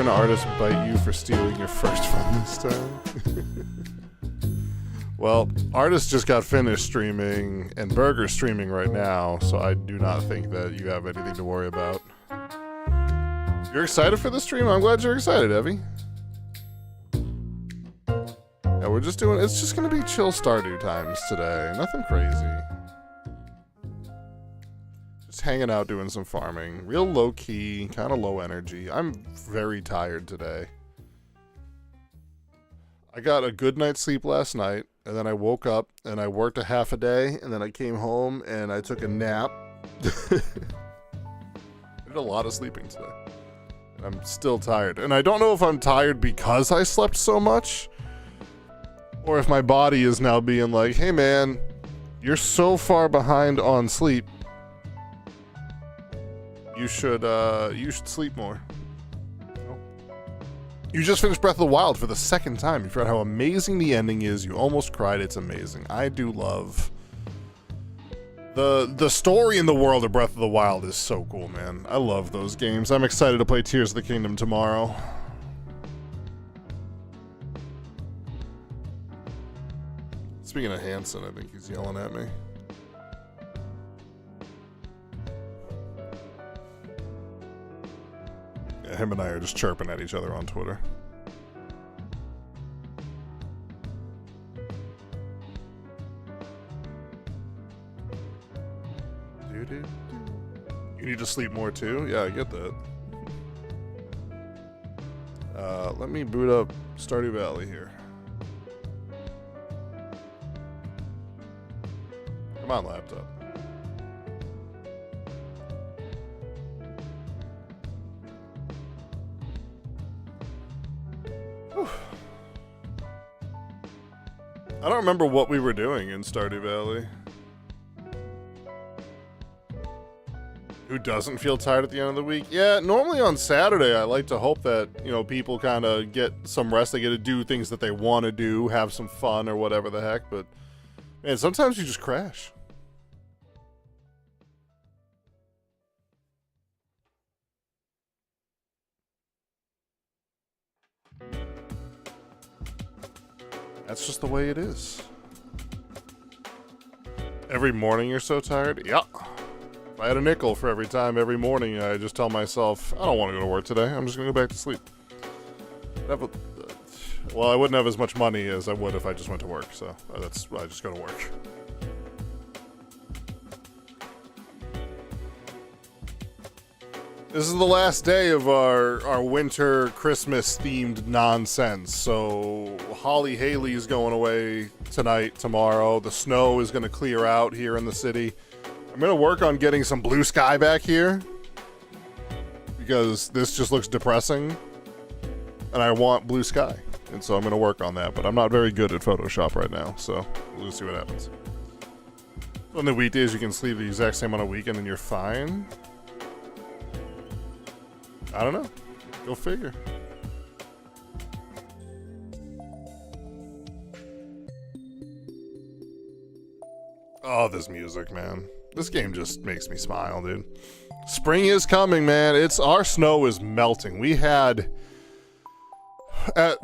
an artist bite you for stealing your first one this time? Well, Artist just got finished streaming, and Burger's streaming right now, so I do not think that you have anything to worry about. You're excited for the stream? I'm glad you're excited, Evie. Yeah, we're just doing, it's just gonna be chill Stardew times today. Nothing crazy. Just hanging out doing some farming. Real low key, kind of low energy. I'm very tired today. I got a good night's sleep last night, and then I woke up and I worked a half a day, and then I came home and I took a nap. I did a lot of sleeping today. I'm still tired. And I don't know if I'm tired because I slept so much, or if my body is now being like, hey man, you're so far behind on sleep. You should sleep more. You just finished Breath of the Wild for the second time. You forgot how amazing the ending is. You almost cried. It's amazing. I do love the story in the world of Breath of the Wild is so cool, man. I love those games. I'm excited to play Tears of the Kingdom tomorrow. Speaking of Hanson, I think he's yelling at me. Yeah, him and I are just chirping at each other on Twitter. You need to sleep more too? Yeah, I get that. Let me boot up Stardew Valley here. Come on, laptop. Whew. I don't remember what we were doing in Stardew Valley. Who doesn't feel tired at the end of the week? Yeah, normally on Saturday, I like to hope that, you know, people kind of get some rest. They get to do things that they want to do, have some fun or whatever the heck. But, man, sometimes you just crash. That's just the way it is. Every morning you're so tired? Yeah. If I had a nickel for every time, every morning, I just tell myself, I don't want to go to work today. I'm just going to go back to sleep. Well, I wouldn't have as much money as I would if I just went to work, so I just go to work. This is the last day of our winter Christmas themed nonsense. So Holly Haley is going away tonight, tomorrow. The snow is going to clear out here in the city. I'm going to work on getting some blue sky back here because this just looks depressing and I want blue sky. And so I'm going to work on that, but I'm not very good at Photoshop right now. So we'll just see what happens. On the weekdays, you can sleep the exact same on a weekend and you're fine. I don't know. Go figure. Oh, this music, man. This game just makes me smile, dude. Spring is coming, man. Our snow is melting. We had,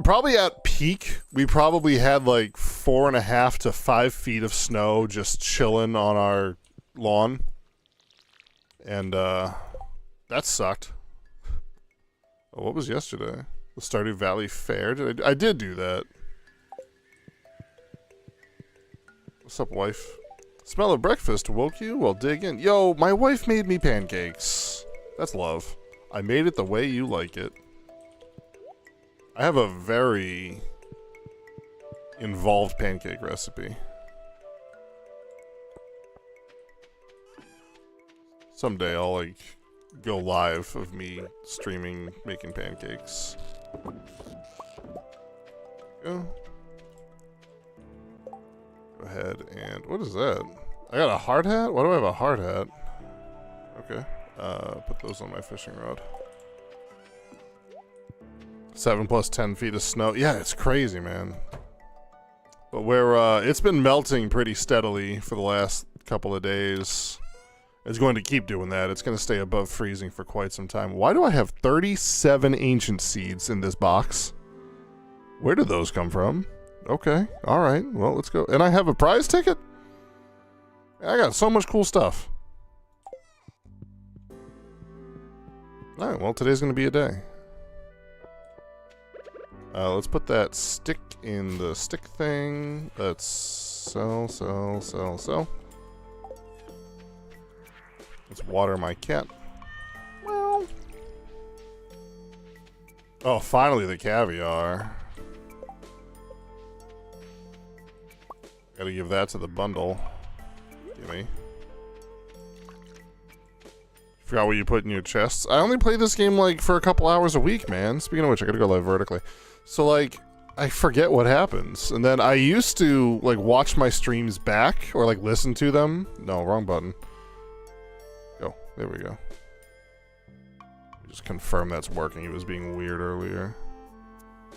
probably at peak, we probably had like 4.5 to 5 feet of snow just chilling on our lawn. And, that sucked. Oh, what was yesterday? The Stardew Valley Fair? I did do that. What's up, wife? Smell of breakfast woke you? Well, dig in. Yo, my wife made me pancakes. That's love. I made it the way you like it. I have a very involved pancake recipe. Someday I'll, like, go live of me streaming making pancakes. Go. Go ahead and what is that? I got a hard hat? Why do I have a hard hat? Okay. Put those on my fishing rod. 7 plus 10 feet of snow. Yeah, it's crazy, man. But it's been melting pretty steadily for the last couple of days. It's going to keep doing that. It's going to stay above freezing for quite some time. Why do I have 37 ancient seeds in this box? Where did those come from? Okay, alright, well, let's go. And I have a prize ticket? I got so much cool stuff. Alright, well, today's going to be a day. Let's put that stick in the stick thing. Let's sell. Let's water my cat. Well. Oh, finally the caviar. Gotta give that to the bundle. Gimme. Forgot what you put in your chests. I only play this game like for a couple hours a week, man. Speaking of which, I gotta go live vertically. So like, I forget what happens. And then I used to like watch my streams back or like listen to them. No, wrong button. Go. There we go. Just confirm that's working. He was being weird earlier.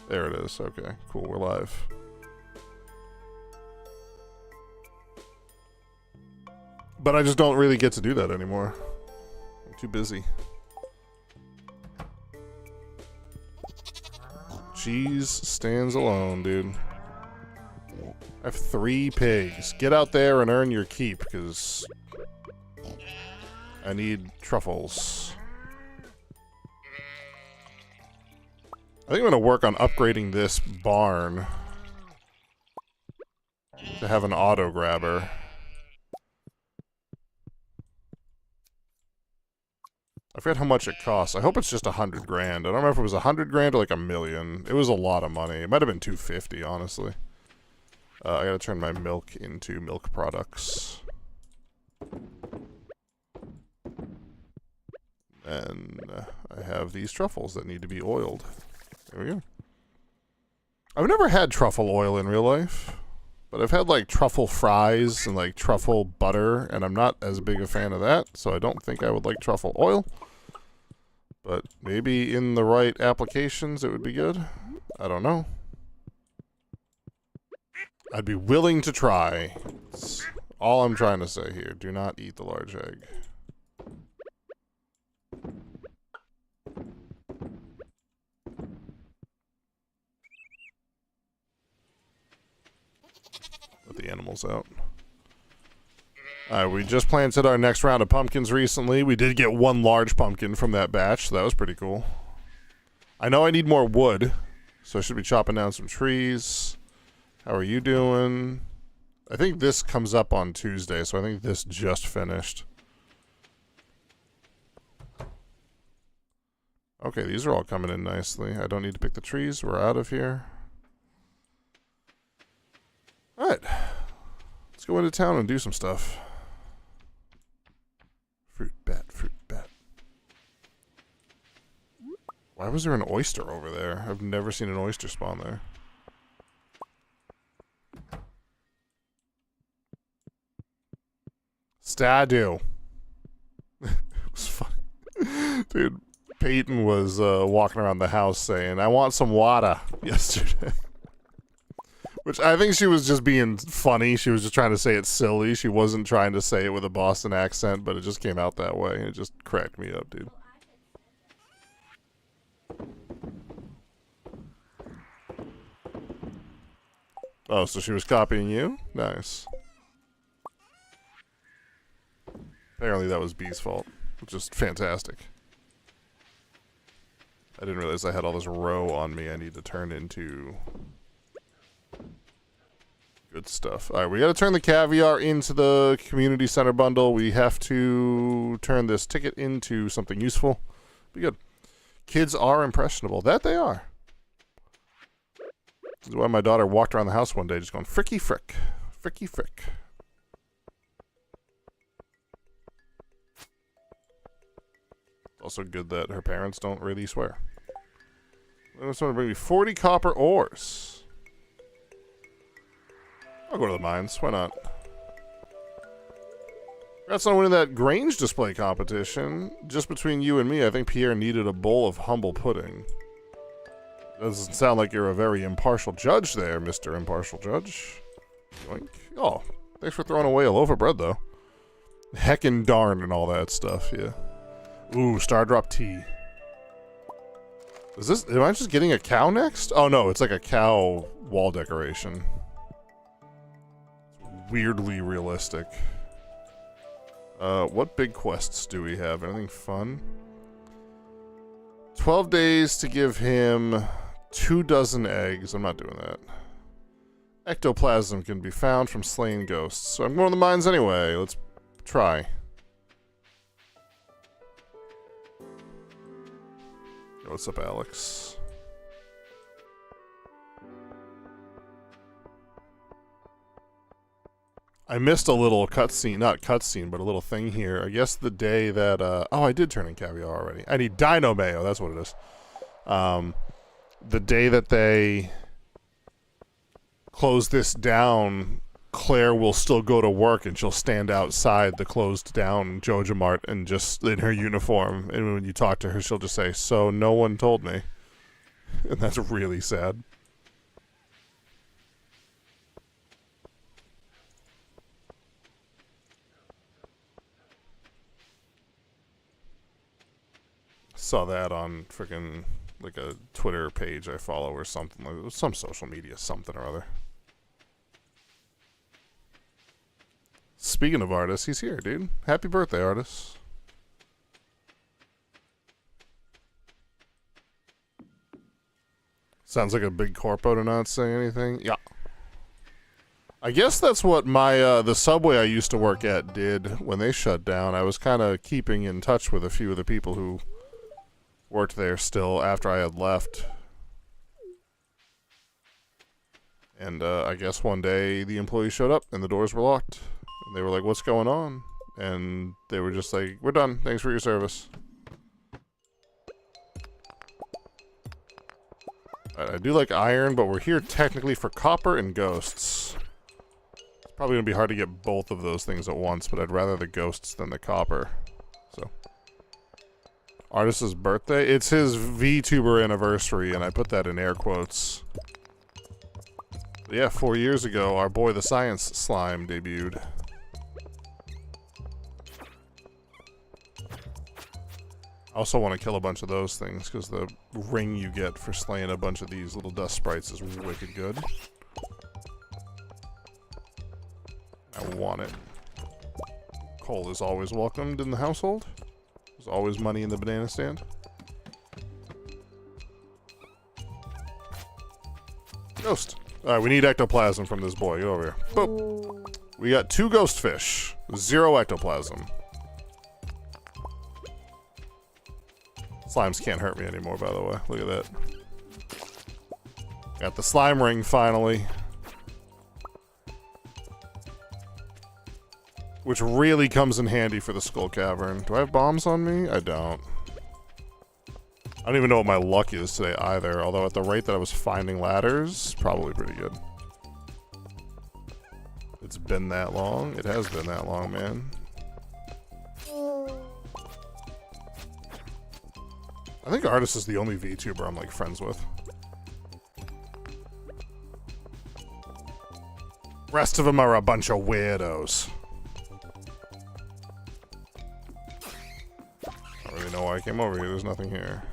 There it is. Okay, cool. We're live. But I just don't really get to do that anymore. I'm too busy. Cheese stands alone, dude. I have 3 pigs. Get out there and earn your keep, because I need truffles. I think I'm going to work on upgrading this barn to have an auto grabber. I forget how much it costs. I hope it's just 100 grand. I don't remember if it was 100 grand or like $1 million. It was a lot of money. It might have been 250, honestly. I gotta turn my milk into milk products. And I have these truffles that need to be oiled. There we go. I've never had truffle oil in real life. But I've had like truffle fries and like truffle butter, and I'm not as big a fan of that, so I don't think I would like truffle oil. But maybe in the right applications it would be good. I don't know. I'd be willing to try. That's all I'm trying to say here. Do not eat the large egg. Let the animals out. Alright, we just planted our next round of pumpkins recently. We did get 1 large pumpkin from that batch, so that was pretty cool. I know I need more wood, so I should be chopping down some trees. How are you doing? I think this comes up on Tuesday, so I think this just finished. Okay, these are all coming in nicely. I don't need to pick the trees. We're out of here. Alright. Let's go into town and do some stuff. Fruit bat, fruit bat. Why was there an oyster over there? I've never seen an oyster spawn there. Stardew. It was fun. Dude, Peyton was walking around the house saying, I want some water yesterday. Which I think she was just being funny. She was just trying to say it silly. She wasn't trying to say it with a Boston accent, but it just came out that way. It just cracked me up, dude. Oh, so she was copying you? Nice. Apparently that was B's fault, which is fantastic. I didn't realize I had all this row on me I need to turn into good stuff. Alright, we gotta turn the caviar into the community center bundle. We have to turn this ticket into something useful. Be good. Kids are impressionable. That they are. This is why my daughter walked around the house one day just going, fricky frick. Fricky frick. Also good that her parents don't really swear. I'm going to bring me 40 copper ores. I'll go to the mines. Why not? Congrats on winning that Grange display competition. Just between you and me, I think Pierre needed a bowl of humble pudding. Doesn't sound like you're a very impartial judge there, Mr. Impartial Judge. Yoink. Oh, thanks for throwing away a loaf of bread, though. Heckin' darn and all that stuff, yeah. Ooh, Star Drop Tea. Is this, am I just getting a cow next? Oh no, it's like a cow wall decoration. Weirdly realistic. What big quests do we have? Anything fun? 12 days to give him 24 eggs. I'm not doing that. Ectoplasm can be found from slain ghosts. So I'm going to the mines anyway. Let's try. What's up, Alex? I missed a little cutscene, not cutscene, but a little thing here. I guess the day that, oh, I did turn in caviar already. I need Dino Mayo, that's what it is. The day that they close this down, Claire will still go to work and she'll stand outside the closed down Joja Mart and just in her uniform. And when you talk to her, she'll just say, "So no one told me." And that's really sad. Saw that on freaking like a Twitter page I follow or something, like some social media something or other. Speaking of artists, he's here, dude. Happy birthday, artist. Sounds like a big corpo to not say anything. Yeah. I guess that's what my the Subway I used to work at did when they shut down. I was kind of keeping in touch with a few of the people who worked there still after I had left. And I guess one day the employees showed up and the doors were locked. And they were like, "What's going on?" And they were just like, "We're done. Thanks for your service." I do like iron, but we're here technically for copper and ghosts. It's probably going to be hard to get both of those things at once, but I'd rather the ghosts than the copper. So, artist's birthday? It's his VTuber anniversary, and I put that in air quotes. But yeah, 4 years ago, our boy the Science Slime debuted. I also want to kill a bunch of those things, because the ring you get for slaying a bunch of these little dust sprites is wicked good. I want it. Coal is always welcomed in the household. There's always money in the banana stand. Ghost. Alright, we need ectoplasm from this boy. Get over here. Boop. We got 2 ghost fish. 0 ectoplasm. Slimes can't hurt me anymore, by the way. Look at that. Got the slime ring, finally. Which really comes in handy for the Skull Cavern. Do I have bombs on me? I don't. I don't even know what my luck is today either, although at the rate that I was finding ladders, probably pretty good. It's been that long? It has been that long, man. I think Artist is the only VTuber I'm like friends with. Rest of them are a bunch of weirdos. I don't really know why I came over here. There's nothing here.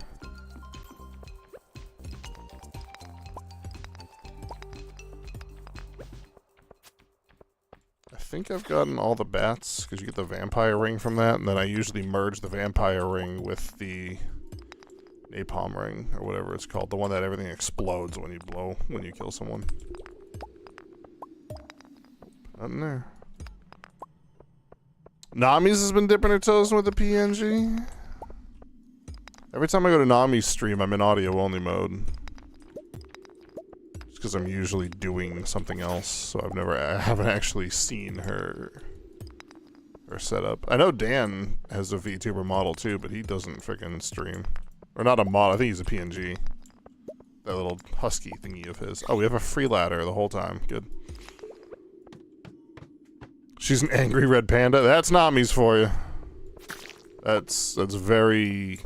I think I've gotten all the bats, because you get the vampire ring from that, and then I usually merge the vampire ring with the napalm ring, or whatever it's called. The one that everything explodes when you kill someone. Nothing there. Nami's has been dipping her toes with the PNG. Every time I go to Nami's stream, I'm in audio only mode. Just because I'm usually doing something else, so I haven't actually seen her setup. I know Dan has a VTuber model too, but he doesn't freaking stream. Or not a mod, I think he's a PNG. That little husky thingy of his. Oh, we have a free ladder the whole time. Good. She's an angry red panda. That's Nami's for you. That's very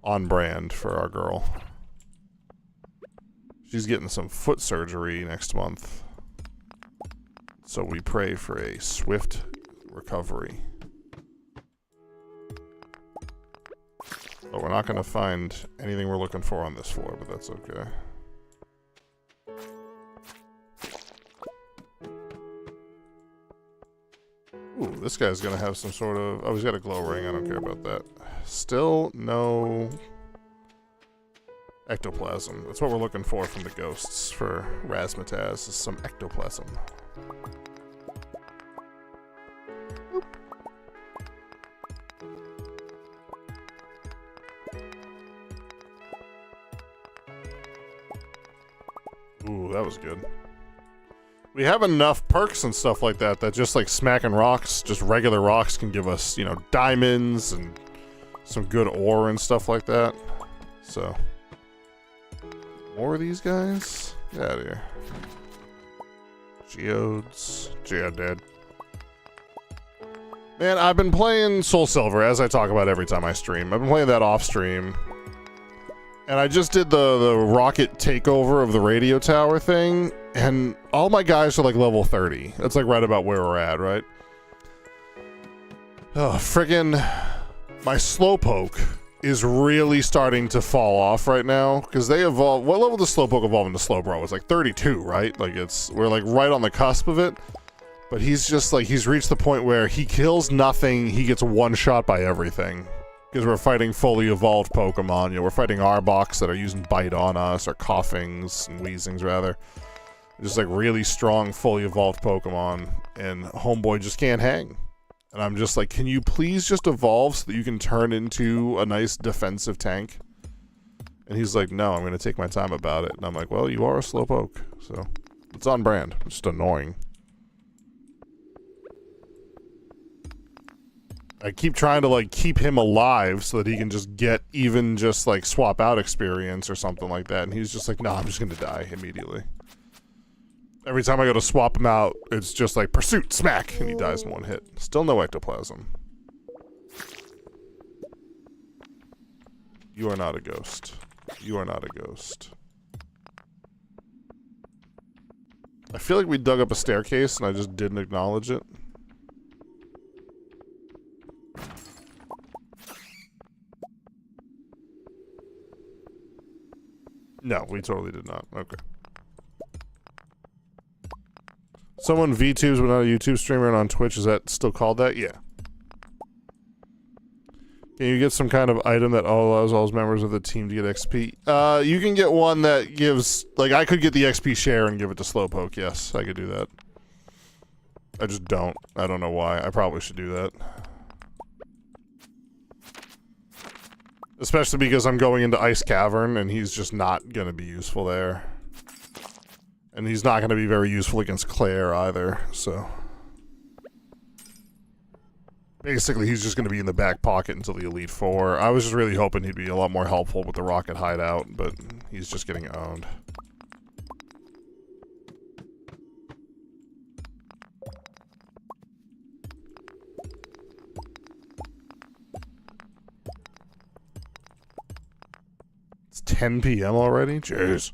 on brand for our girl. She's getting some foot surgery next month. So we pray for a swift recovery. But we're not going to find anything we're looking for on this floor, but that's okay. Ooh, this guy's going to have some sort of... Oh, he's got a glow ring. I don't care about that. Still no ectoplasm. That's what we're looking for from the ghosts for Razzmatazz, is some ectoplasm. Ooh, that was good. We have enough perks and stuff like that that just like smacking rocks, just regular rocks, can give us, you know, diamonds and some good ore and stuff like that. So, more of these guys? Get out of here. Geodes. Geodead. Man, I've been playing Soul Silver, as I talk about every time I stream. I've been playing that off stream. And I just did the rocket takeover of the radio tower thing, and all my guys are like level 30. That's like right about where we're at, right? Oh, friggin' my Slowpoke is really starting to fall off right now, because they evolved. What level did Slowpoke evolve into Slowbro? It's like 32, right? Like we're like right on the cusp of it. But he's just like, he's reached the point where he kills nothing, he gets one shot by everything. Because we're fighting fully evolved Pokemon. You know, we're fighting Arboks that are using Bite on us, or Coughings and Wheezings rather. Just like really strong, fully evolved Pokemon, and Homeboy just can't hang. And I'm just like, can you please just evolve so that you can turn into a nice defensive tank? And he's like, no, I'm going to take my time about it. And I'm like, well, you are a Slowpoke, so it's on brand. It's just annoying. I keep trying to like keep him alive so that he can just get even just like swap out experience or something like that, and he's just like, no, I'm just gonna die immediately. Every time I go to swap him out, it's just like pursuit, smack, and he dies in one hit. Still no ectoplasm. You are not a ghost. You are not a ghost. I feel like we dug up a staircase and I just didn't acknowledge it. No, we totally did not. Okay. Someone VTubes but not a YouTube streamer and on Twitch, is that still called that? Yeah. Can you get some kind of item that allows all members of the team to get XP? You can get one that gives... Like, I could get the XP share and give it to Slowpoke, yes. I could do that. I just don't. I don't know why. I probably should do that. Especially because I'm going into Ice Cavern, and he's just not going to be useful there. And he's not going to be very useful against Claire either, so... Basically, he's just going to be in the back pocket until the Elite Four. I was just really hoping he'd be a lot more helpful with the Rocket Hideout, but he's just getting owned. It's 10 p.m. already? Jeez.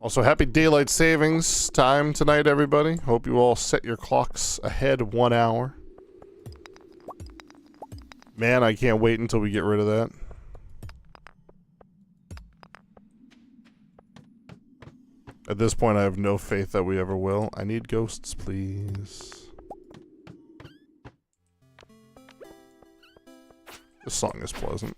Also, happy daylight savings time tonight, everybody. Hope you all set your clocks ahead 1 hour. Man, I can't wait until we get rid of that. At this point, I have no faith that we ever will. I need ghosts, please. This song is pleasant.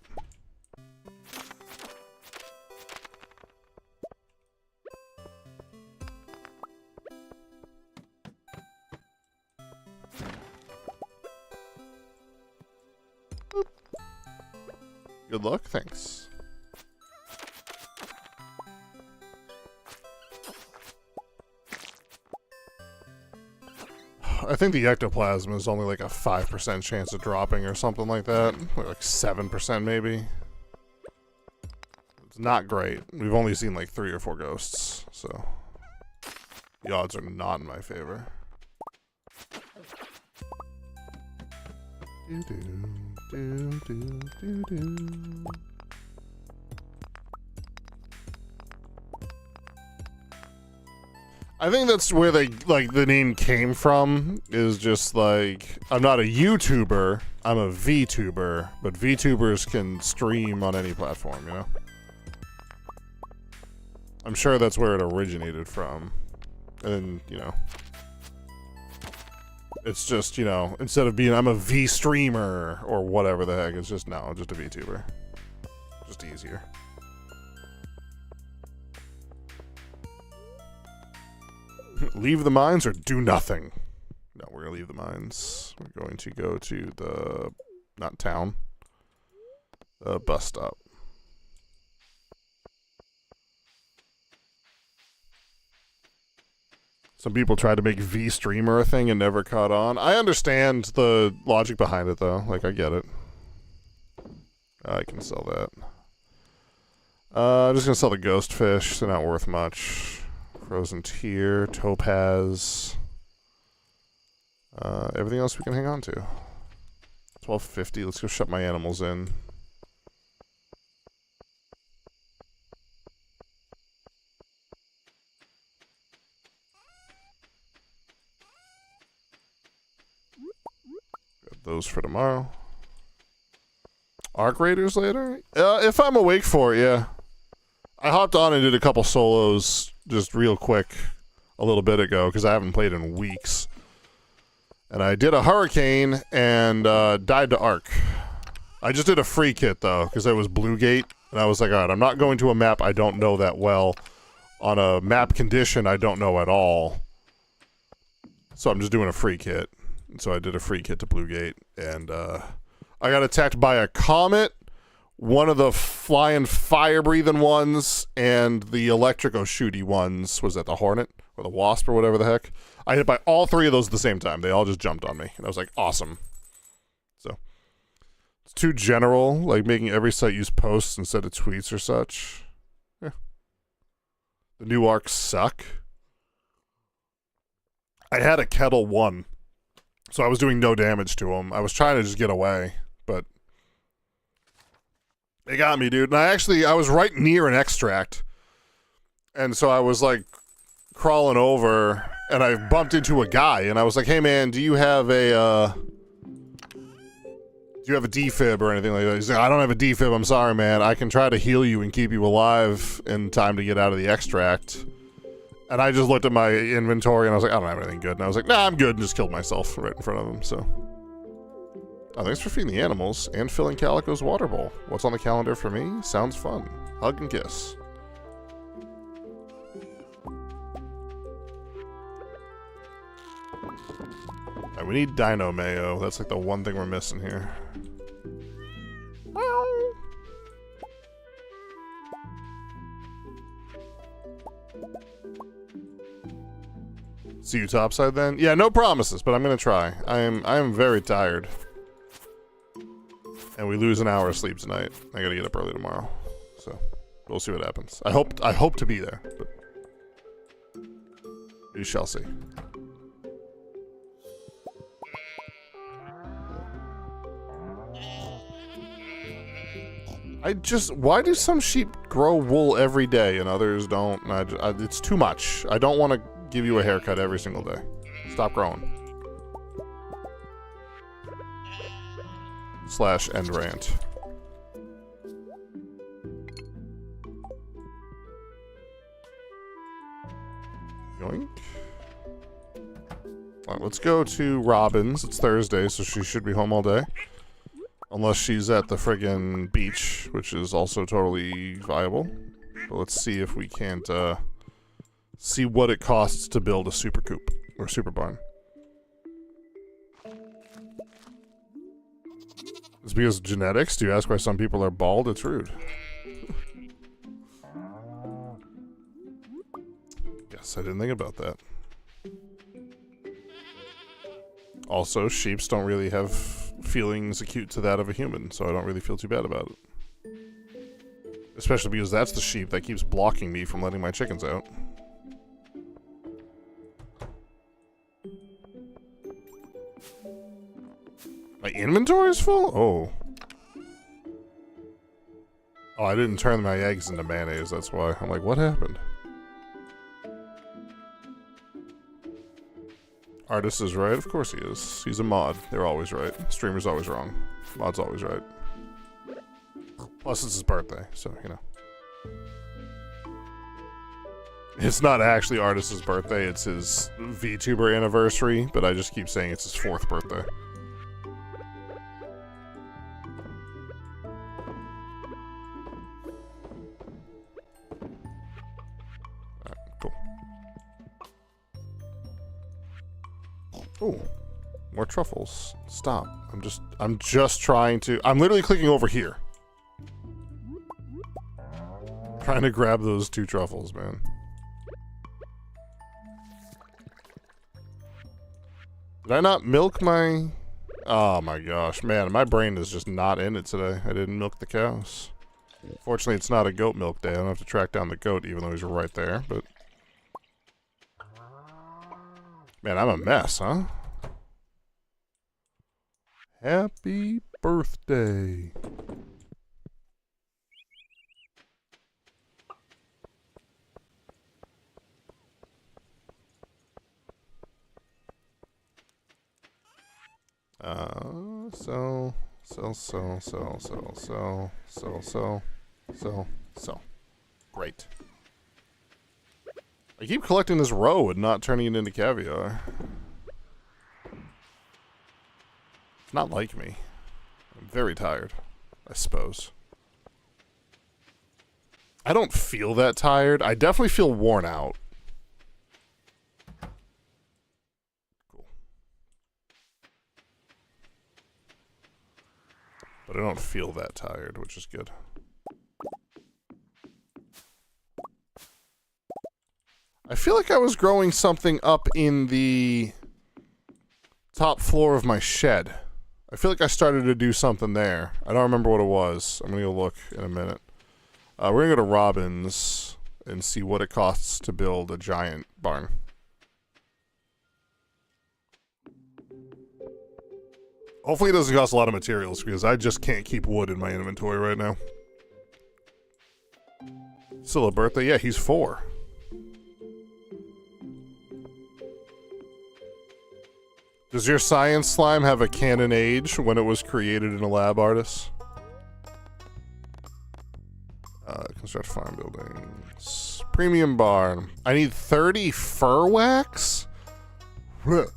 Good luck, thanks. I think the ectoplasm is only like a 5% chance of dropping or something like that. Like 7% maybe. It's not great. We've only seen like 3 or 4 ghosts, so the odds are not in my favor. I think that's where they, like, the name came from, is just like, I'm not a YouTuber, I'm a VTuber, but VTubers can stream on any platform, you know? I'm sure that's where it originated from. And, you know, it's just, you know, instead of being, I'm a V-streamer, or whatever the heck, it's just, no, just a VTuber. Just easier. Leave the mines or do nothing? No, we're gonna leave the mines. We're going to go to the, not town, the bus stop. Some people tried to make V-streamer a thing and never caught on. I understand the logic behind it, though. Like, I get it. I can sell that. I'm just gonna sell the ghost fish. They're not worth much. Frozen tear, topaz. Everything else we can hang on to. 1250. Let's go shut my animals in. Got those for tomorrow. Arc Raiders later? If I'm awake for it, yeah. I hopped on and did a couple solos just real quick a little bit ago because I haven't played in weeks. And I did a hurricane and died to Arc. I just did a free kit though because it was Blue Gate. And I was like, alright, I'm not going to a map I don't know that well. On a map condition I don't know at all. So I'm just doing a free kit. And so I did a free kit to Blue Gate. And I got attacked by a comet, one of the flying fire-breathing ones, and the electrico-shooty ones. Was that the Hornet? Or the Wasp, or whatever the heck? I hit by all three of those at the same time. They all just jumped on me. And I was like, awesome. So, it's too general, like making every site use posts instead of tweets or such. Yeah. The new arcs suck. I had a Kettle 1, so I was doing no damage to them. I was trying to just get away, but they got me, dude. And I was right near an extract. And so I was like crawling over and I bumped into a guy and I was like, hey man, do you have a defib or anything like that? He's like, I don't have a defib, I'm sorry man. I can try to heal you and keep you alive in time to get out of the extract. And I just looked at my inventory and I was like, I don't have anything good. And I was like, nah, I'm good, and just killed myself right in front of him, so. Oh, thanks for feeding the animals and filling Calico's water bowl. What's on the calendar for me? Sounds fun. Hug and kiss. Right, we need Dino Mayo. That's like the one thing we're missing here. See you topside then? Yeah, no promises, but I'm gonna try. I am very tired. And we lose an hour of sleep tonight. I gotta get up early tomorrow. So we'll see what happens. I hope to be there, but we shall see. Why do some sheep grow wool every day and others don't? And it's too much. I don't want to give you a haircut every single day. Stop growing. / end rant. Yoink. Alright, let's go to Robin's. It's Thursday, so she should be home all day. Unless she's at the friggin' beach, which is also totally viable. But let's see if we can't, see what it costs to build a super coop, or super barn. It's because of genetics? Do you ask why some people are bald? It's rude. Yes, I didn't think about that. Also, sheeps don't really have feelings acute to that of a human, so I don't really feel too bad about it. Especially because that's the sheep that keeps blocking me from letting my chickens out. My inventory's full? Oh. Oh, I didn't turn my eggs into mayonnaise, that's why. I'm like, what happened? Artist is right? Of course he is. He's a mod. They're always right. Streamer's always wrong. Mod's always right. Plus it's his birthday, so, you know. It's not actually Artist's birthday, it's his VTuber anniversary, but I just keep saying it's his 4th birthday. Oh, more truffles. Stop. I'm just trying to... I'm literally clicking over here. Trying to grab those 2 truffles, man. Did I not milk my... Oh my gosh, man, my brain is just not in it today. I didn't milk the cows. Fortunately, it's not a goat milk day. I don't have to track down the goat, even though he's right there, but... Man, I'm a mess, huh? Happy birthday. So. Great. I keep collecting this roe and not turning it into caviar. It's not like me. I'm very tired, I suppose. I don't feel that tired. I definitely feel worn out. Cool. But I don't feel that tired, which is good. I feel like I was growing something up in the top floor of my shed. I feel like I started to do something there. I don't remember what it was. I'm gonna go look in a minute. We're gonna go to Robin's and see what it costs to build a giant barn. Hopefully it doesn't cost a lot of materials, because I just can't keep wood in my inventory right now. Still a birthday? Yeah, he's 4. Does your science slime have a canon age when it was created in a lab, Artist? Construct farm buildings. Premium barn. I need 30 fir wax? 200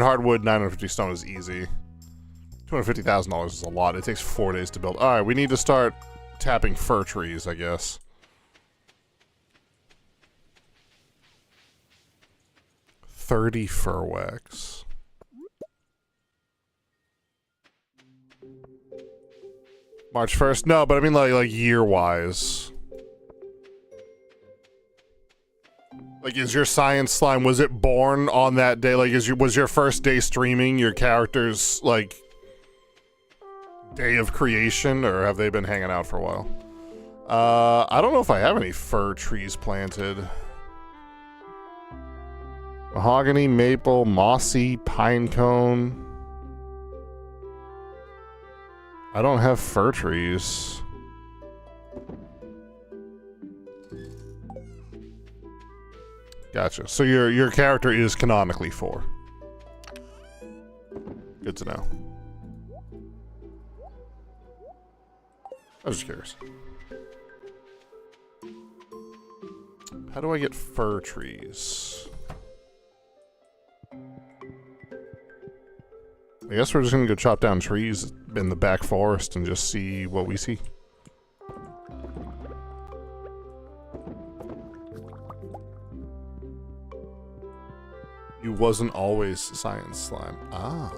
hardwood, 950 stone is easy. $250,000 is a lot. It takes 4 days to build. Alright, we need to start tapping fir trees, I guess. $30 fir wax. March 1st? No, but I mean like year-wise. Like, is your science slime, was it born on that day? Like, was your first day streaming your character's, like, day of creation, or have they been hanging out for a while? I don't know if I have any fir trees planted. Mahogany, maple, mossy, pine cone. I don't have fir trees. Gotcha. So your character is canonically 4. Good to know. I was just curious. How do I get fir trees? I guess we're just gonna go chop down trees in the back forest and just see what we see. You wasn't always science slime. Ah.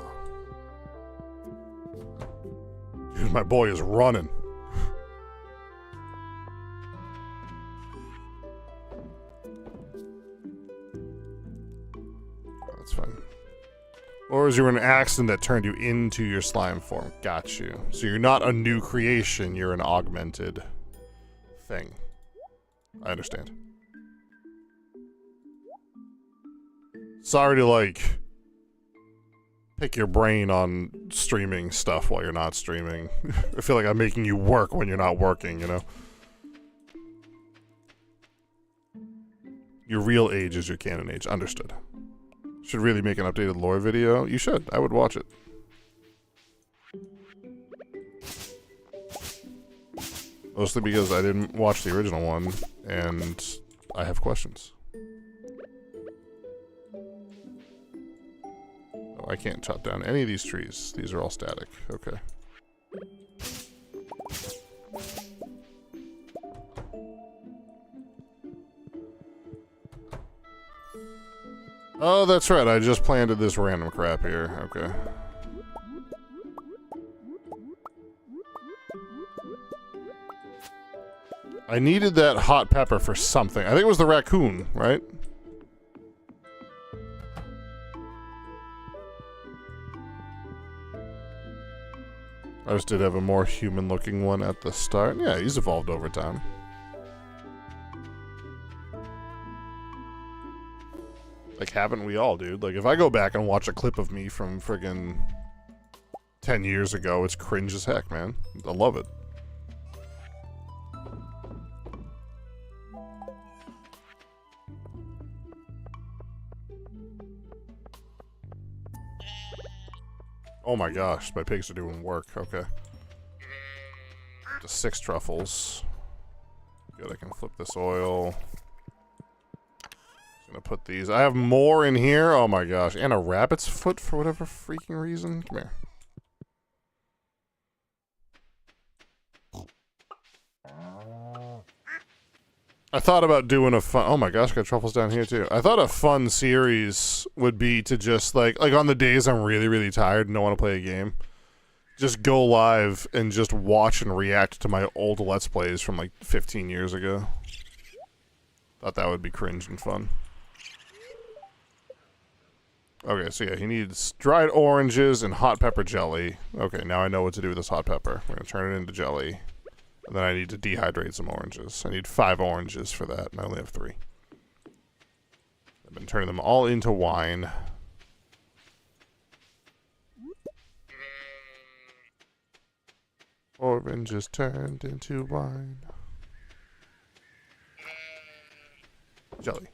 Dude, my boy is running. That's fine. Or is you an accident that turned you into your slime form? Got you. So you're not a new creation, you're an augmented thing. I understand. Sorry to, like, pick your brain on streaming stuff while you're not streaming. I feel like I'm making you work when you're not working, you know? Your real age is your canon age. Understood. Should really make an updated lore video. You should. I would watch it. Mostly because I didn't watch the original one, and I have questions. Oh, I can't chop down any of these trees. These are all static. Okay. Oh, that's right. I just planted this random crap here. Okay. I needed that hot pepper for something. I think it was the raccoon, right? I just did have a more human-looking one at the start. Yeah, he's evolved over time. Like, haven't we all, dude? Like, if I go back and watch a clip of me from friggin' 10 years ago, it's cringe as heck, man. I love it. Oh my gosh, my pigs are doing work. Okay. Up to 6 truffles. Good, I can flip this oil. Just gonna put these. I have more in here. Oh my gosh. And a rabbit's foot for whatever freaking reason. Come here. I thought about doing a fun... Oh my gosh, got truffles down here too. I thought a fun series would be to just like on the days I'm really, really tired and don't want to play a game, just go live and just watch and react to my old Let's Plays from like 15 years ago. Thought that would be cringe and fun. Okay, so yeah, he needs dried oranges and hot pepper jelly. Okay, now I know what to do with this hot pepper. We're gonna turn it into jelly. And then I need to dehydrate some oranges. I need 5 oranges for that, and I only have 3. I've been turning them all into wine. Oranges turned into wine. Jelly.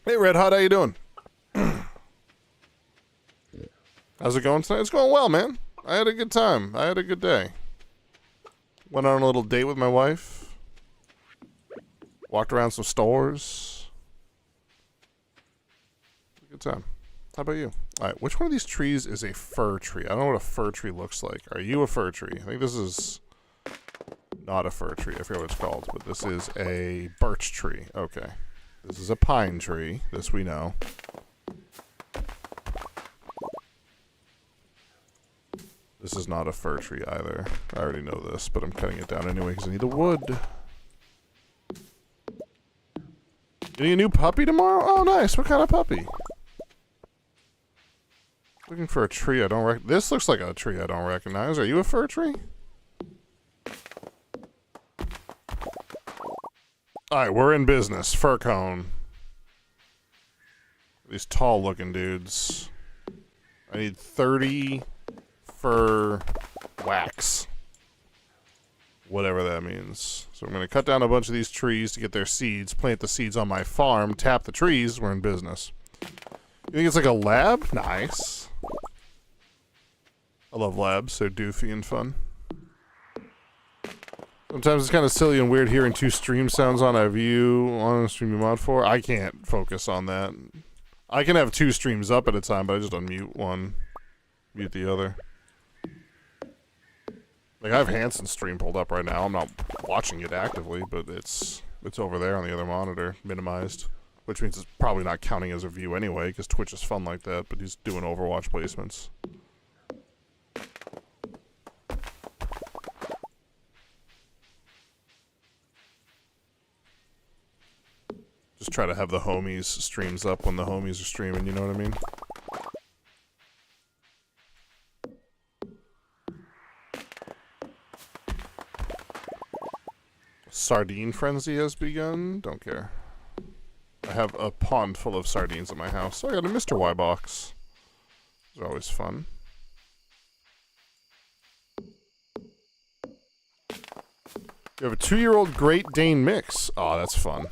Hey, Red Hot, how you doing? How's it going tonight? It's going well, man. I had a good time. I had a good day. Went on a little date with my wife. Walked around some stores. Good time. How about you? Alright, which one of these trees is a fir tree? I don't know what a fir tree looks like. Are you a fir tree? I think this is not a fir tree. I forget what it's called, but this is a birch tree. Okay. This is a pine tree. This we know. This is not a fir tree either. I already know this, but I'm cutting it down anyway because I need the wood. Getting a new puppy tomorrow? Oh, nice. What kind of puppy? Looking for a tree I don't recognize. This looks like a tree I don't recognize. Are you a fir tree? Alright, we're in business. Fir cone. These tall looking dudes. I need 30... fir wax. Whatever that means. So I'm going to cut down a bunch of these trees to get their seeds, plant the seeds on my farm, tap the trees, we're in business. You think it's like a lab? Nice. I love labs, they're doofy and fun. Sometimes it's kind of silly and weird hearing 2 stream sounds on. Have you on a stream you mod for? I can't focus on that. I can have 2 streams up at a time, but I just unmute one, mute the other. Like, I have Hanson's stream pulled up right now. I'm not watching it actively, but it's over there on the other monitor, minimized. Which means it's probably not counting as a view anyway, because Twitch is fun like that, but he's doing Overwatch placements. Just try to have the homies streams up when the homies are streaming, you know what I mean? Sardine frenzy has begun. Don't care. I have a pond full of sardines at my house. So I got a Mr. Y box. Those are always fun. You have a 2-year-old Great Dane mix. Oh, that's fun.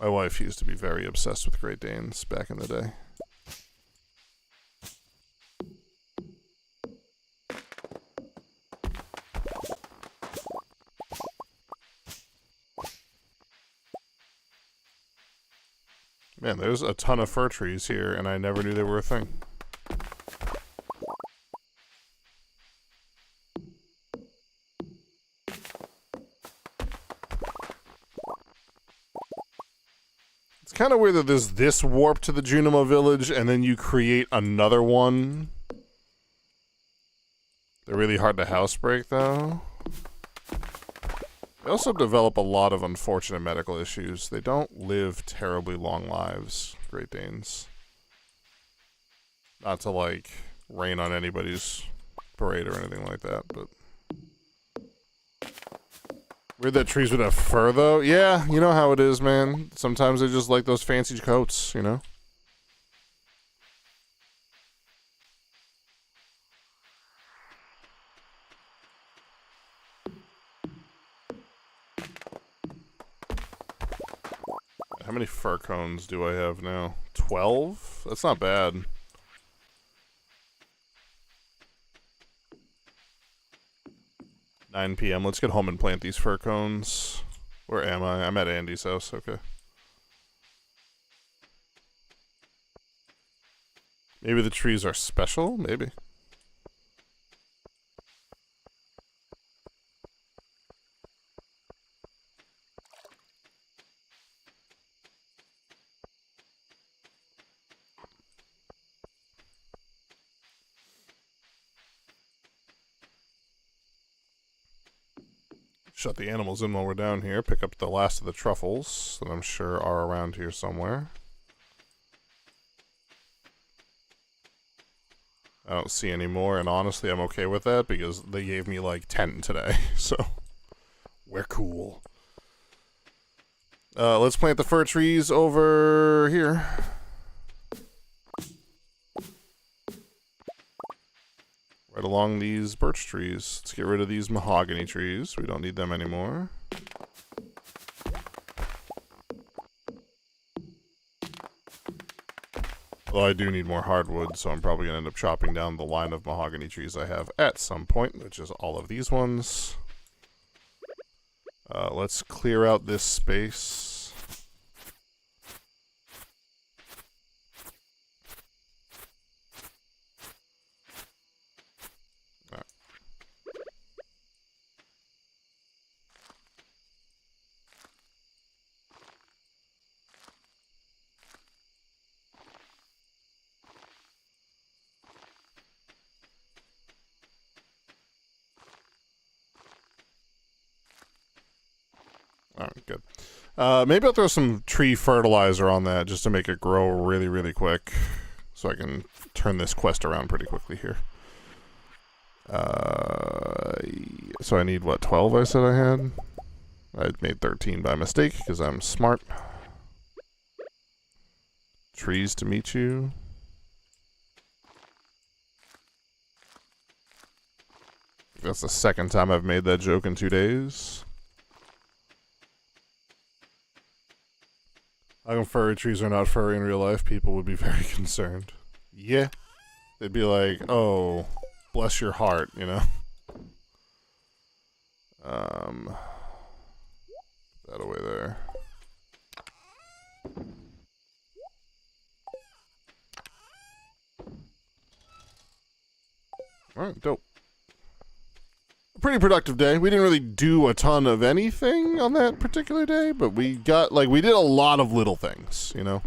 My wife used to be very obsessed with Great Danes back in the day. Man, there's a ton of fir trees here, and I never knew they were a thing. It's kind of weird that there's this warp to the Junimo village, and then you create another one. They're really hard to housebreak, though. They also develop a lot of unfortunate medical issues. They don't live terribly long lives, Great Danes. Not to, like, rain on anybody's parade or anything like that, but... Weird that trees would have fur, though. Yeah, you know how it is, man. Sometimes they just like those fancy coats, you know? How many fir cones do I have now? 12? That's not bad. $9 p.m. Let's get home and plant these fir cones. Where am I? I'm at Andy's house. Okay. Maybe the trees are special? Maybe. Shut the animals in while we're down here. Pick up the last of the truffles that I'm sure are around here somewhere. I don't see any more, and honestly, I'm okay with that because they gave me like 10 today, so we're cool. Let's plant the fir trees over here. Right along these birch trees. Let's get rid of these mahogany trees. We don't need them anymore. Although I do need more hardwood, so I'm probably going to end up chopping down the line of mahogany trees I have at some point, which is all of these ones. Let's clear out this space. Alright, good. Maybe I'll throw some tree fertilizer on that just to make it grow really, really quick. So I can turn this quest around pretty quickly here. So I need, what, 12 I said I had? I made 13 by mistake because I'm smart. Trees to meet you. That's the second time I've made that joke in 2 days. How come furry trees are not furry in real life? People would be very concerned. Yeah. They'd be like, oh, bless your heart, you know? That away there. Alright, dope. Pretty productive day. We didn't really do a ton of anything on that particular day, but we got, like, we did a lot of little things, you know?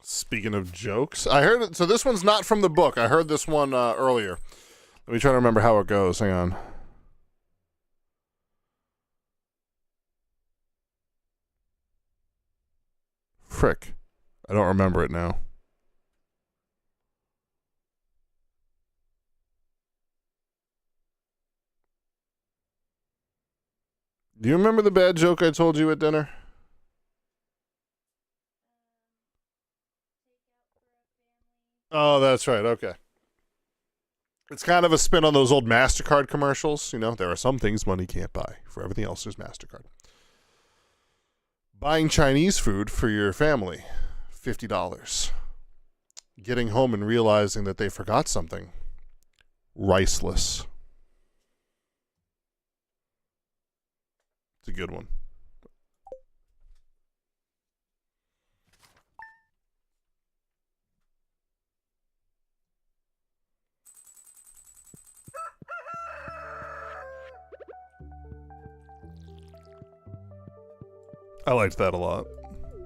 Speaking of jokes, I heard it. So this one's not from the book. I heard this one earlier. Let me try to remember how it goes. Hang on. Frick. I don't remember it now. Do you remember the bad joke I told you at dinner? Oh, that's right. Okay. It's kind of a spin on those old MasterCard commercials. You know, there are some things money can't buy. For everything else, there's MasterCard. Buying Chinese food for your family, $50. Getting home and realizing that they forgot something, riceless. It's a good one. I liked that a lot.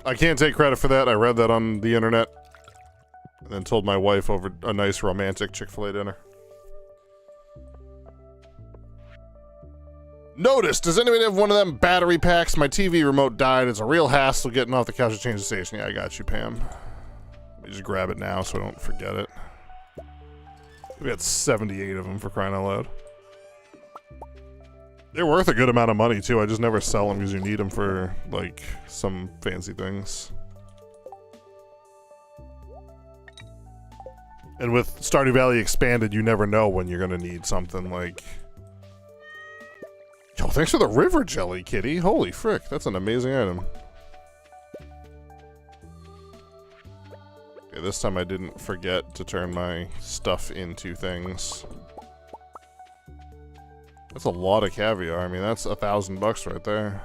I can't take credit for that. I read that on the internet and then told my wife over a nice romantic Chick-fil-A dinner. Notice, does anybody have one of them battery packs? My TV remote died. It's a real hassle getting off the couch to change the station. Yeah, I got you, Pam. Let me just grab it now so I don't forget it. We got 78 of them, for crying out loud. They're worth a good amount of money, too. I just never sell them because you need them for, like, some fancy things. And with Stardew Valley Expanded, you never know when you're going to need something like... Yo, thanks for the river jelly, kitty. Holy frick, that's an amazing item. Okay, this time I didn't forget to turn my stuff into things. That's a lot of caviar. I mean, that's $1,000 right there.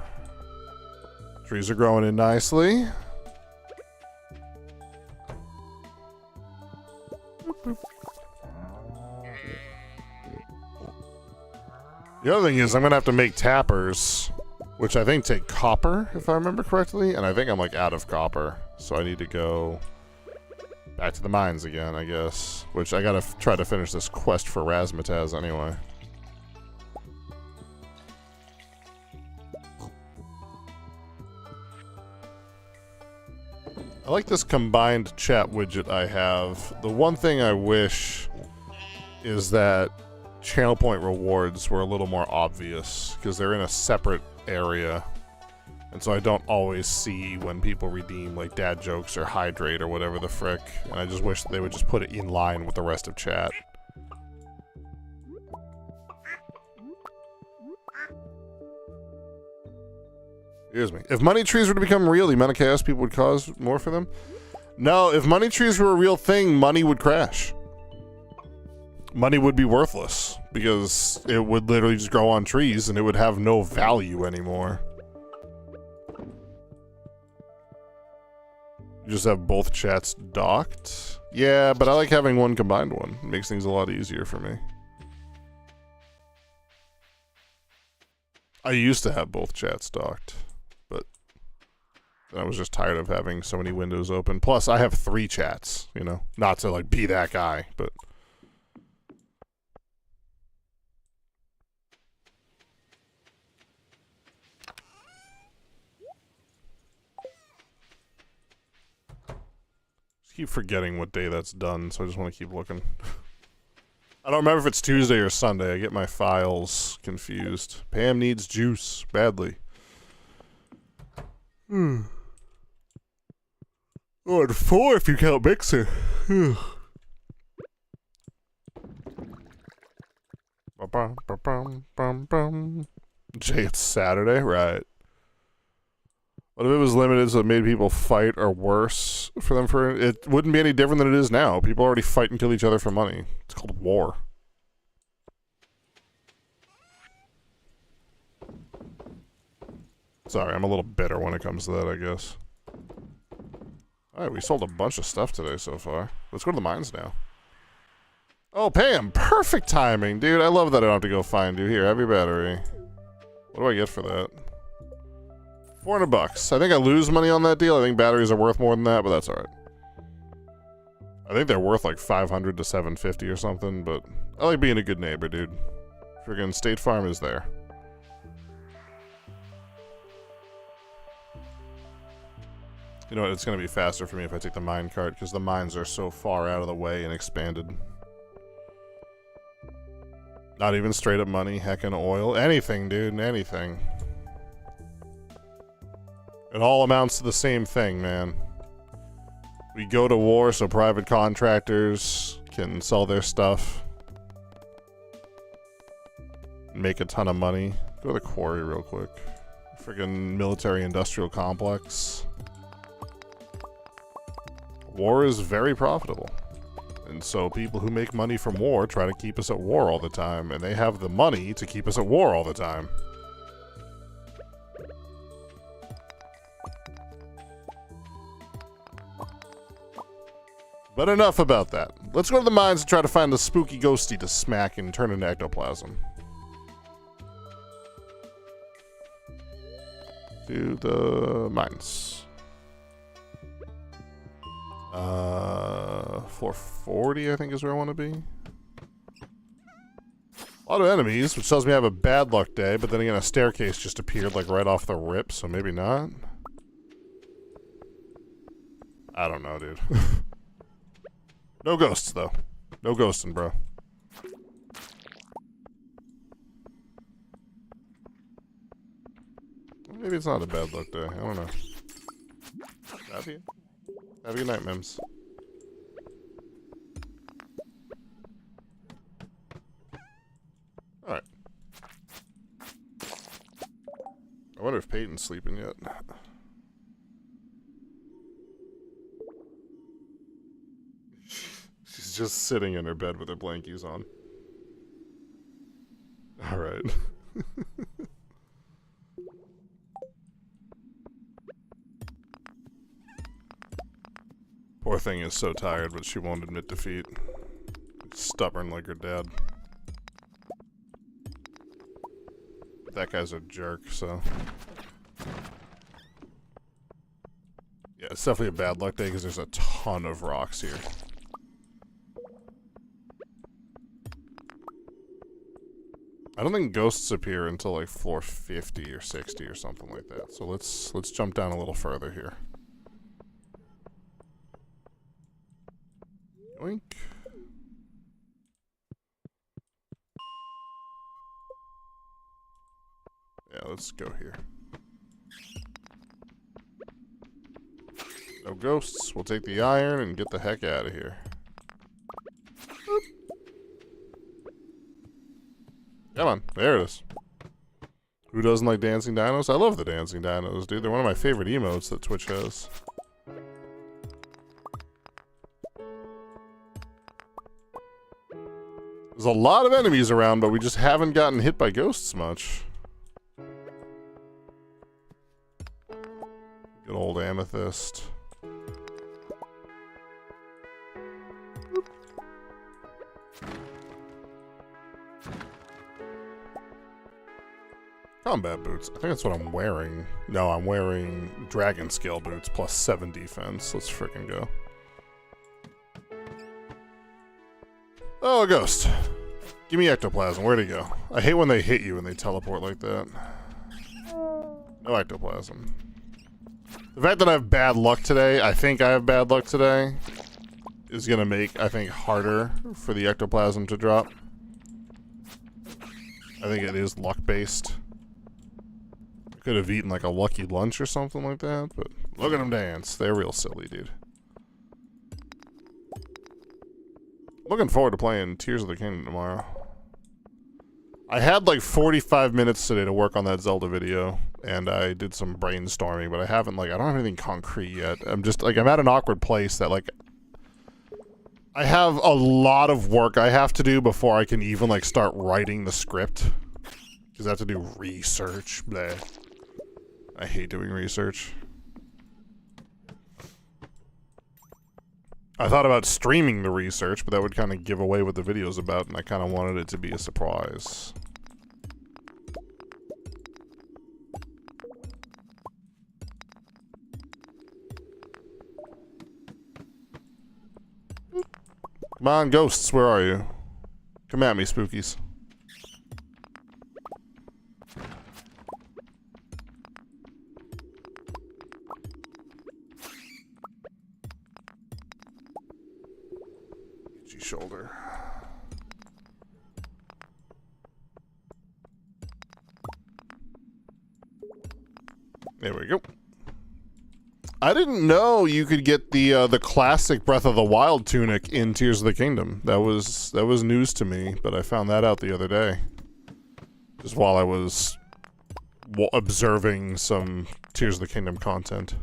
Trees are growing in nicely. The other thing is I'm going to have to make tappers, which I think take copper, if I remember correctly. And I think I'm, like, out of copper. So I need to go back to the mines again, I guess. Which I got to try to finish this quest for Razzmatazz anyway. I like this combined chat widget I have. The one thing I wish is that channel point rewards were a little more obvious, because they're in a separate area. And so I don't always see when people redeem, like, dad jokes or hydrate or whatever the frick. And I just wish they would just put it in line with the rest of chat. Excuse me. If money trees were to become real, the amount of chaos people would cause more for them? No, if money trees were a real thing, money would crash. Money would be worthless, because it would literally just grow on trees and it would have no value anymore. You just have both chats docked? Yeah, but I like having one combined one. It makes things a lot easier for me. I used to have both chats docked, but I was just tired of having so many windows open. Plus, I have 3 chats, you know? Not to, like, be that guy, but... keep forgetting what day that's done, so I just want to keep looking. I don't remember if it's Tuesday or Sunday. I get my files confused. Pam needs juice badly. Oh, and 4 if you count Mixer. Jay, it's Saturday, right? What if it was limited so it made people fight or worse for them? For it wouldn't be any different than it is now. People already fight and kill each other for money. It's called war. Sorry, I'm a little bitter when it comes to that, I guess. Alright, we sold a bunch of stuff today so far. Let's go to the mines now. Oh, Pam, perfect timing, dude. I love that I don't have to go find you. Here, have your battery. What do I get for that? $400. I think I lose money on that deal. I think batteries are worth more than that, but that's alright. I think they're worth like $500 to $750 or something, but I like being a good neighbor, dude. Friggin' State Farm is there. You know what? It's gonna be faster for me if I take the mine cart, because the mines are so far out of the way and expanded. Not even straight up money, heckin' oil. Anything, dude, anything. It all amounts to the same thing, man. We go to war so private contractors can sell their stuff. make a ton of money. Go to the quarry real quick. Friggin' military-industrial complex. War is very profitable. And so people who make money from war try to keep us at war all the time, and they have the money to keep us at war all the time. But enough about that. Let's go to the mines and try to find the spooky ghosty to smack and turn into ectoplasm. To the mines. 440, I think, is where I want to be. A lot of enemies, which tells me I have a bad luck day, but then again, a staircase just appeared, like, right off the rip, so maybe not. I don't know, dude. No ghosts, though. No ghosting, bro. Maybe it's not a bad luck day. I don't know. Have you? Have a good night, Mims. Alright. I wonder if Peyton's sleeping yet. She's just sitting in her bed with her blankies on. Alright. Poor thing is so tired, but she won't admit defeat. Stubborn like her dad. That guy's a jerk, so... Yeah, it's definitely a bad luck day because there's a ton of rocks here. I don't think ghosts appear until like floor 50 or 60 or something like that. So let's jump down a little further here. Yoink. Yeah, let's go here. No ghosts. We'll take the iron and get the heck out of here. Boop. Come on, there it is. Who doesn't like dancing dinos? I love the dancing dinos, dude. They're one of my favorite emotes that Twitch has. There's a lot of enemies around, but we just haven't gotten hit by ghosts much. Good old amethyst. Boop. Combat boots. I think that's what I'm wearing. No, I'm wearing dragon scale boots plus 7 defense. Let's frickin' go. Oh, a ghost. Give me ectoplasm. Where'd he go? I hate when they hit you and they teleport like that. No ectoplasm. The fact that I have bad luck today, I think I have bad luck today, is gonna make, I think, harder for the ectoplasm to drop. I think it is luck-based. I could have eaten like a lucky lunch or something like that, but look at them dance. They're real silly, dude. Looking forward to playing Tears of the Kingdom tomorrow. I had like 45 minutes today to work on that Zelda video, and I did some brainstorming, but I haven't, like, I don't have anything concrete yet. I'm just, like, I'm at an awkward place that, like, I have a lot of work I have to do before I can even, like, start writing the script. Because I have to do research, bleh. I hate doing research. I thought about streaming the research, but that would kind of give away what the video's about, and I kind of wanted it to be a surprise. Come on, ghosts, where are you? Come at me, spookies. Shoulder. There we go. I didn't know you could get the classic Breath of the Wild tunic in Tears of the Kingdom. That was news to me, but I found that out the other day. Just while I was observing some Tears of the Kingdom content.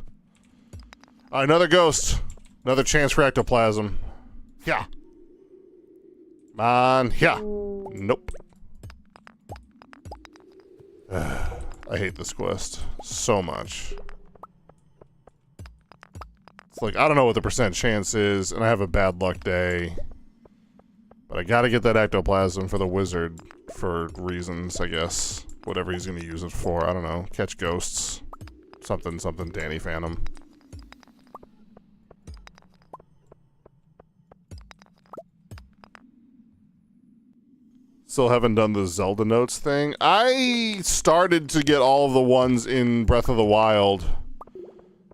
Another ghost. Another chance for ectoplasm. Yeah. Man, yeah. Nope. I hate this quest so much. It's like, I don't know what the percent chance is, and I have a bad luck day. But I gotta get that ectoplasm for the wizard for reasons, I guess. Whatever he's gonna use it for, I don't know. Catch ghosts. Something, Danny Phantom. Still haven't done the Zelda notes thing. I started to get all of the ones in Breath of the Wild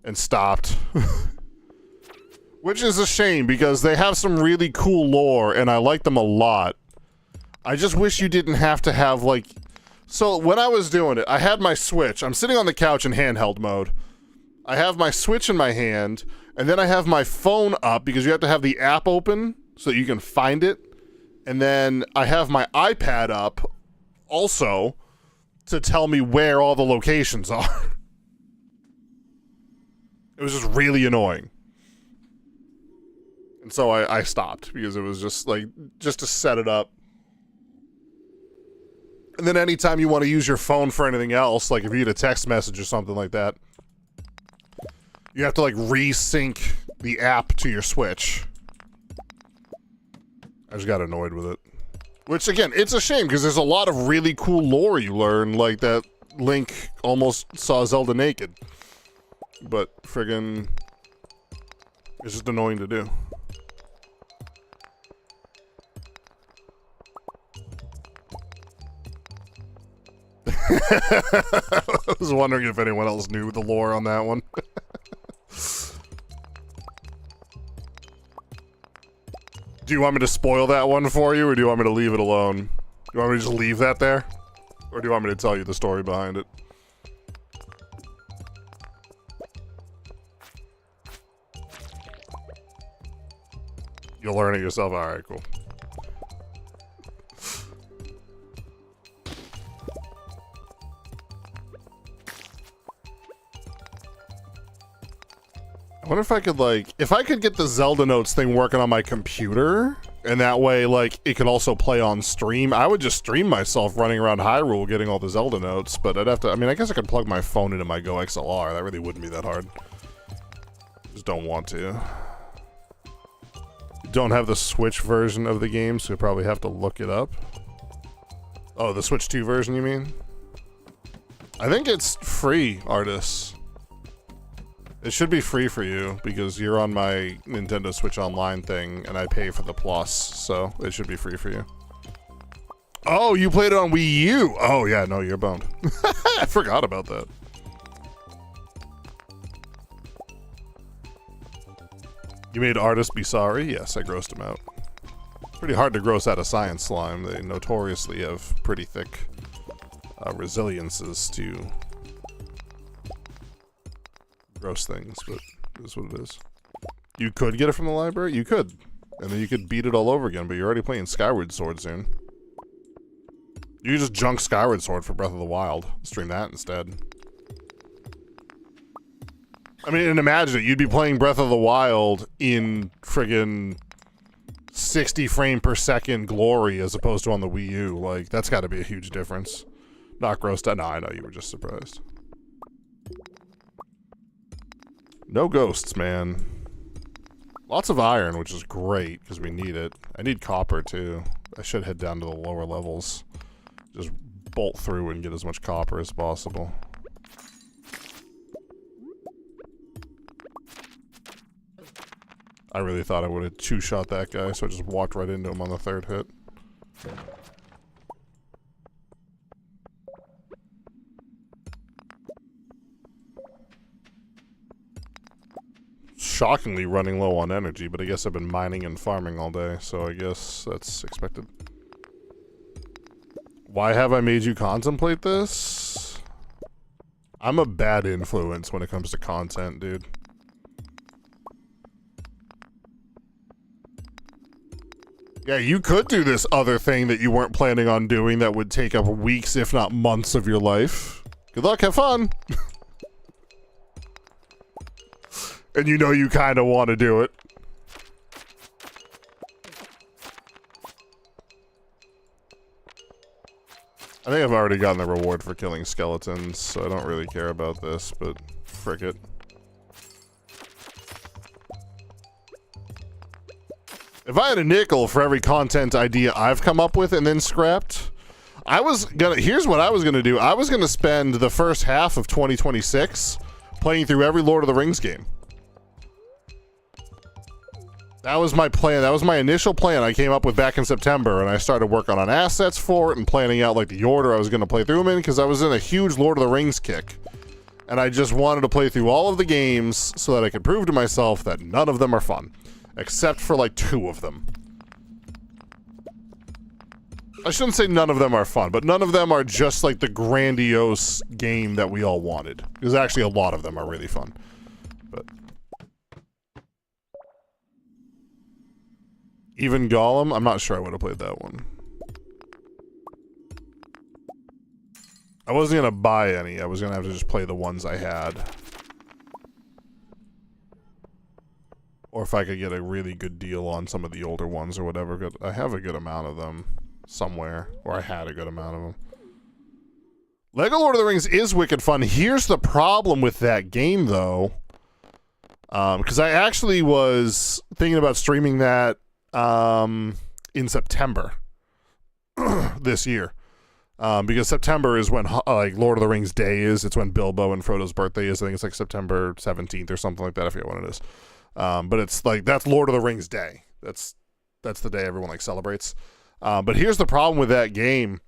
and stopped. Which is a shame because they have some really cool lore and I like them a lot. I just wish you didn't have to have like... So when I was doing it, I had my Switch. I'm sitting on the couch in handheld mode. I have my Switch in my hand and then I have my phone up because you have to have the app open so that you can find it. And then I have my iPad up also to tell me where all the locations are. It was just really annoying. And so I stopped because it was just like, just to set it up. And then anytime you want to use your phone for anything else, like if you get a text message or something like that, you have to like resync the app to your Switch. I just got annoyed with it. Which, again, it's a shame, because there's a lot of really cool lore you learn, like that Link almost saw Zelda naked. But, friggin', it's just annoying to do. I was wondering if anyone else knew the lore on that one. Do you want me to spoil that one for you, or do you want me to leave it alone? Do you want me to just leave that there? Or do you want me to tell you the story behind it? You'll learn it yourself? Alright, cool. I wonder if I could, like, if I could get the Zelda Notes thing working on my computer, and that way, like, it could also play on stream, I would just stream myself running around Hyrule getting all the Zelda Notes, but I'd have to, I mean, I guess I could plug my phone into my Go XLR, that really wouldn't be that hard. Just don't want to. Don't have the Switch version of the game, so you probably have to look it up. Oh, the Switch 2 version, you mean? I think it's free, Artists. It should be free for you, because you're on my Nintendo Switch Online thing, and I pay for the Plus, so it should be free for you. Oh, you played it on Wii U! Oh, yeah, no, you're boned. I forgot about that. You made Artists be sorry? Yes, I grossed him out. Pretty hard to gross out a science slime. They notoriously have pretty thick resiliences to gross things, but it is what it is. You could get it from the library? You could. And then you could beat it all over again, but you're already playing Skyward Sword soon. You could just junk Skyward Sword for Breath of the Wild. Stream that instead. I mean, and imagine it. You'd be playing Breath of the Wild in friggin' 60 frame per second glory as opposed to on the Wii U. Like, that's gotta be a huge difference. Not grossed out. No, I know you were just surprised. No ghosts, man. Lots of iron, which is great, because we need it. I need copper, too. I should head down to the lower levels. Just bolt through and get as much copper as possible. I really thought I would have two-shot that guy, so I just walked right into him on the third hit. Shockingly running low on energy, but I guess I've been mining and farming all day, so I guess that's expected. Why have I made you contemplate this? I'm a bad influence when it comes to content, dude. Yeah, you could do this other thing that you weren't planning on doing that would take up weeks, if not months of your life. Good luck, have fun. And you know you kind of want to do it. I think I've already gotten the reward for killing skeletons, so I don't really care about this, but frick it. If I had a nickel for every content idea I've come up with and then scrapped, here's what I was gonna do. I was gonna spend the first half of 2026 playing through every Lord of the Rings game. That was my plan. That was my initial plan I came up with back in September, and I started working on assets for it and planning out like the order I was gonna play through them in, because I was in a huge Lord of the Rings kick. And I just wanted to play through all of the games so that I could prove to myself that none of them are fun. Except for like 2 of them. I shouldn't say none of them are fun, but none of them are just like the grandiose game that we all wanted. Because actually a lot of them are really fun. But even Gollum, I'm not sure I would have played that one. I wasn't gonna buy any, I was gonna have to just play the ones I had. Or if I could get a really good deal on some of the older ones or whatever. But I have a good amount of them somewhere. Or I had a good amount of them. Lego Lord of the Rings is wicked fun. Here's the problem with that game, though. Because I actually was thinking about streaming that in September. This year. Because September is when like Lord of the Rings Day is. It's when Bilbo and Frodo's birthday is. I think it's like September 17th or something like that. I forget when it is. But it's like, that's Lord of the Rings Day. That's the day everyone like celebrates. But here's the problem with that game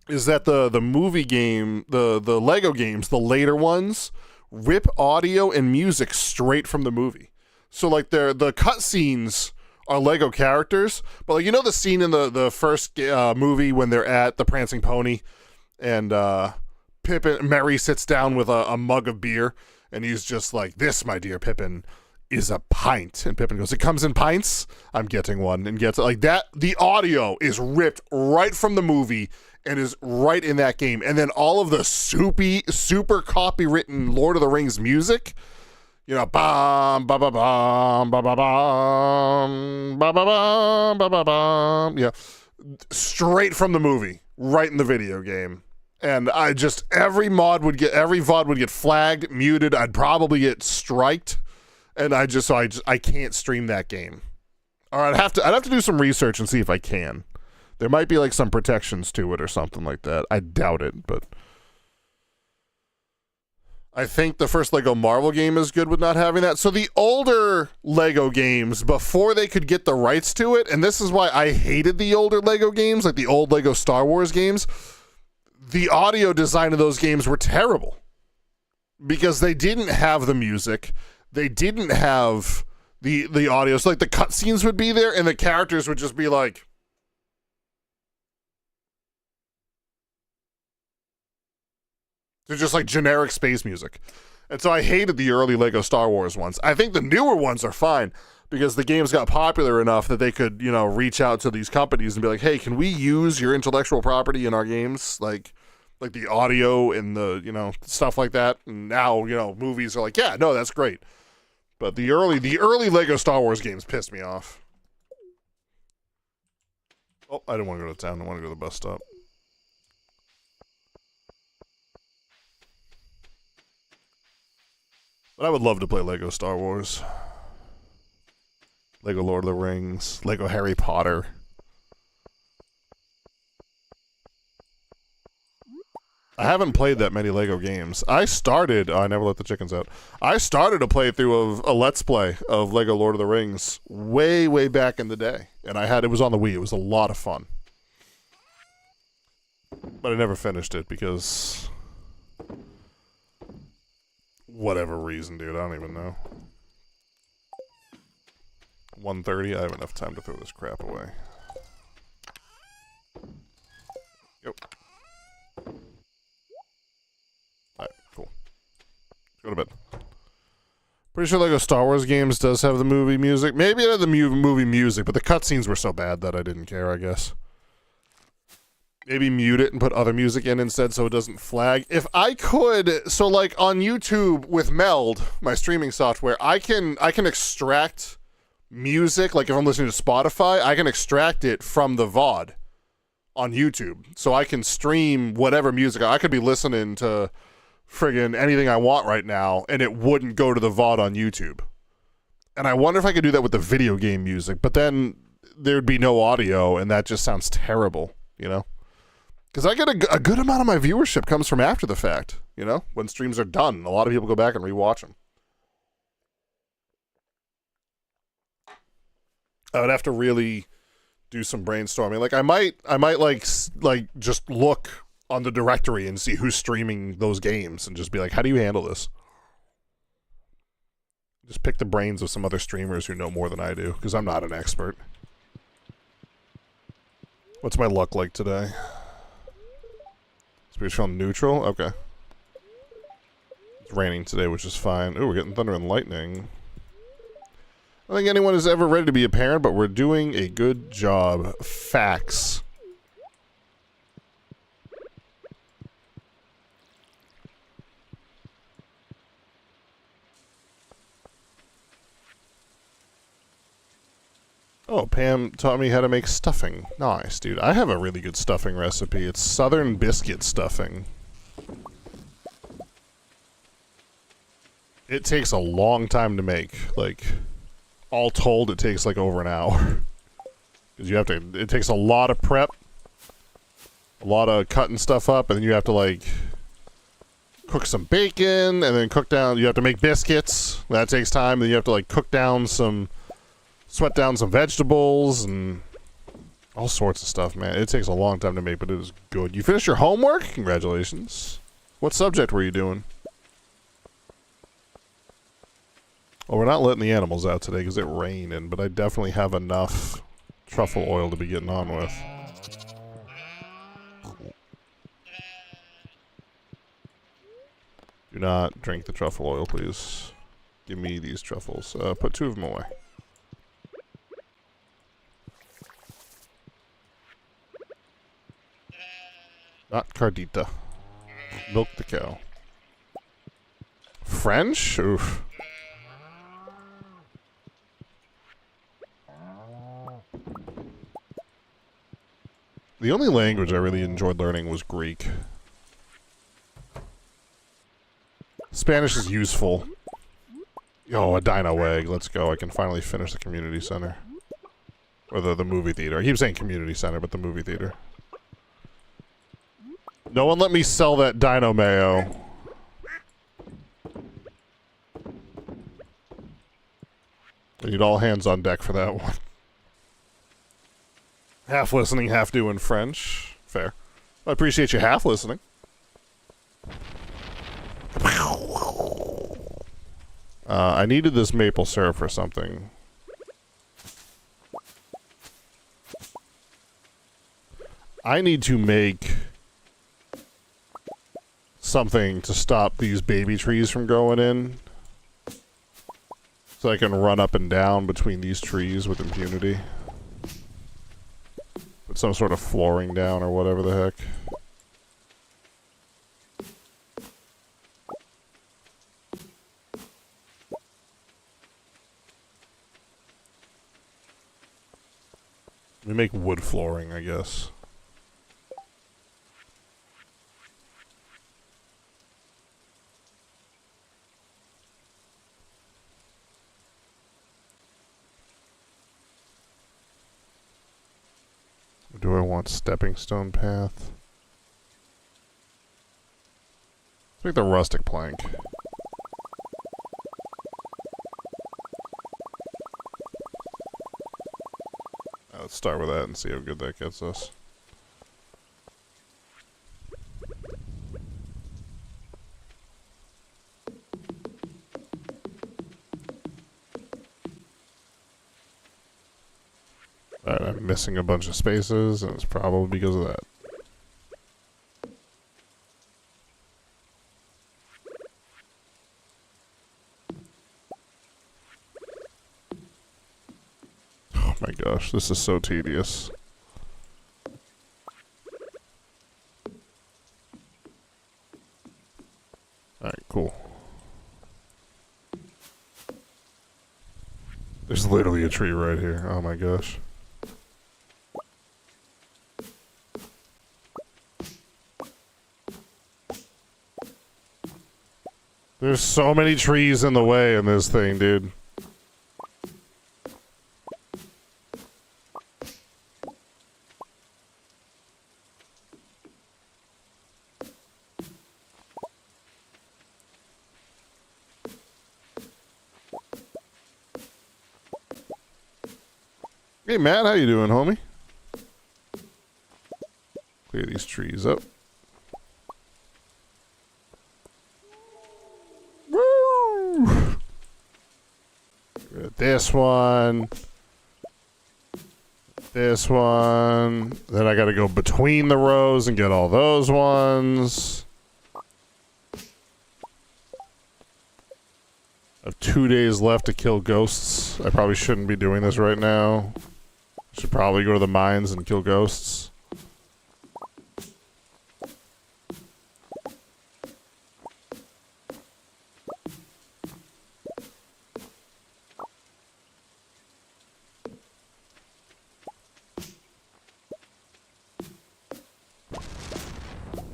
is that the movie game, the Lego games, the later ones, rip audio and music straight from the movie. So like the cutscenes are Lego characters, but like, you know the scene in the first movie when they're at the Prancing Pony and Merry sits down with a mug of beer and he's just like, "This, my dear Pippin, is a pint," and Pippin goes, "It comes in pints? I'm getting one," and gets it like that. The audio is ripped right from the movie and is right in that game. And then all of the super copywritten Lord of the Rings music, you know, bam, ba ba bam, ba ba bam, ba ba bam, ba ba bam, yeah, straight from the movie, right in the video game. And every VOD would get flagged, muted. I'd probably get striked. And I can't stream that game. Or I'd have to do some research and see if I can. There might be like some protections to it or something like that. I doubt it, but I think the first Lego Marvel game is good with not having that. So the older Lego games, before they could get the rights to it, and this is why I hated the older Lego games, like the old Lego Star Wars games, the audio design of those games were terrible. Because they didn't have the music. They didn't have the audio. So like the cutscenes would be there and the characters would just be like, they're just like generic space music. And so I hated the early Lego Star Wars ones. I think the newer ones are fine because the games got popular enough that they could, you know, reach out to these companies and be like, "Hey, can we use your intellectual property in our games?" Like the audio and the, you know, stuff like that. And now, you know, movies are like, "Yeah, no, that's great." But the early Lego Star Wars games pissed me off. Oh, I didn't want to go to town. I want to go to the bus stop. But I would love to play Lego Star Wars. Lego Lord of the Rings. Lego Harry Potter. I haven't played that many Lego games. I never let the chickens out. I started a playthrough of a Let's Play of Lego Lord of the Rings way, way back in the day. And it was on the Wii. It was a lot of fun. But I never finished it because whatever reason, dude. I don't even know. 1:30. I have enough time to throw this crap away. Yep. Alright, cool. Go to bed. Pretty Pretty sure Lego Star Wars games does have the movie music. Maybe it had the movie music, but the cutscenes were so bad that I didn't care, I guess. Maybe mute it and put other music in instead so it doesn't flag. If I could, so like on YouTube with Meld, my streaming software, I can extract music. Like if I'm listening to Spotify, I can extract it from the VOD on YouTube. So I can stream whatever music. I could be listening to friggin' anything I want right now, and it wouldn't go to the VOD on YouTube. And I wonder if I could do that with the video game music, but then there'd be no audio, and that just sounds terrible, you know? Because I get a good amount of my viewership comes from after the fact, you know? When streams are done, a lot of people go back and rewatch them. I would have to really do some brainstorming. Like I might like just look on the directory and see who's streaming those games and just be like, how do you handle this? Just pick the brains of some other streamers who know more than I do, because I'm not an expert. What's my luck like today? Spiritual neutral? Okay. It's raining today, which is fine. Ooh, we're getting thunder and lightning. I don't think anyone is ever ready to be a parent, but we're doing a good job. Facts. Oh, Pam taught me how to make stuffing. Nice, dude. I have a really good stuffing recipe. It's Southern biscuit stuffing. It takes a long time to make. Like, all told, it takes like over an hour. Because you have to, it takes a lot of prep, a lot of cutting stuff up, and then you have to like cook some bacon, and then cook down, you have to make biscuits. That takes time, then you have to like cook down some, sweat down some vegetables, and all sorts of stuff, man. It takes a long time to make, but it is good. You finished your homework? Congratulations. What subject were you doing? Well, we're not letting the animals out today because it's raining, but I definitely have enough truffle oil to be getting on with. Do not drink the truffle oil, please. Give me these truffles. Put 2 of them away. Not Cardita. Milk the cow. French? Oof. The only language I really enjoyed learning was Greek. Spanish is useful. Oh, a dino egg. Let's go. I can finally finish the community center. Or the movie theater. I keep saying community center, but the movie theater. No one let me sell that dino mayo. I need all hands on deck for that one. Half listening, half doing French. Fair. I appreciate you half listening. I needed this maple syrup for something. I need to make something to stop these baby trees from going in. So I can run up and down between these trees with impunity. Put some sort of flooring down or whatever the heck. We make wood flooring, I guess. Do I want stepping stone path? Let's make the rustic plank. Let's start with that and see how good that gets us. Alright, I'm missing a bunch of spaces, and it's probably because of that. gosh, this is so tedious. Alright, cool. There's literally a tree right here. Oh my gosh. There's so many trees in the way in this thing, dude. Hey Matt, how you doing, homie? Clear these trees up. Woo! This one. This one. Then I gotta go between the rows and get all those ones. I have 2 days left to kill ghosts. I probably shouldn't be doing this right now. Should probably go to the mines and kill ghosts.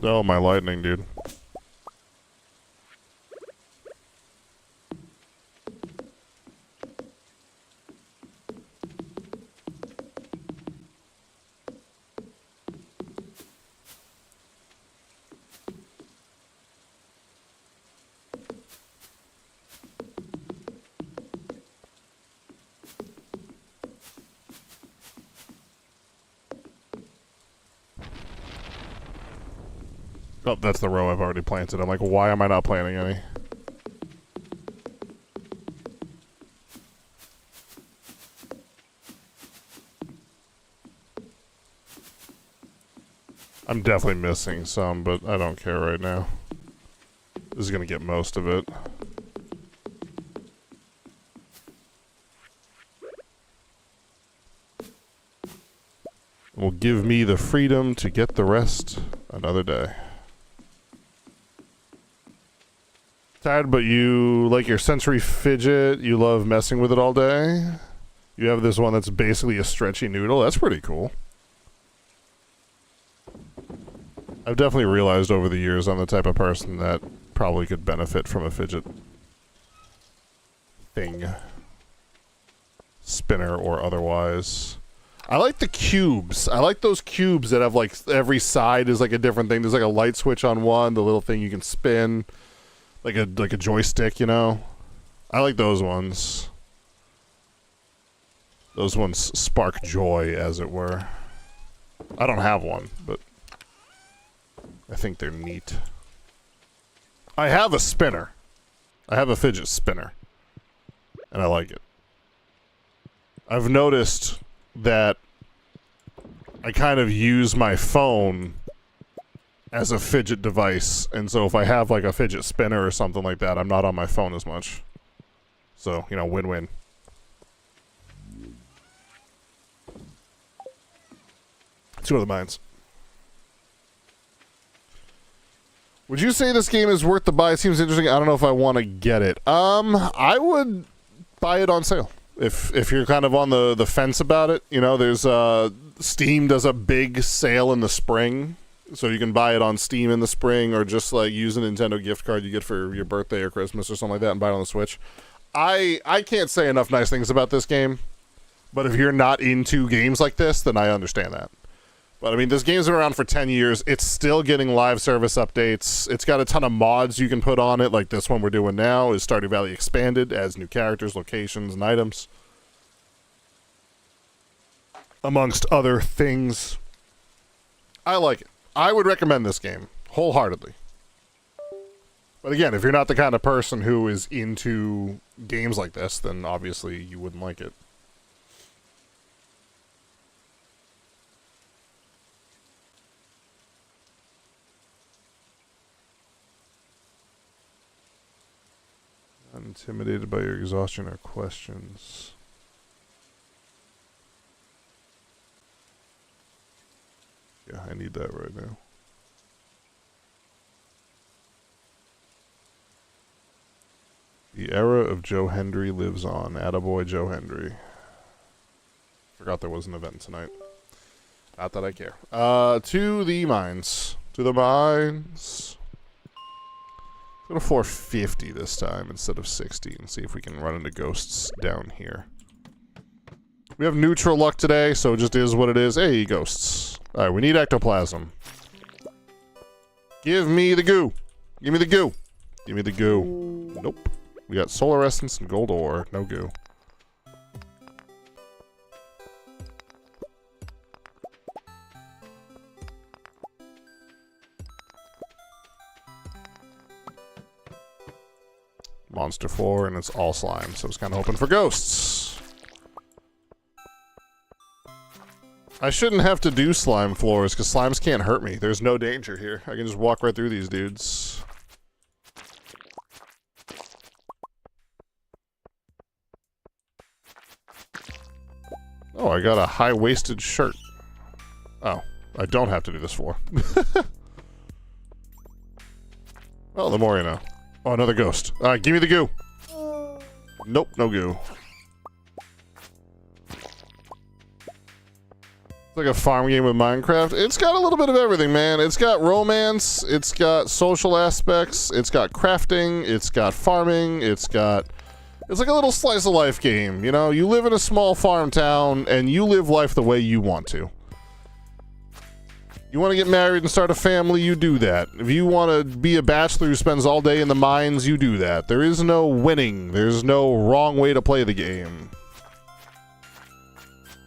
Oh, my lightning, dude. Oh, that's the row I've already planted. I'm like, why am I not planting any? I'm definitely missing some, but I don't care right now. This is gonna get most of it. Will give me the freedom to get the rest another day. Tired, but you like your sensory fidget. You love messing with it all day. You have this one that's basically a stretchy noodle. That's pretty cool. I've definitely realized over the years I'm the type of person that probably could benefit from a fidget thing. Spinner or otherwise. I like the cubes. I like those cubes that have like every side is like a different thing. There's like a light switch on one, the little thing you can spin. Like a joystick, you know? I like those ones. Those ones spark joy, as it were. I don't have one, but I think they're neat. I have a spinner. I have a fidget spinner. And I like it. I've noticed that I kind of use my phone as a fidget device, and so if I have like a fidget spinner or something like that, I'm not on my phone as much. So, you know, win-win. Let's go to the mines. Would you say this game is worth the buy? It seems interesting. I don't know if I want to get it. I would buy it on sale. If you're kind of on the fence about it, you know, there's Steam does a big sale in the spring. So you can buy it on Steam in the spring, or just like use a Nintendo gift card you get for your birthday or Christmas or something like that and buy it on the Switch. I can't say enough nice things about this game, but if you're not into games like this, then I understand that. But I mean, this game's been around for 10 years. It's still getting live service updates. It's got a ton of mods you can put on it, like this one we're doing now is Stardew Valley Expanded, adds new characters, locations, and items. Amongst other things. I like it. I would recommend this game wholeheartedly. But again, if you're not the kind of person who is into games like this, then obviously you wouldn't like it. I'm intimidated by your exhaustion or questions. Yeah, I need that right now. The era of Joe Hendry lives on. Attaboy Joe Hendry. Forgot there was an event tonight. Not that I care. To the mines. To the mines. Go to 450 this time instead of 60 and see if we can run into ghosts down here. We have neutral luck today, so it just is what it is. Hey, ghosts. Alright, we need ectoplasm. Give me the goo. Give me the goo. Give me the goo. Nope. We got solar essence and gold ore. No goo. Monster floor, and it's all slime, so I was kind of hoping for ghosts. I shouldn't have to do slime floors, because slimes can't hurt me. There's no danger here. I can just walk right through these dudes. Oh, I got a high-waisted shirt. Oh, I don't have to do this floor. Well, the more you know. Oh, another ghost. Alright, give me the goo. Nope, no goo. It's like a farm game with Minecraft. It's got a little bit of everything, man. It's got romance, it's got social aspects, it's got crafting, it's got farming, it's like a little slice of life game, you know? You live in a small farm town, and you live life the way you want to. You want to get married and start a family, you do that. If you want to be a bachelor who spends all day in the mines, you do that. There is no winning. There's no wrong way to play the game.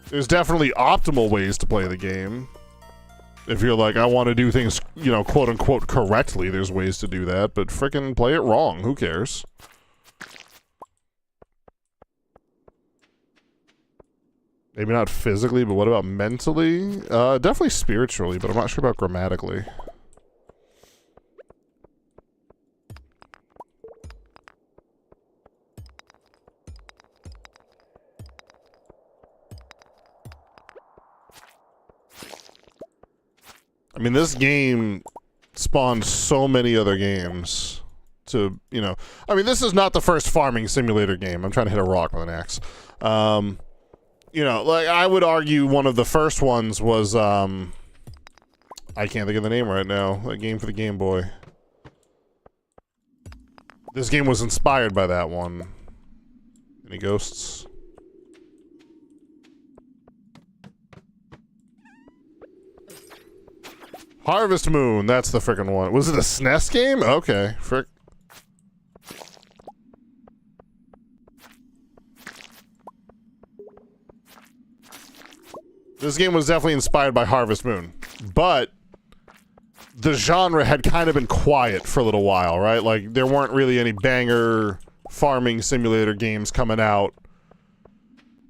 There's definitely optimal ways to play the game. If you're like, I want to do things, you know, quote-unquote correctly, there's ways to do that, but frickin' play it wrong. Who cares? Maybe not physically, but what about mentally? Definitely spiritually, but I'm not sure about grammatically. I mean, this game spawned so many other games to, you know... I mean, this is not the first farming simulator game. I'm trying to hit a rock with an axe. You know, like, I would argue one of the first ones was, I can't think of the name right now. That game for the Game Boy. This game was inspired by that one. Any ghosts? Harvest Moon, that's the frickin' one. Was it a SNES game? Okay, frick. This game was definitely inspired by Harvest Moon, but the genre had kind of been quiet for a little while, right? Like, there weren't really any banger farming simulator games coming out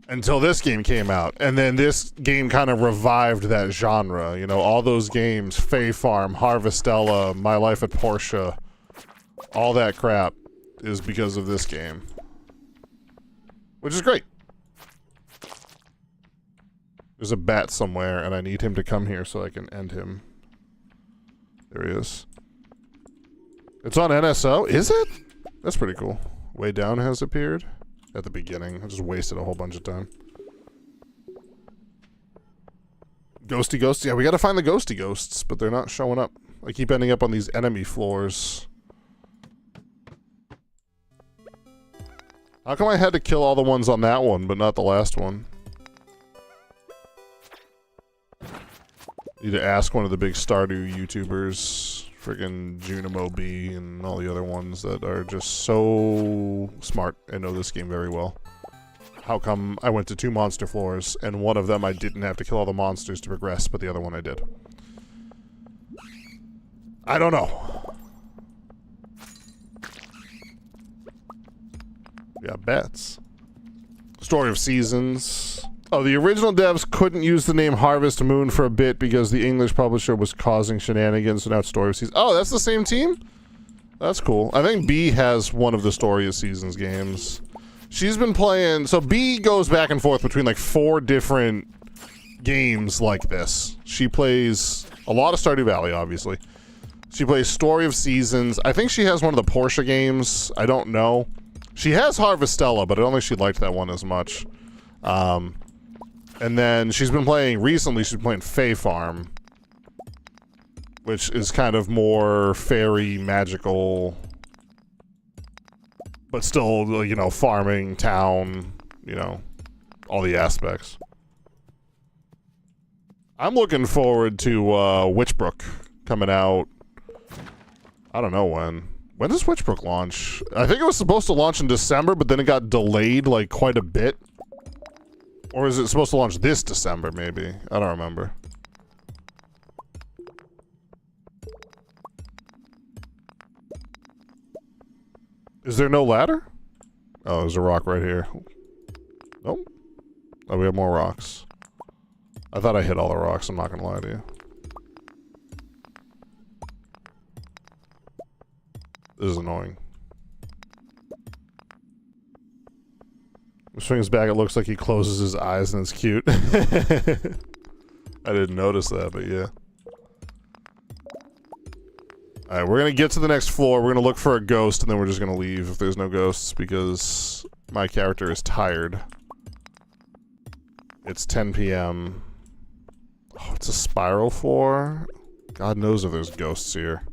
until this game came out. And then this game kind of revived that genre, you know, all those games, Fae Farm, Harvestella, My Life at Portia, all that crap is because of this game. Which is great. There's a bat somewhere, and I need him to come here so I can end him. There he is. It's on NSO? Is it? That's pretty cool. Way Down has appeared at the beginning. I just wasted a whole bunch of time. Ghosty ghosts? Yeah, we gotta find the ghosty ghosts, but they're not showing up. I keep ending up on these enemy floors. How come I had to kill all the ones on that one, but not the last one? Need to ask one of the big Stardew YouTubers, friggin' Junimo B and all the other ones that are just so smart and know this game very well. How come I went to 2 monster floors, and one of them I didn't have to kill all the monsters to progress, but the other one I did? I don't know. Yeah, bets. Story of Seasons. Oh, the original devs couldn't use the name Harvest Moon for a bit because the English publisher was causing shenanigans, so now it's Story of Seasons. Oh, that's the same team? That's cool. I think B has one of the Story of Seasons games. She's been playing... So B goes back and forth between like 4 different games like this. She plays a lot of Stardew Valley, obviously. She plays Story of Seasons. I think she has one of the Porsche games. I don't know. She has Harvestella, but I don't think she liked that one as much. And then she's been playing, recently she's been playing Fae Farm, which is kind of more fairy, magical, but still, you know, farming, town, you know, all the aspects. I'm looking forward to Witchbrook coming out. I don't know when. When does Witchbrook launch? I think it was supposed to launch in December, but then it got delayed, like, quite a bit. Or is it supposed to launch this December, maybe? I don't remember. Is there no ladder? Oh, there's a rock right here. Nope. Oh, we have more rocks. I thought I hit all the rocks, I'm not gonna lie to you. This is annoying. He swings back, it looks like he closes his eyes and it's cute. I didn't notice that, but yeah. Alright, we're gonna get to the next floor, we're gonna look for a ghost, and then we're just gonna leave if there's no ghosts, because my character is tired. It's 10 p.m. Oh, it's a spiral floor? God knows if there's ghosts here.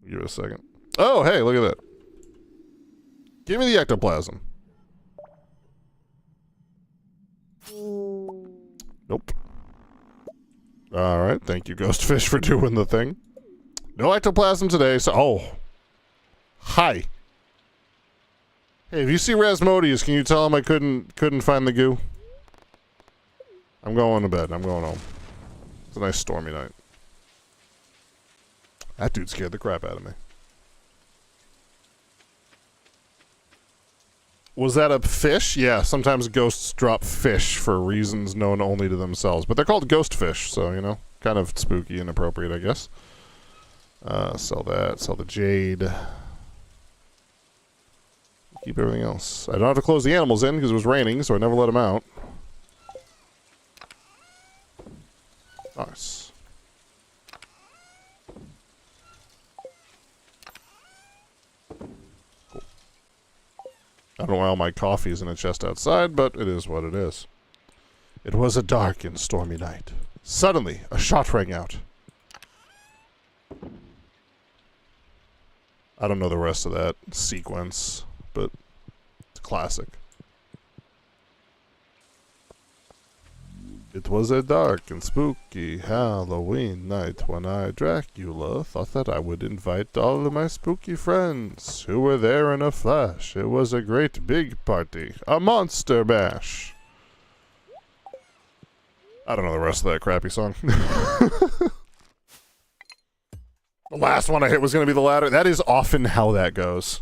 Give it a second. Oh, hey, look at that. Give me the ectoplasm. Nope. Alright, thank you, Ghostfish, for doing the thing. No ectoplasm today, so... Oh. Hi. Hey, if you see Rasmodius, can you tell him I couldn't find the goo? I'm going to bed. I'm going home. It's a nice stormy night. That dude scared the crap out of me. Was that a fish? Yeah, sometimes ghosts drop fish for reasons known only to themselves. But they're called ghost fish, so, you know, kind of spooky and appropriate, I guess. Sell that. Sell the jade. Keep everything else. I don't have to close the animals in because it was raining, so I never let them out. Nice. Cool. I don't know why all my coffee is in a chest outside, but it is what it is. It was a dark and stormy night. Suddenly, a shot rang out. I don't know the rest of that sequence, but it's classic. It was a dark and spooky Halloween night when I, Dracula, thought that I would invite all of my spooky friends who were there in a flash. It was a great big party, a monster bash. I don't know the rest of that crappy song. The last one I hit was going to be the ladder. That is often how that goes.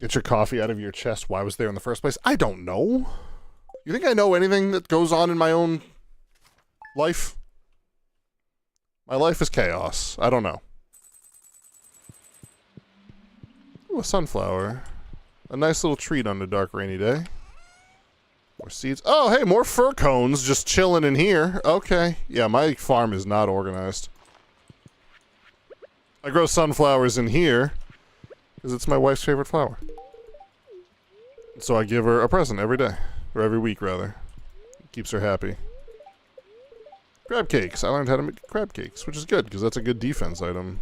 Get your coffee out of your chest. Why was there in the first place? I don't know. You think I know anything that goes on in my own life? My life is chaos. I don't know. Ooh, a sunflower. A nice little treat on a dark, rainy day. More seeds. Oh, hey, more fir cones just chilling in here. Okay. Yeah, my farm is not organized. I grow sunflowers in here because it's my wife's favorite flower. So I give her a present every day. Or every week, rather. Keeps her happy. Crab cakes. I learned how to make crab cakes, which is good, because that's a good defense item.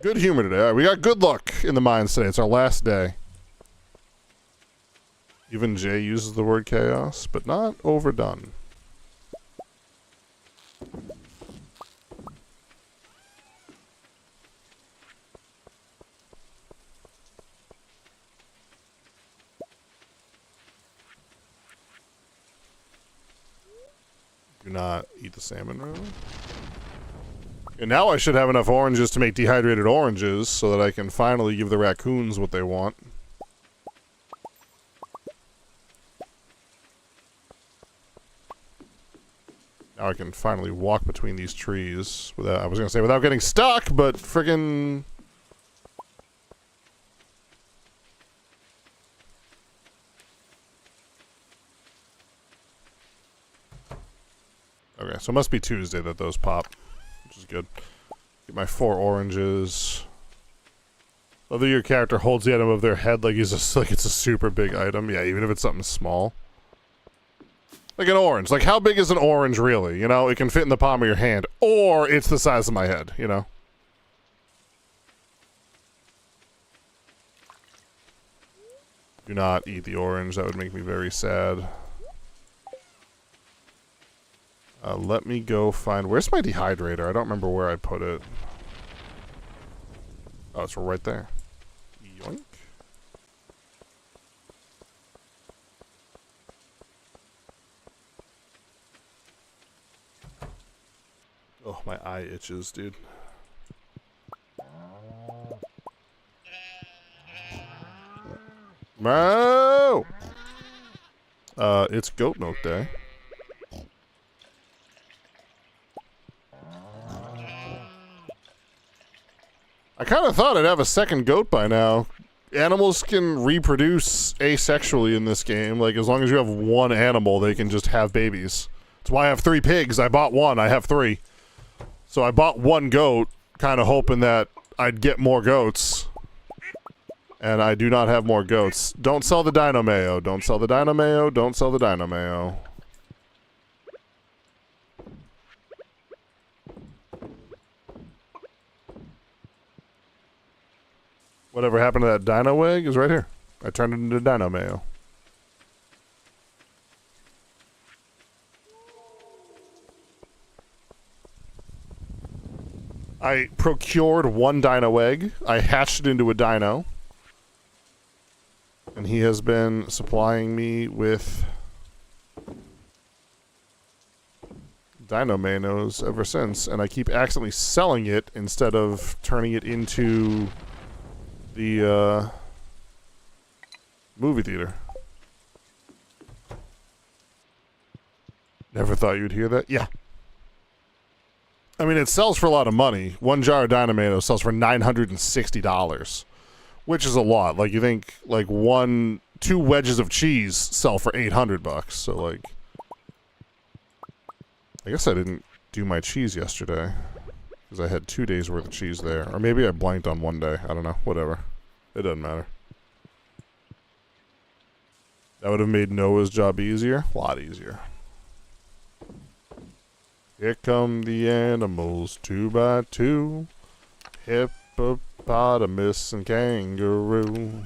Good humor today. All right, we got good luck in the mines today. It's our last day. Even Jay uses the word chaos, but not overdone. Do not eat the salmon, really. And now I should have enough oranges to make dehydrated oranges so that I can finally give the raccoons what they want. Now I can finally walk between these trees without, I was gonna say without getting stuck, but friggin'... Okay, so it must be Tuesday that those pop, which is good. Get my 4 oranges. Although your character holds the item above their head like like it's a super big item. Yeah, even if it's something small. Like an orange. Like, how big is an orange really? You know, it can fit in the palm of your hand. Or it's the size of my head, you know? Do not eat the orange. That would make me very sad. Let me go find... Where's my dehydrator? I don't remember where I put it. Oh, it's right there. Yoink. Oh, my eye itches, dude. Moo! It's goat milk day. I kind of thought I'd have a second goat by now. Animals can reproduce asexually in this game. Like, as long as you have one animal, they can just have babies. That's why I have 3 pigs. I bought 1. I have 3. So I bought 1 goat, kind of hoping that I'd get more goats. And I do not have more goats. Don't sell the dino mayo. Don't sell the dino mayo. Don't sell the dino mayo. Whatever happened to that dino egg is right here. I turned it into dino mayo. I procured 1 dino egg. I hatched it into a dino. And he has been supplying me with dino mayos ever since. And I keep accidentally selling it instead of turning it into the movie theater. Never thought you'd hear that? Yeah. I mean, it sells for a lot of money. 1 jar of Dynamato sells for $960, which is a lot. Like, you think, like, 2 wedges of cheese sell for $800, so, like... I guess I didn't do my cheese yesterday, because I had 2 days worth of cheese there. Or maybe I blanked on 1 day. I don't know. Whatever. It doesn't matter. That would have made Noah's job easier. A lot easier. Here come the animals, 2 by 2. Hippopotamus and kangaroo.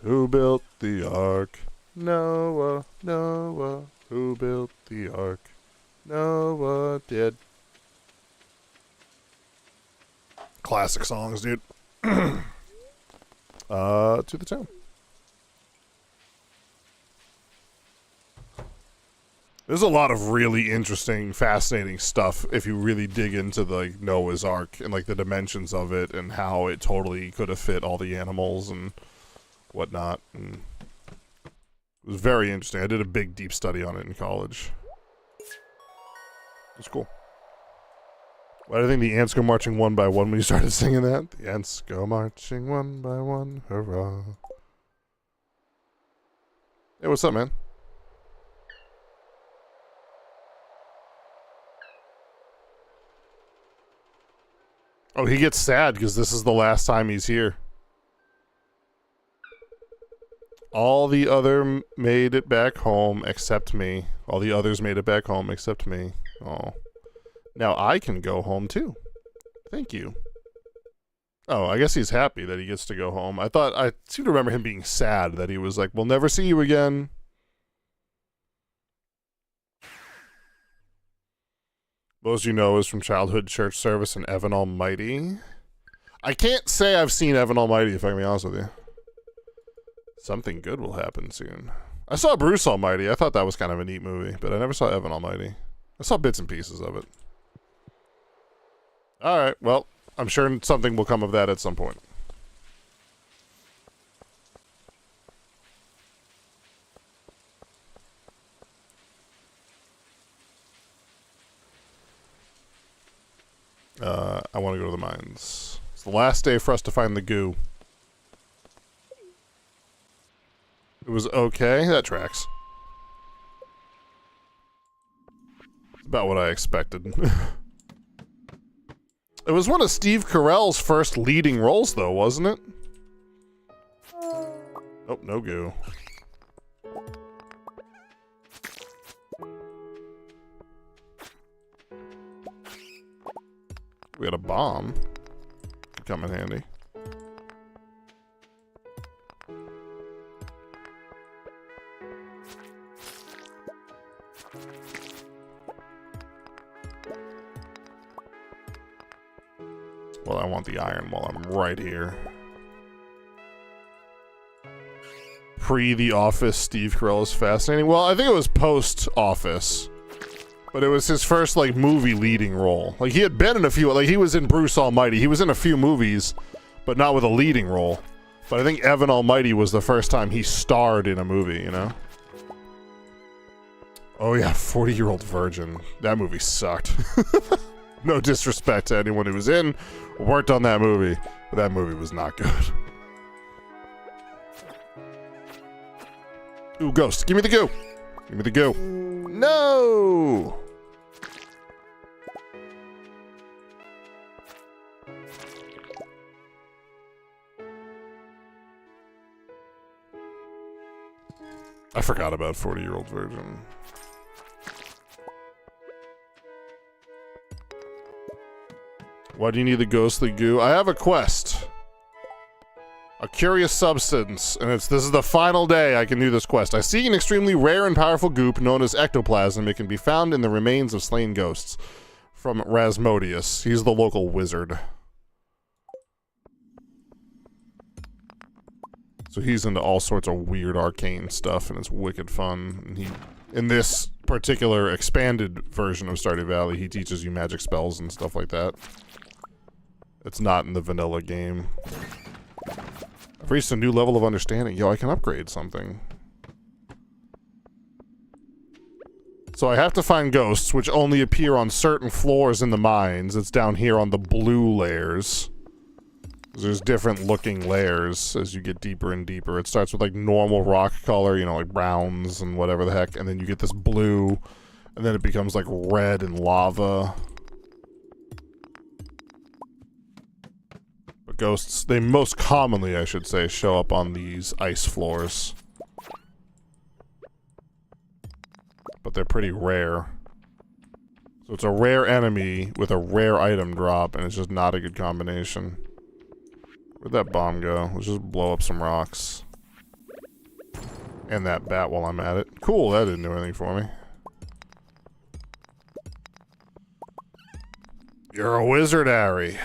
Who built the ark? Noah, Noah. Who built the ark? Noah did. Classic songs, dude. To the town. There's a lot of really interesting, fascinating stuff if you really dig into the like, Noah's Ark and like the dimensions of it and how it totally could have fit all the animals and whatnot. And it was very interesting. I did a big, deep study on it in college. It's cool. Why do you think the ants go marching 1 by 1 when you started singing that? The ants go marching 1 by 1, hurrah. Hey, what's up, man? Oh, he gets sad because this is the last time he's here. All the other made it back home except me. All the others made it back home except me. Oh. Now I can go home too. Thank you. Oh, I guess he's happy that he gets to go home. I seem to remember him being sad that he was like, we'll never see you again. Most you know is from childhood church service and Evan Almighty. I can't say I've seen Evan Almighty, if I can be honest with you. Something good will happen soon. I saw Bruce Almighty. I thought that was kind of a neat movie, but I never saw Evan Almighty. I saw bits and pieces of it. Alright, well, I'm sure something will come of that at some point. I want to go to the mines. It's the last day for us to find the goo. It was okay. That tracks. It's about what I expected. It was one of Steve Carell's first leading roles, though, wasn't it? Oh, no goo. We had a bomb. Could come in handy. Well, I want the iron while I'm right here. Pre-The Office, Steve Carell is fascinating. Well, I think it was post-Office. But it was his first, like, movie leading role. Like, he had been in a few, like, he was in Bruce Almighty. He was in a few movies, but not with a leading role. But I think Evan Almighty was the first time he starred in a movie, you know? Oh yeah, 40-Year-Old Virgin. That movie sucked. No disrespect to anyone who was in or worked on that movie, but that movie was not good. Ooh, ghost. Give me the goo. Give me the goo. No! I forgot about 40-Year-Old Virgin. Why do you need the ghostly goo? I have a quest. A curious substance, and this is the final day I can do this quest. I seek an extremely rare and powerful goop known as ectoplasm. It can be found in the remains of slain ghosts. From Rasmodius. He's the local wizard. So he's into all sorts of weird arcane stuff, and it's wicked fun. And he, in this particular expanded version of Stardew Valley, he teaches you magic spells and stuff like that. It's not in the vanilla game. I've reached a new level of understanding. Yo, I can upgrade something. So I have to find ghosts, which only appear on certain floors in the mines. It's down here on the blue layers. There's different looking layers as you get deeper and deeper. It starts with like normal rock color, you know, like browns and whatever the heck, and then you get this blue, and then it becomes like red and lava. But ghosts, they most commonly, I should say, show up on these ice floors. But they're pretty rare. So it's a rare enemy with a rare item drop, and it's just not a good combination. Where'd that bomb go? Let's just blow up some rocks. And that bat while I'm at it. Cool, that didn't do anything for me. You're a wizard, Harry.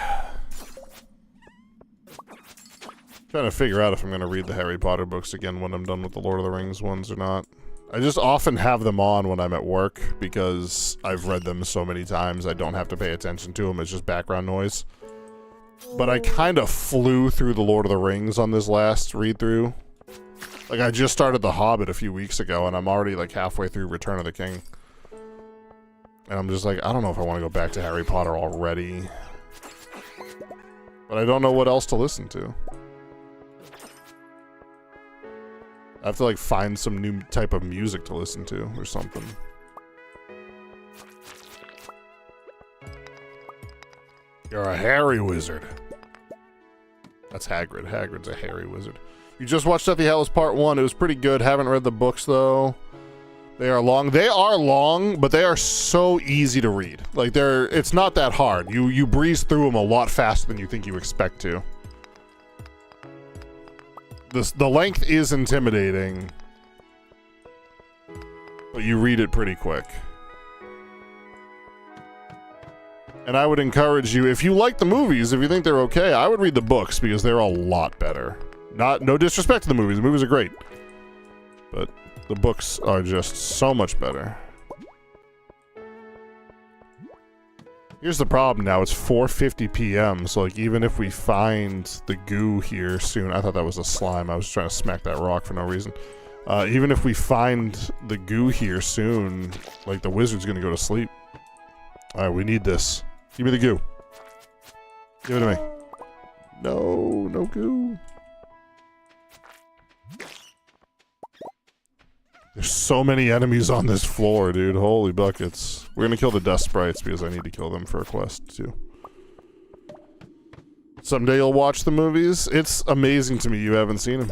Trying to figure out if I'm going to read the Harry Potter books again when I'm done with the Lord of the Rings ones or not. I just often have them on when I'm at work because I've read them so many times I don't have to pay attention to them. It's just background noise. But I kind of flew through the Lord of the Rings on this last read-through. Like, I just started The Hobbit a few weeks ago, and I'm already, like, halfway through Return of the King. And I'm just like, I don't know if I want to go back to Harry Potter already. But I don't know what else to listen to. I have to, like, find some new type of music to listen to or something. You're a hairy wizard. That's Hagrid. Hagrid's a hairy wizard. You just watched Deathly Hallows Part 1. It was pretty good. Haven't read the books, though. They are long. They are long, but they are so easy to read. Like, it's not that hard. You breeze through them a lot faster than you think you expect to. The length is intimidating, but you read it pretty quick. And I would encourage you, if you like the movies, if you think they're okay, I would read the books because they're a lot better. No disrespect to the movies. The movies are great. But the books are just so much better. Here's the problem now. It's 4:50 p.m. So like even if we find the goo here soon, I thought that was a slime. I was trying to smack that rock for no reason. Even if we find the goo here soon, like the wizard's gonna go to sleep. All right, we need this. Give me the goo. Give it to me. No, no goo. There's so many enemies on this floor, dude. Holy buckets. We're gonna kill the dust sprites because I need to kill them for a quest, too. Someday you'll watch the movies. It's amazing to me you haven't seen them.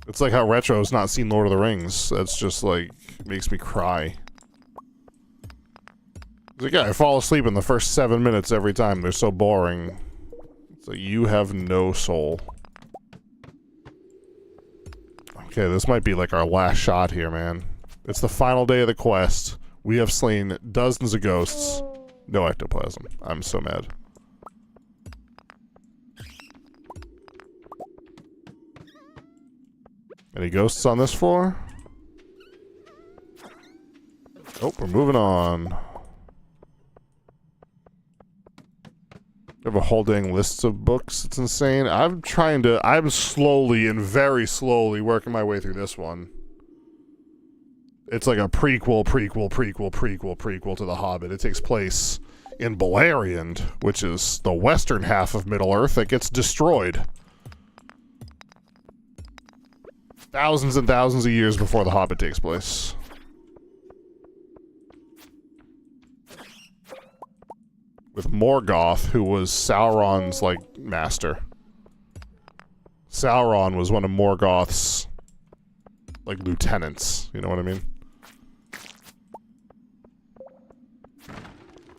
It's like how Retro's not seen Lord of the Rings. That's just, like, makes me cry. It's like, yeah, I fall asleep in the first 7 minutes every time. They're so boring. It's like, you have no soul. Okay, this might be like our last shot here, man. It's the final day of the quest. We have slain dozens of ghosts. No ectoplasm. I'm so mad. Any ghosts on this floor? Nope, we're moving on. I have a whole dang list of books. It's insane. I'm slowly and very slowly working my way through this one. It's like a prequel to The Hobbit. It takes place in Beleriand, which is the western half of Middle-earth that gets destroyed. Thousands and thousands of years before The Hobbit takes place. With Morgoth, who was Sauron's, like, master. Sauron was one of Morgoth's, like, lieutenants. You know what I mean?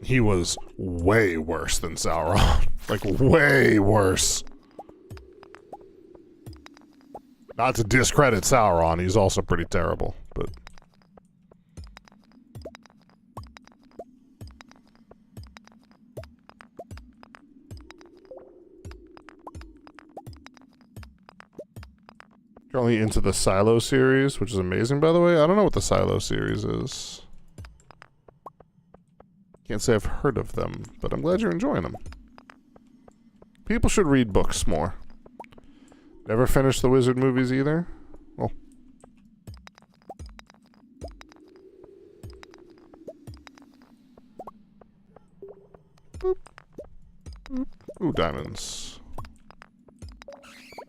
He was way worse than Sauron. Like, way worse. Not to discredit Sauron, he's also pretty terrible, but... Currently into the Silo series, which is amazing, by the way. I don't know what the Silo series is. Can't say I've heard of them, but I'm glad you're enjoying them. People should read books more. Never finished the Wizard movies either? Well. Boop. Boop. Ooh, diamonds.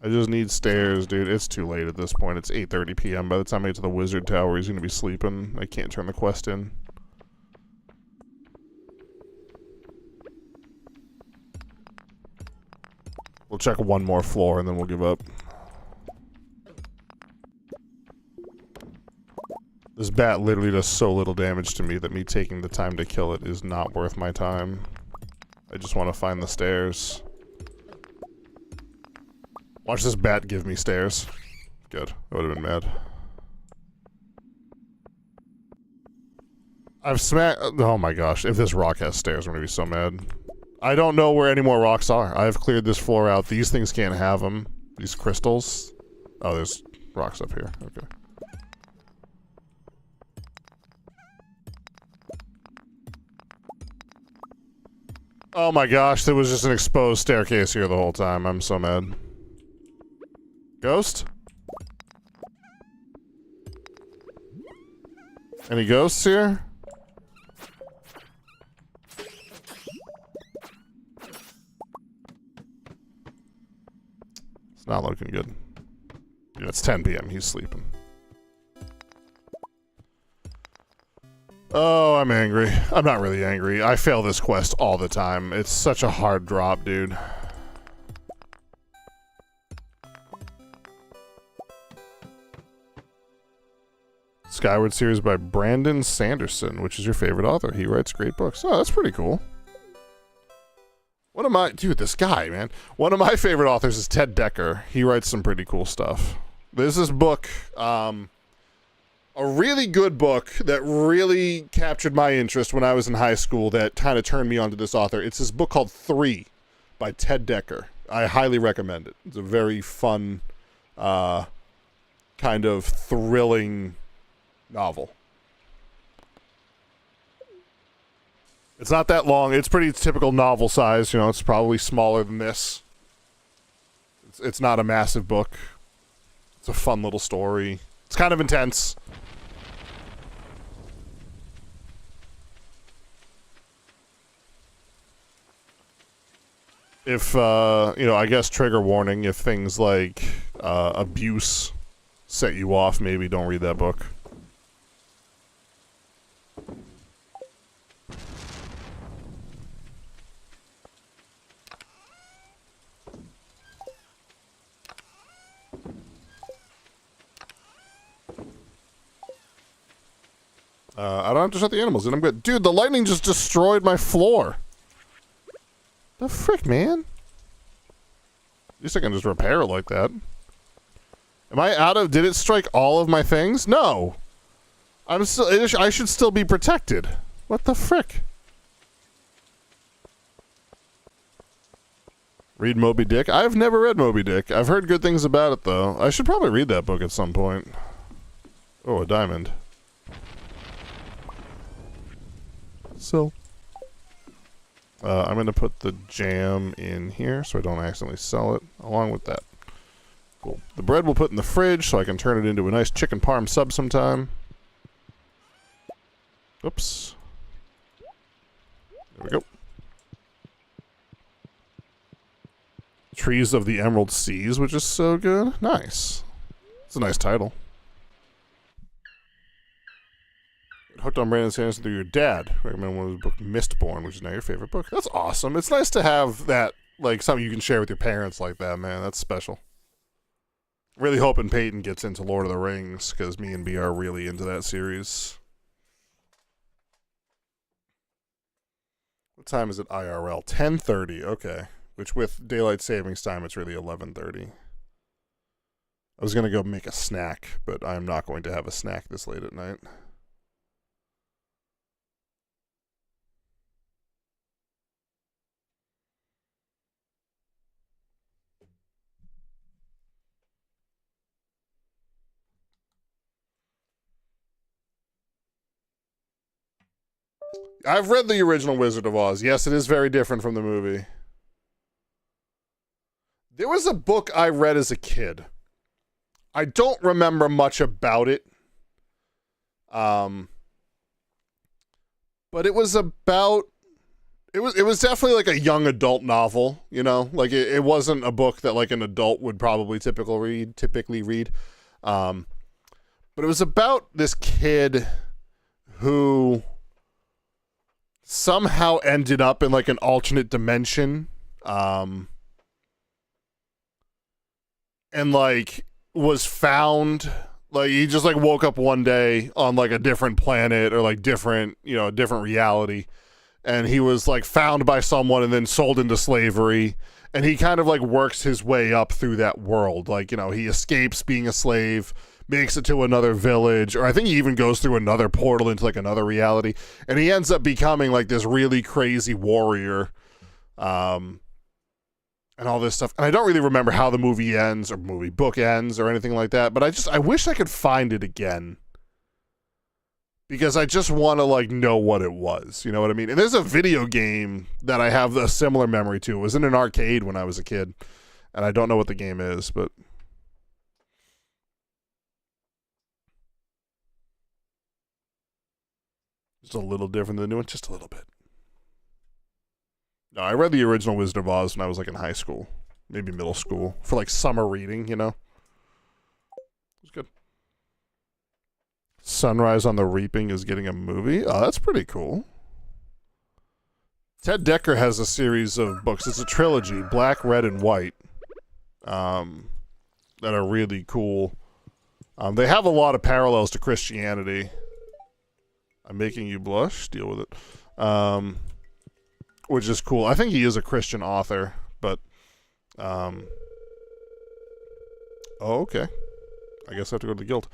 I just need stairs, dude. It's too late at this point. It's 8:30 p.m. By the time I get to the Wizard Tower, he's gonna be sleeping. I can't turn the quest in. We'll check one more floor and then we'll give up. This bat literally does so little damage to me that me taking the time to kill it is not worth my time. I just want to find the stairs. Watch this bat give me stairs. Good. I would have been mad. I've smacked... Oh my gosh. If this rock has stairs, I'm going to be so mad. I don't know where any more rocks are. I've cleared this floor out. These things can't have them. These crystals. Oh, there's rocks up here. Okay. Oh my gosh. There was just an exposed staircase here the whole time. I'm so mad. Ghost? Any ghosts here? It's not looking good. Yeah, it's 10 p.m. He's sleeping. Oh, I'm angry. I'm not really angry. I fail this quest all the time. It's such a hard drop, dude. Skyward series by Brandon Sanderson, which is your favorite author. He writes great books. Oh, that's pretty cool. One of my... Dude, this guy, man. One of my favorite authors is Ted Decker. He writes some pretty cool stuff. There's this book, a really good book that really captured my interest when I was in high school that kind of turned me onto this author. It's this book called 3 by Ted Decker. I highly recommend it. It's a very fun, kind of thrilling... novel. It's not that long. It's pretty typical novel size. You know, it's probably smaller than this. It's not a massive book. It's a fun little story. It's kind of intense. If, you know, I guess trigger warning, if things like abuse set you off, maybe don't read that book. I don't have to shut the animals in. I'm good. Dude, the lightning just destroyed my floor. The frick, man? At least I can just repair it like that. Am I out of... Did it strike all of my things? No. I'm still... I should still be protected. What the frick? Read Moby Dick? I've never read Moby Dick. I've heard good things about it, though. I should probably read that book at some point. Oh, a diamond. So... I'm going to put the jam in here so I don't accidentally sell it along with that. Cool. The bread we'll put in the fridge so I can turn it into a nice chicken parm sub sometime. Oops. There we go. Trees of the Emerald Seas, which is so good. Nice. It's a nice title. Hooked on Brandon Sanderson through your dad. Recommend one of his books, Mistborn, which is now your favorite book. That's awesome. It's nice to have that, like, something you can share with your parents like that, man. That's special. Really hoping Peyton gets into Lord of the Rings, because me and B are really into that series. What time is it IRL? 10:30, okay. Which with daylight savings time, it's really 11:30. I was going to go make a snack, but I'm not going to have a snack this late at night. I've read the original Wizard of Oz. Yes, it is very different from the movie. There was a book I read as a kid. I don't remember much about it. But it was about... It was definitely like a young adult novel, you know? Like, it wasn't a book that, like, an adult would probably typically read. But it was about this kid who... somehow ended up in like an alternate dimension, and like was found, like he just like woke up one day on like a different planet or like different, you know, a different reality, and he was like found by someone and then sold into slavery, and he kind of like works his way up through that world, like, you know, he escapes being a slave, makes it to another village, or I think he even goes through another portal into like another reality, and he ends up becoming like this really crazy warrior, and all this stuff. And I don't really remember how the movie ends or movie book ends or anything like that, but I wish I could find it again, because I just want to like know what it was, you know what I mean? And there's a video game that I have a similar memory to. It was in an arcade when I was a kid, and I don't know what the game is, but just a little different than the new one, just a little bit. No, I read the original Wizard of Oz when I was like in high school, maybe middle school, for like summer reading, you know? It was good. Sunrise on the Reaping is getting a movie? Oh, that's pretty cool. Ted Dekker has a series of books. It's a trilogy, Black, Red, and White, that are really cool. They have a lot of parallels to Christianity. I'm making you blush. Deal with it. Which is cool. I think he is a Christian author, but... oh, okay. I guess I have to go to the guild.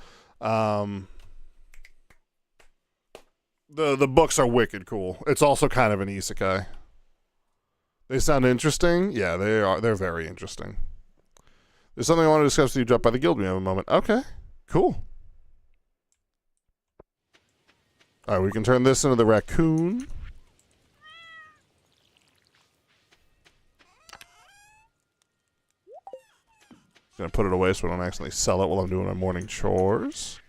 The books are wicked cool. It's also kind of an isekai. They sound interesting? Yeah, they are. They're very interesting. There's something I want to discuss with you. Drop by the guild. We have a moment. Okay. Cool. Alright, we can turn this into the raccoon. gonna put it away so I don't accidentally sell it while I'm doing my morning chores.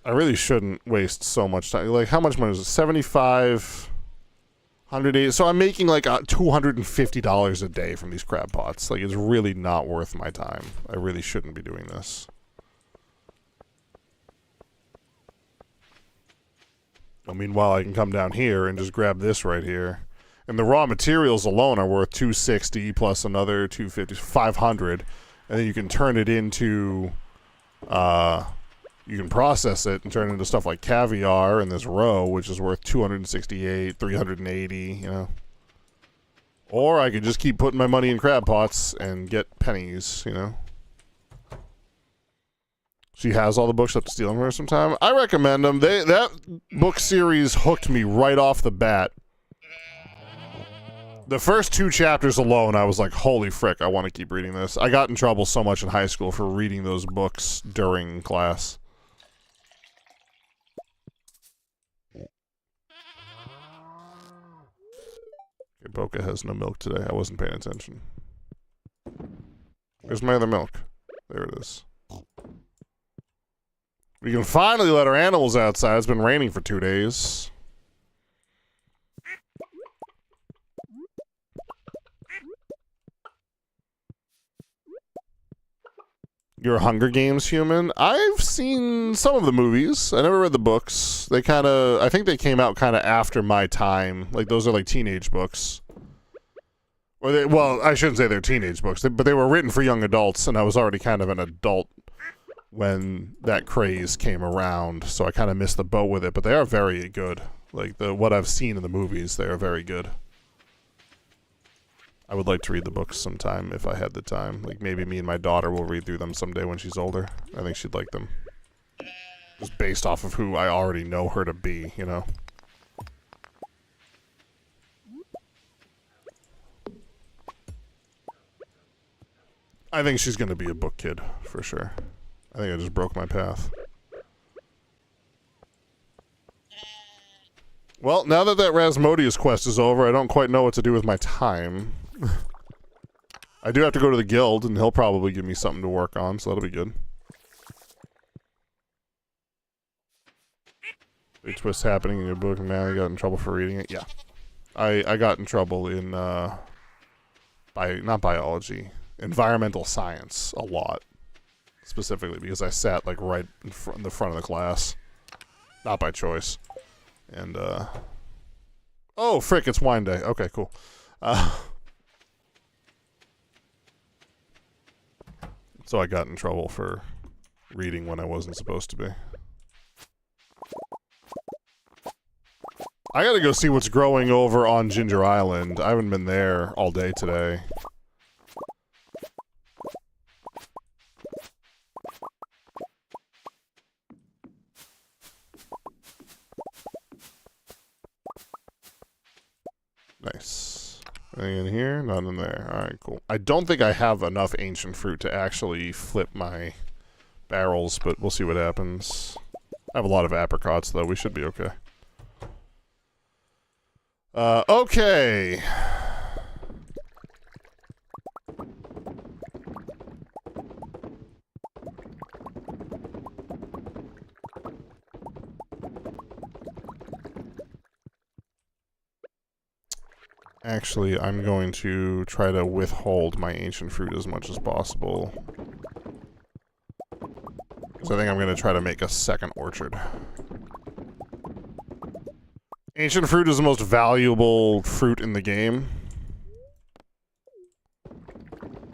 I really shouldn't waste so much time. Like, how much money is it? 75, 180. So I'm making like $250 a day from these crab pots. Like, it's really not worth my time. I really shouldn't be doing this. Well, meanwhile, I can come down here and just grab this right here. And the raw materials alone are worth 260 plus another 250, 500. And then you can turn it into, you can process it and turn it into stuff like caviar in this row, which is worth 268, 380, you know. Or I could just keep putting my money in crab pots and get pennies, you know. She has all the books up to steal them for her sometime. I recommend them. That book series hooked me right off the bat. The first 2 chapters alone, I was like, holy frick, I want to keep reading this. I got in trouble so much in high school for reading those books during class. Okay, Boca has no milk today. I wasn't paying attention. Where's my other milk? There it is. We can finally let our animals outside. It's been raining for 2 days. You're a Hunger Games human? I've seen some of the movies. I never read the books. They kind of, I think they came out kind of after my time. Like, those are like teenage books. Or they, well, I shouldn't say they're teenage books, but they were written for young adults, and I was already kind of an adult when that craze came around, so I kind of missed the boat with it, but they are very good. Like, what I've seen in the movies, they are very good. I would like to read the books sometime if I had the time. Like, maybe me and my daughter will read through them someday when she's older. I think she'd like them. Just based off of who I already know her to be, you know? I think she's gonna be a book kid, for sure. I think I just broke my path. Well, now that Rasmodius quest is over, I don't quite know what to do with my time. I do have to go to the guild, and he'll probably give me something to work on, so that'll be good. Big twist happening in your book, and now you got in trouble for reading it? Yeah. I got in trouble in, not biology, environmental science a lot. Specifically, because I sat, like, right in the front of the class. Not by choice. And, oh, frick, it's wine day. Okay, cool. So I got in trouble for reading when I wasn't supposed to be. I gotta go see what's growing over on Ginger Island. I haven't been there all day today. Nice. Anything in here? None in there. Alright, cool. I don't think I have enough ancient fruit to actually flip my barrels, but we'll see what happens. I have a lot of apricots, though. We should be okay. Okay. Actually, I'm going to try to withhold my ancient fruit as much as possible. So I think I'm going to try to make a second orchard. Ancient fruit is the most valuable fruit in the game.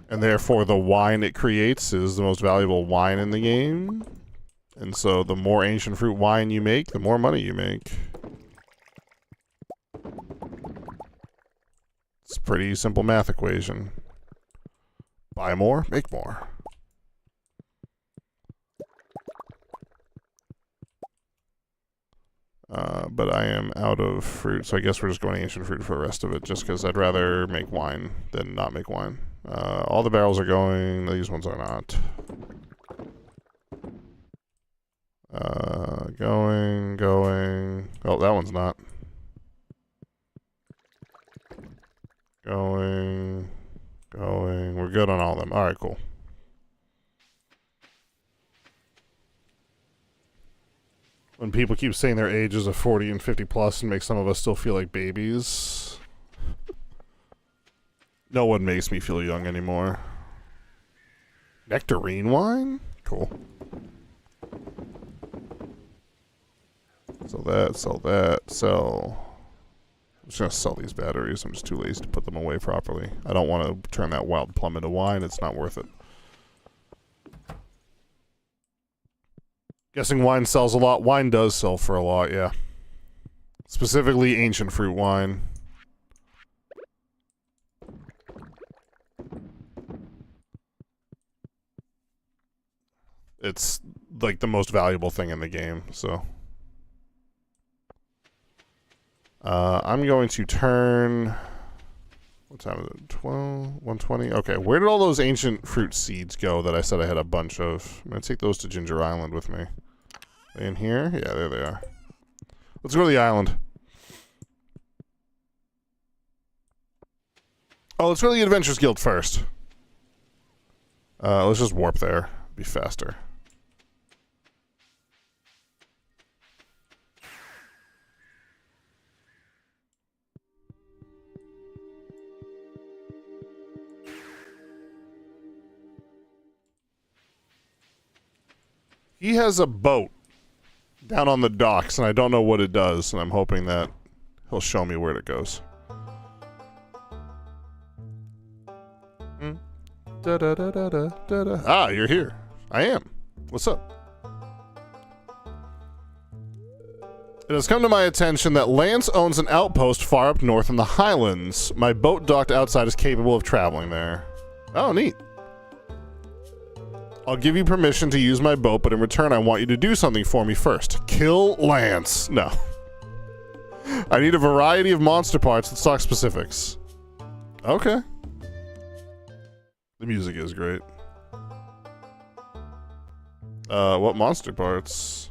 And therefore the wine it creates is the most valuable wine in the game. And so the more ancient fruit wine you make, the more money you make. It's a pretty simple math equation. Buy more, make more. But I am out of fruit, so I guess we're just going ancient fruit for the rest of it, just because I'd rather make wine than not make wine. All the barrels are going, these ones are not. Going. Oh, that one's not. Alright, cool. When people keep saying their ages of 40 and 50 plus and make some of us still feel like babies. No one makes me feel young anymore. Nectarine wine? Cool. Sell that, sell that, sell... I'm just gonna sell these batteries. I'm just too lazy to put them away properly. I don't want to turn that wild plum into wine. It's not worth it. Guessing wine sells a lot. Wine does sell for a lot, yeah. Specifically ancient fruit wine. It's like the most valuable thing in the game, so... I'm going to turn... What time is it? 12? 120? Okay, where did all those ancient fruit seeds go that I said I had a bunch of? I'm going to take those to Ginger Island with me. In here? Yeah, there they are. Let's go to the island. Oh, let's go to the Adventurers Guild first. Let's just warp there. Be faster. He has a boat down on the docks, and I don't know what it does, and I'm hoping that he'll show me where it goes. Ah, you're here. I am. What's up? It has come to my attention that Lance owns an outpost far up north in the Highlands. My boat docked outside is capable of traveling there. Oh, neat. I'll give you permission to use my boat, but in return I want you to do something for me first. Kill Lance. No. I need a variety of monster parts that stock specifics. Okay. The music is great. What monster parts?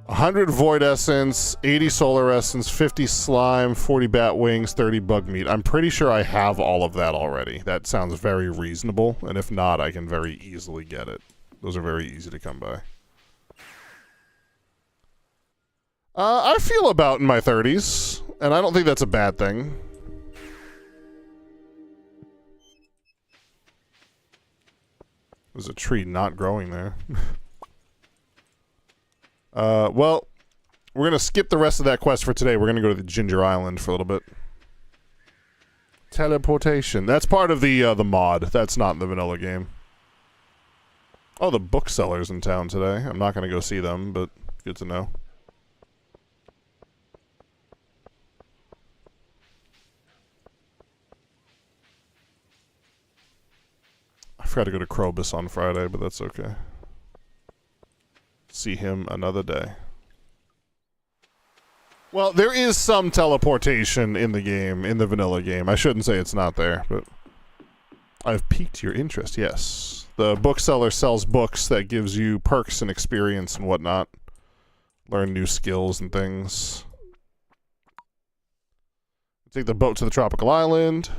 100 Void Essence, 80 Solar Essence, 50 Slime, 40 Bat Wings, 30 Bug Meat. I'm pretty sure I have all of that already. That sounds very reasonable, and if not, I can very easily get it. Those are very easy to come by. I feel about in my 30s, and I don't think that's a bad thing. There's a tree not growing there. Well, we're going to skip the rest of that quest for today. We're going to go to the Ginger Island for a little bit. Teleportation. That's part of the mod. That's not in the vanilla game. Oh, the bookseller's in town today. I'm not going to go see them, but good to know. I forgot to go to Krobus on Friday, but that's okay. See him another day. Well, there is some teleportation in the game, in the vanilla game. I shouldn't say it's not there, but I've piqued your interest, yes. The bookseller sells books that gives you perks and experience and whatnot. Learn new skills and things. Take the boat to the tropical island.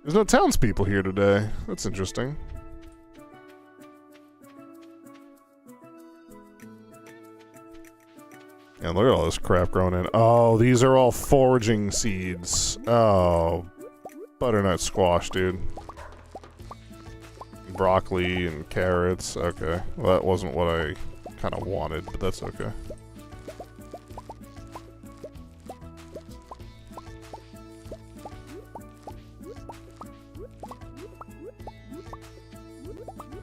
There's no townspeople here today. That's interesting. And look at all this crap growing in. Oh, these are all foraging seeds. Oh, butternut squash, dude. Broccoli and carrots. Okay. Well, that wasn't what I kind of wanted, but that's okay.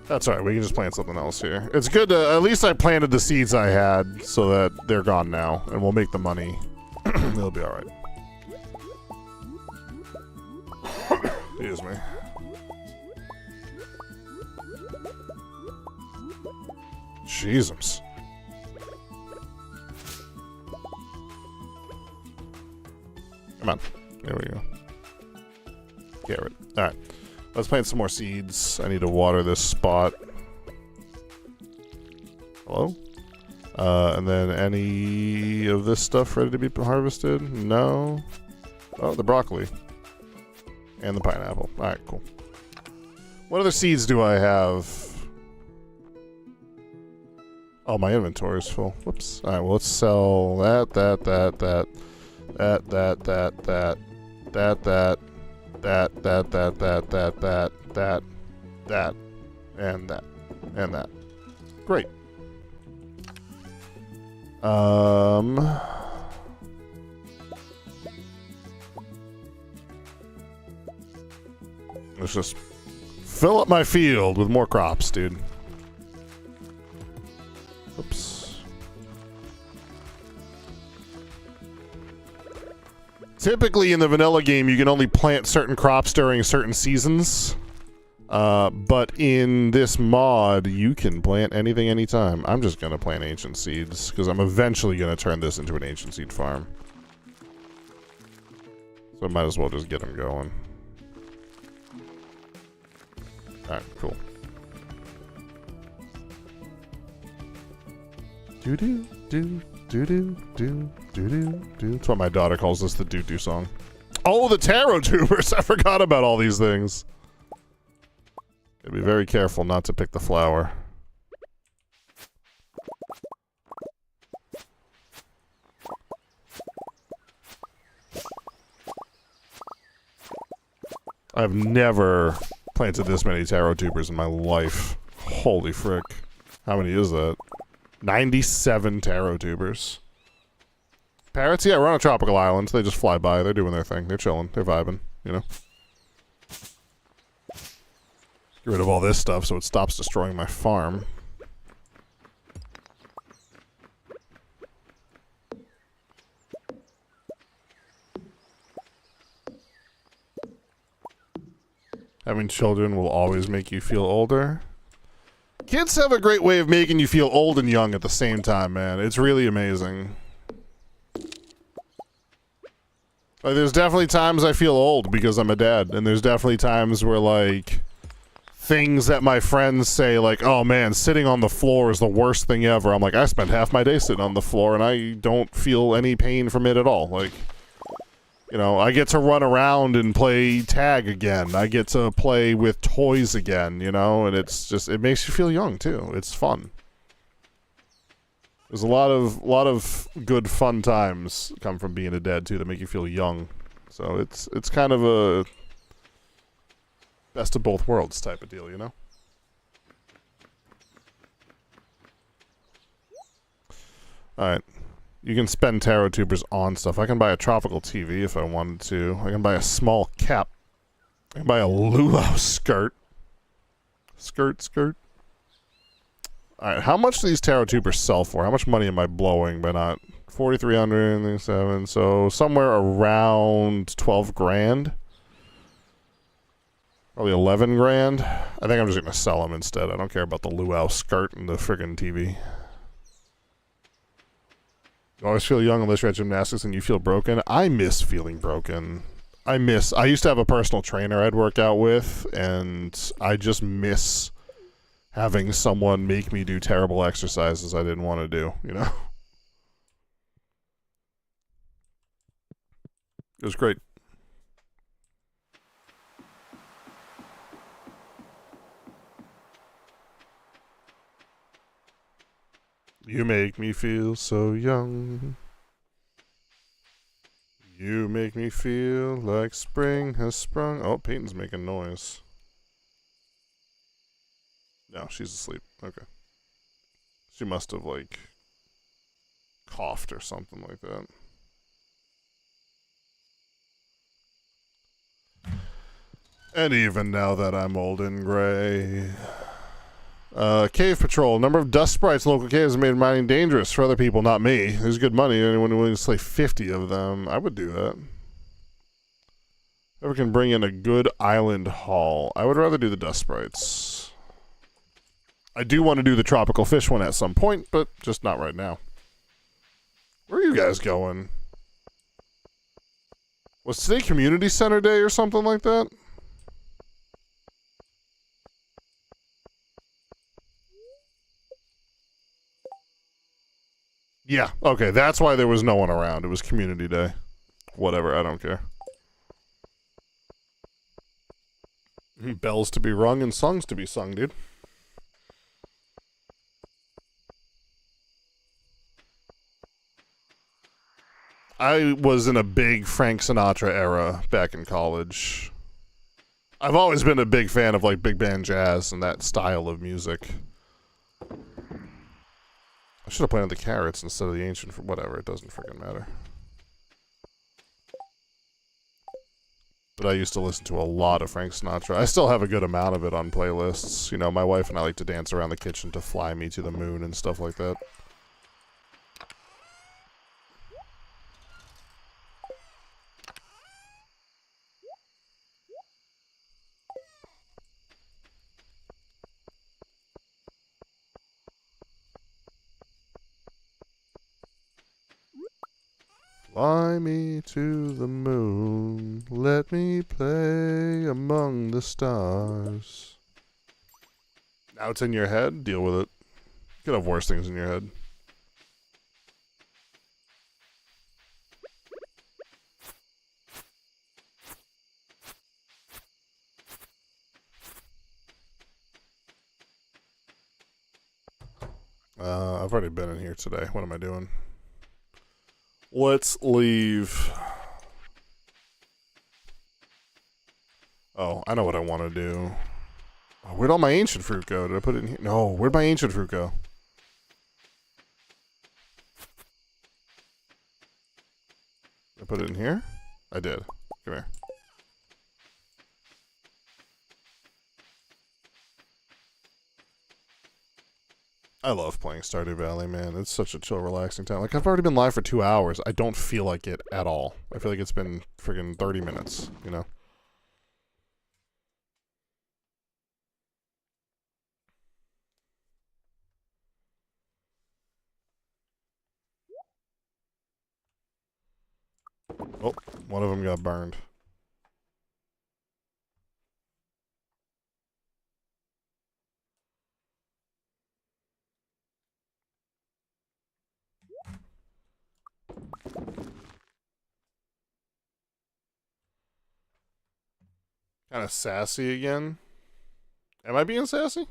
That's alright, we can just plant something else here. It's good to, at least I planted the seeds I had so that they're gone now, and we'll make the money. It'll be alright. Excuse me. Jesus. Come on. There we go. Carrot. Alright. Let's plant some more seeds. I need to water this spot. Hello? And then any of this stuff ready to be harvested? No. Oh, the broccoli. And the pineapple. Alright, cool. What other seeds do I have? Oh, my inventory is full. Whoops. Alright, well, let's sell that, and that, and that. Great. Let's just fill up my field with more crops, dude. Oops. Typically in the vanilla game, you can only plant certain crops during certain seasons. But in this mod, you can plant anything anytime. I'm just going to plant ancient seeds, because I'm eventually going to turn this into an ancient seed farm. So I might as well just get them going. Alright, cool. Doo-doo, doo, doo-doo, doo, doo-doo, doo. That's what my daughter calls this, the doo-doo song. Oh, the taro tubers! I forgot about all these things. Gotta be very careful not to pick the flower. I've never planted this many taro tubers in my life. Holy frick. How many is that? 97 taro tubers. Parrots? Yeah, we're on a tropical island. They just fly by. They're doing their thing. They're chilling. They're vibing, you know? Get rid of all this stuff so it stops destroying my farm. Having children will always make you feel older. Kids have a great way of making you feel old and young at the same time, man. It's really amazing. Like, there's definitely times I feel old because I'm a dad, and there's definitely times where, like, things that my friends say, like, oh man, sitting on the floor is the worst thing ever. I'm like, I spent half my day sitting on the floor, and I don't feel any pain from it at all. Like, you know, I get to run around and play tag again. I get to play with toys again, you know, and it's just, it makes you feel young, too. It's fun. There's a lot of good fun times come from being a dad, too, that make you feel young. So it's kind of a best of both worlds type of deal, you know? Alright. You can spend taro tubers on stuff. I can buy a tropical TV if I wanted to. I can buy a small cap. I can buy a luau skirt. Skirt. Alright, how much do these taro tubers sell for? How much money am I blowing by not... 4,307, so somewhere around 12 grand. Probably 11 grand. I think I'm just gonna sell them instead. I don't care about the luau skirt and the friggin' TV. You always feel young unless you're at gymnastics and you feel broken. I miss feeling broken. I used to have a personal trainer I'd work out with, and I just miss having someone make me do terrible exercises I didn't want to do, you know? It was great. You make me feel so young. You make me feel like spring has sprung. Oh, Peyton's making noise. No, she's asleep. Okay. She must have, like, coughed or something like that. And even now that I'm old and gray. Cave patrol. Number of dust sprites in local caves made mining dangerous for other people, not me. There's good money. Anyone willing to slay 50 of them? I would do that. Whoever can bring in a good island haul. I would rather do the dust sprites. I do want to do the tropical fish one at some point, but just not right now. Where are you guys going? Was today community center day or something like that? Yeah, okay, that's why there was no one around. It was community day. Whatever, I don't care. Bells to be rung and songs to be sung, dude. I was in a big Frank Sinatra era back in college. I've always been a big fan of like big band jazz and that style of music. I should have planted the carrots instead of the ancient. Whatever, it doesn't freaking matter. But I used to listen to a lot of Frank Sinatra. I still have a good amount of it on playlists. You know, my wife and I like to dance around the kitchen to Fly Me to the Moon and stuff like that. Fly me to the moon, let me play among the stars. Now it's in your head, deal with it. You could have worse things in your head. I've already been in here today. What am I doing? Let's leave. Oh, I know what I want to do. Oh, where'd all my ancient fruit go? Did I put it in here? No, where'd my ancient fruit go? Did I put it in here? I did. Come here. I love playing Stardew Valley, man. It's such a chill, relaxing time. Like, I've already been live for 2 hours. I don't feel like it at all. I feel like it's been friggin' 30 minutes, you know? Oh, one of them got burned. Kind of sassy again. Am I being sassy?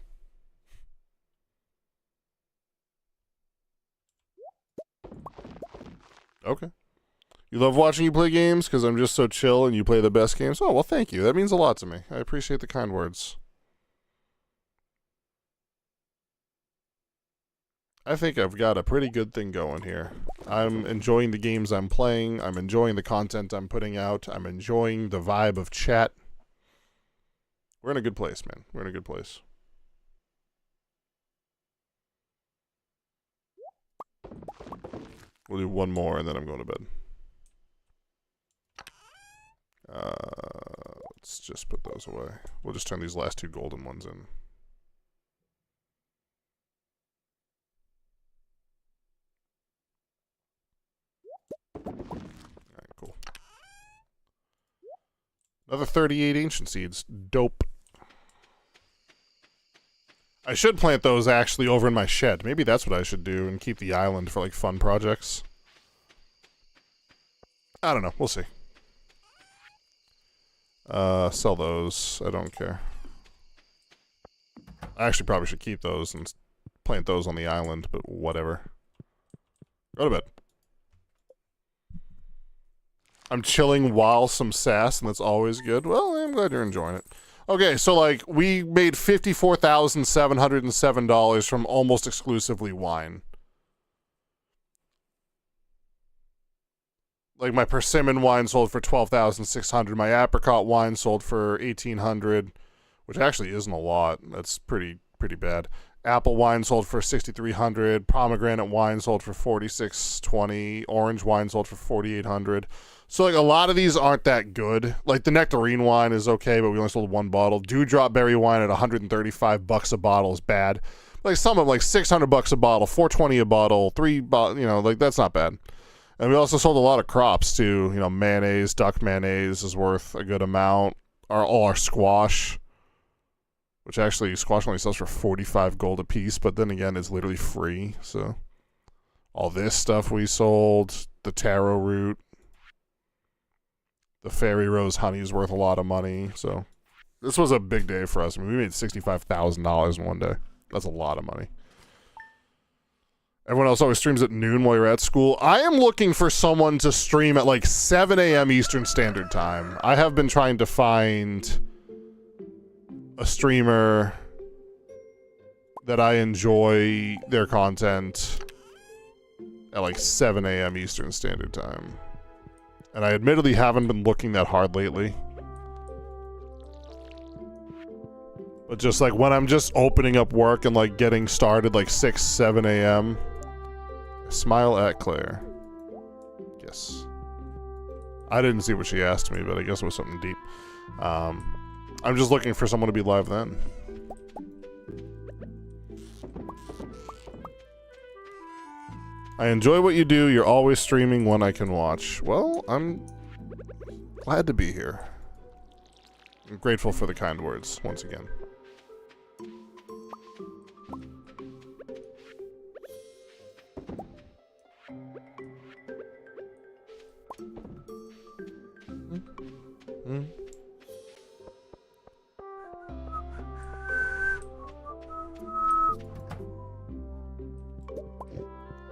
Okay. You love watching you play games because I'm just so chill and you play the best games? Oh, well, thank you. That means a lot to me. I appreciate the kind words. I think I've got a pretty good thing going here. I'm enjoying the games I'm playing. I'm enjoying the content I'm putting out. I'm enjoying the vibe of chat. We're in a good place, man. We're in a good place. We'll do one more and then I'm going to bed. Let's just put those away. We'll just turn these last 2 golden ones in. Alright, cool. Another 38 ancient seeds. Dope. I should plant those actually over in my shed. Maybe that's what I should do and keep the island for like fun projects. I don't know. We'll see. Sell those. I don't care. I actually probably should keep those and plant those on the island, but whatever. Go to bed. I'm chilling while some sass, and that's always good. Well, I'm glad you're enjoying it. Okay, so like we made $54,707 from almost exclusively wine. Like my persimmon wine sold for $12,600. My apricot wine sold for $1,800, which actually isn't a lot. That's pretty bad. Apple wine sold for $6,300. Pomegranate wine sold for $4,620. Orange wine sold for $4,800. So like a lot of these aren't that good. Like the nectarine wine is okay, but we only sold 1 bottle. Dewdrop berry wine at $135 a bottle is bad. Like some of them, like $600 a bottle, $420 a bottle, 3 bottles. You know, like that's not bad. And we also sold a lot of crops too. You know, mayonnaise, duck mayonnaise is worth a good amount. All our squash, which actually squash only sells for 45 gold a piece, but then again, it's literally free. So all this stuff we sold, the taro root, the fairy rose honey is worth a lot of money. So This was a big day for us. I mean, we made $65,000 in one day. That's a lot of money. Everyone else always streams at noon while you're at school. I am looking for someone to stream at like 7 a.m. Eastern Standard Time. I have been trying to find a streamer that I enjoy their content at like 7 a.m. Eastern Standard Time. And I admittedly haven't been looking that hard lately. But just like when I'm just opening up work and like getting started like 6, 7 a.m. Smile at Claire. Yes. I didn't see what she asked me, but I guess it was something deep. I'm just looking for someone to be live then. I enjoy what you do. You're always streaming when I can watch. Well, I'm glad to be here. I'm grateful for the kind words, once again.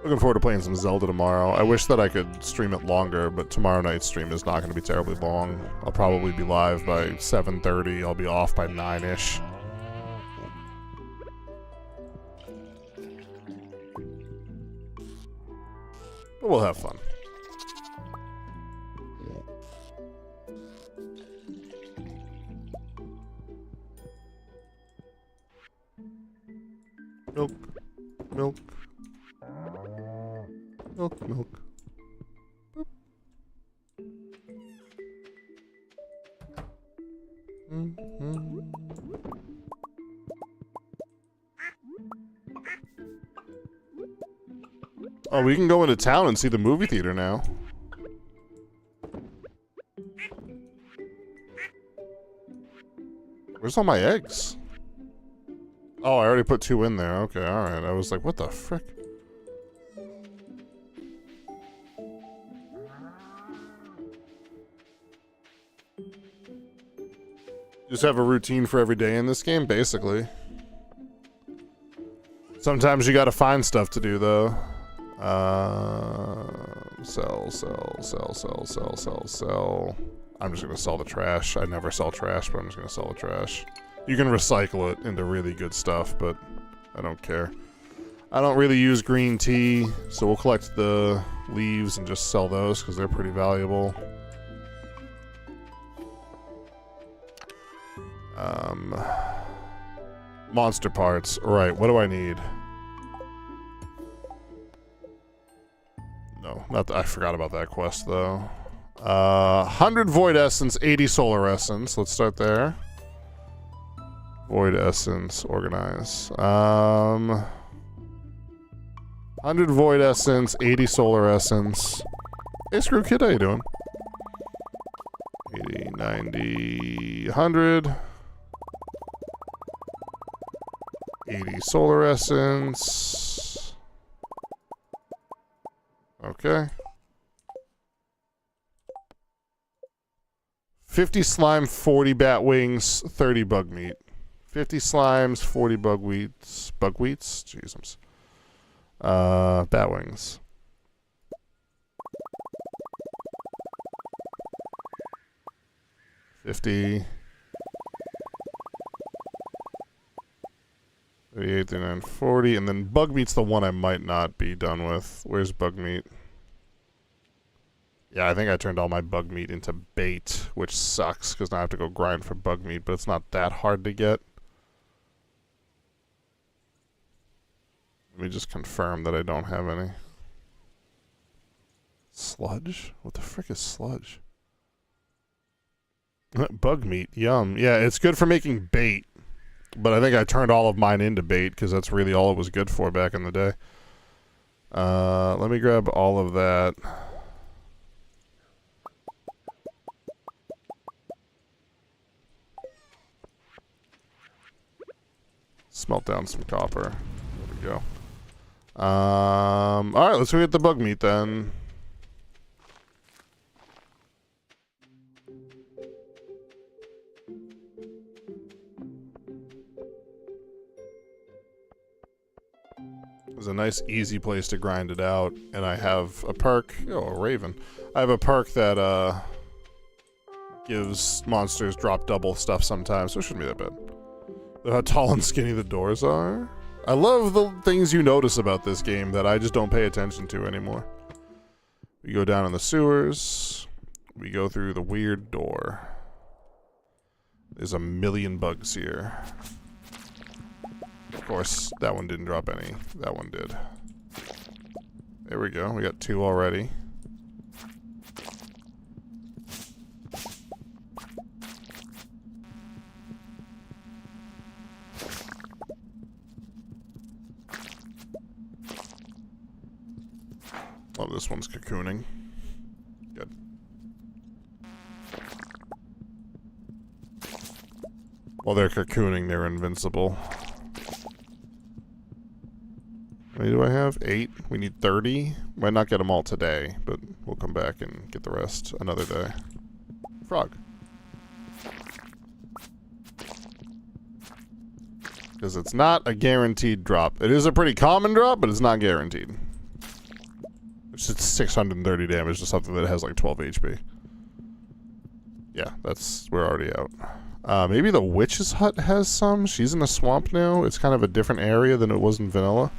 Looking forward to playing some Zelda tomorrow. I wish that I could stream it longer, but tomorrow night's stream is not going to be terribly long. I'll probably be live by 7:30. I'll be off by 9-ish. But we'll have fun. Milk. Milk. Milk, milk. Boop. Mm-hmm. Oh, we can go into town and see the movie theater now. Where's all my eggs? Oh, I already put 2 in there. Okay, alright. I was like, what the frick? Just have a routine for every day in this game, basically. Sometimes you gotta find stuff to do, though. Sell, sell, sell, sell, sell, sell, sell. I'm just gonna sell the trash. I never sell trash, but I'm just gonna sell the trash. You can recycle it into really good stuff, but I don't care. I don't really use green tea, so we'll collect the leaves and just sell those because they're pretty valuable. Monster parts. Right, what do I need? No, not I forgot about that quest, though. 100 Void Essence, 80 Solar Essence. Let's start there. Void Essence, organize. 100 Void Essence, 80 Solar Essence. Hey, Screw Kid, how you doing? 80, 90, 100. 80 Solar Essence. Okay. 50 slime, 40 bat wings, 30 bug meat. 50 slimes, 40 bugwheats. Bugwheats? Jesus. Bat wings. $50. 38, 39, 40, and then bug meat's the one I might not be done with. Where's bug meat? Yeah, I think I turned all my bug meat into bait, which sucks, because now I have to go grind for bug meat, but it's not that hard to get. Let me just confirm that I don't have any. Sludge? What the frick is sludge? Bug meat, yum. Yeah, it's good for making bait. But I think I turned all of mine into bait because that's really all it was good for back in the day. Let me grab all of that. Smelt down some copper. There we go. Alright, let's go get the bug meat then. It's a nice, easy place to grind it out. And I have a perk. Oh, a raven. I have a perk that gives monsters drop double stuff sometimes, so it shouldn't be that bad. Look how tall and skinny the doors are. I love the things you notice about this game that I just don't pay attention to anymore. We go down in the sewers. We go through the weird door. There's a million bugs here. Of course, that one didn't drop any. That one did. There we go. We got 2 already. Oh, this one's cocooning. Good. While they're cocooning, they're invincible. How many do I have? 8. We need 30. Might not get them all today, but we'll come back and get the rest another day. Frog. Because it's not a guaranteed drop. It is a pretty common drop, but it's not guaranteed. It's 630 damage to something that has like 12 HP. Yeah, we're already out. Maybe the witch's hut has some. She's in a swamp now. It's kind of a different area than it was in vanilla.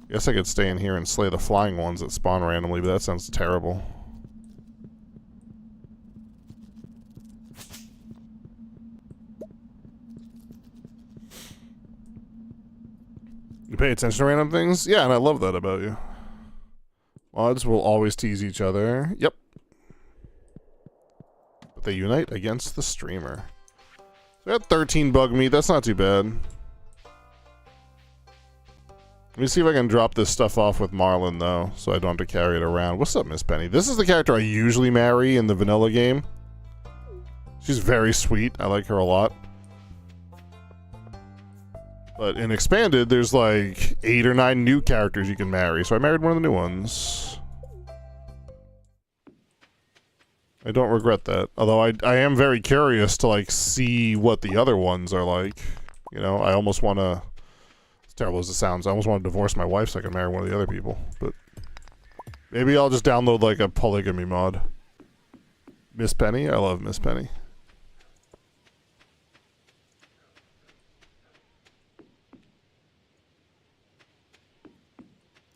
Guess I could stay in here and slay the flying ones that spawn randomly, but that sounds terrible. You pay attention to random things? Yeah, and I love that about you. Mods will always tease each other. Yep. But they unite against the streamer. So we got 13 bug meat. That's not too bad. Let me see if I can drop this stuff off with Marlin, though, so I don't have to carry it around. What's up, Miss Penny? This is the character I usually marry in the vanilla game. She's very sweet. I like her a lot. But in Expanded, there's like 8 or 9 new characters you can marry, so I married one of the new ones. I don't regret that. Although I am very curious to like see what the other ones are like. You know, I almost want to... As terrible as it sounds, I almost want to divorce my wife so I can marry one of the other people. But maybe I'll just download like a polygamy mod. Miss Penny? I love Miss Penny.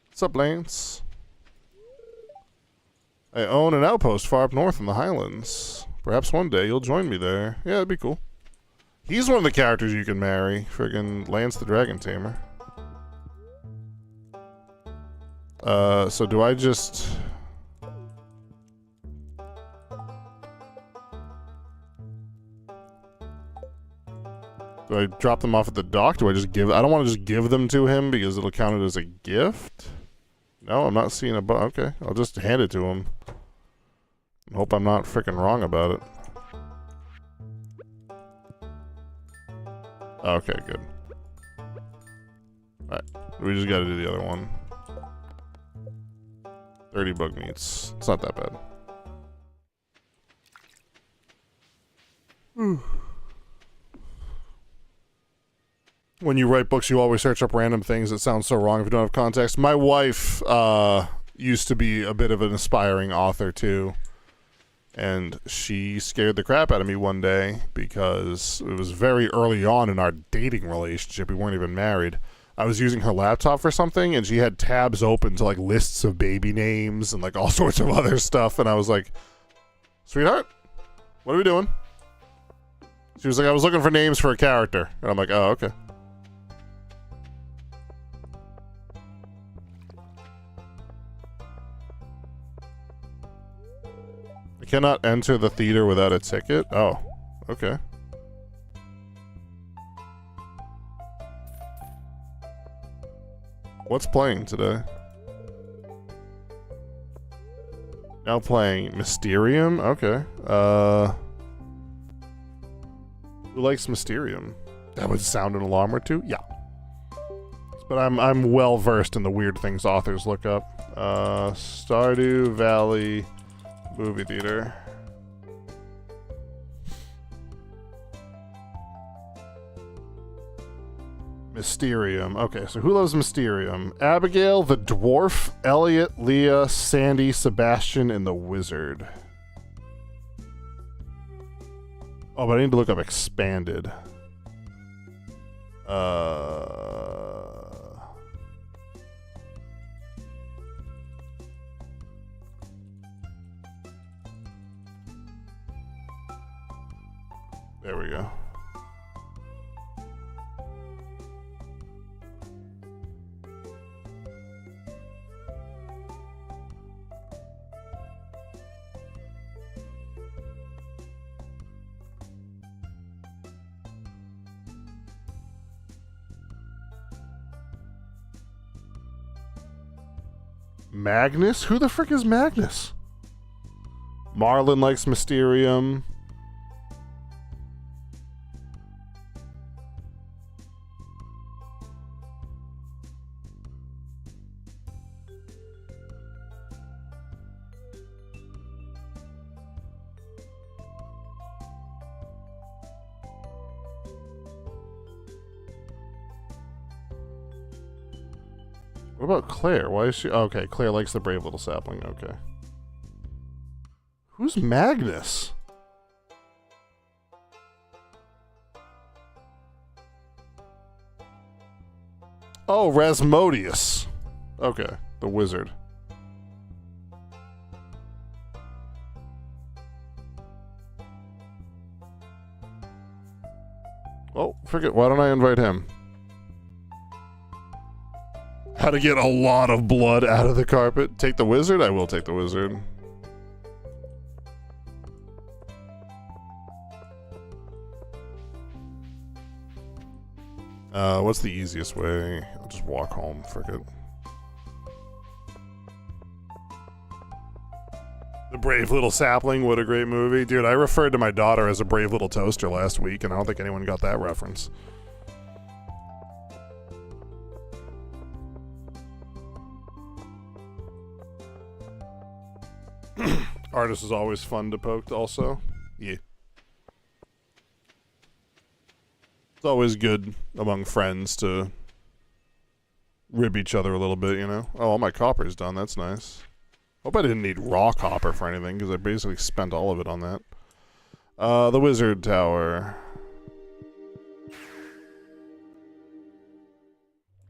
What's up, Lance? I own an outpost far up north in the Highlands. Perhaps one day you'll join me there. Yeah, that'd be cool. He's one of the characters you can marry. Friggin' Lance the Dragon Tamer. So do I just... Do I drop them off at the dock? Do I just give... I don't want to just give them to him because it'll count it as a gift. No, I'm not seeing a bug. Okay, I'll just hand it to him. Hope I'm not freaking wrong about it. Okay, good. Alright, we just gotta do the other one. 30 bug meats. It's not that bad. When you write books, you always search up random things that sound so wrong if you don't have context. My wife used to be a bit of an aspiring author, too. And she scared the crap out of me one day because it was very early on in our dating relationship. We weren't even married. I was using her laptop for something, and she had tabs open to, like, lists of baby names and, like, all sorts of other stuff. And I was like, sweetheart, what are we doing? She was like, I was looking for names for a character. And I'm like, oh, okay. I cannot enter the theater without a ticket? Oh, okay. What's playing today? Now playing Mysterium? Okay. Who likes Mysterium? That would sound an alarm or two? Yeah. But I'm well versed in the weird things authors look up. Stardew Valley movie theater. Mysterium. Okay, so who loves Mysterium? Abigail, the dwarf, Elliot, Leah, Sandy, Sebastian, and the wizard. Oh, but I need to look up expanded. There we go. Magnus? Who the frick is Magnus? Marlon likes Mysterium. What about Claire? Why is she... Okay, Claire likes the brave little sapling. Okay. Who's Magnus? Oh, Rasmodius. Okay, the wizard. Oh, forget. Why don't I invite him? How to get a lot of blood out of the carpet. Take the wizard? I will take the wizard. What's the easiest way? I'll just walk home, frick it. The Brave Little Sapling, what a great movie. Dude, I referred to my daughter as a brave little toaster last week, and I don't think anyone got that reference. Artist is always fun to poke also. Yeah. It's always good among friends to rib each other a little bit, you know? Oh, all my copper's done. That's nice. Hope I didn't need raw copper for anything, because I basically spent all of it on that. The Wizard Tower.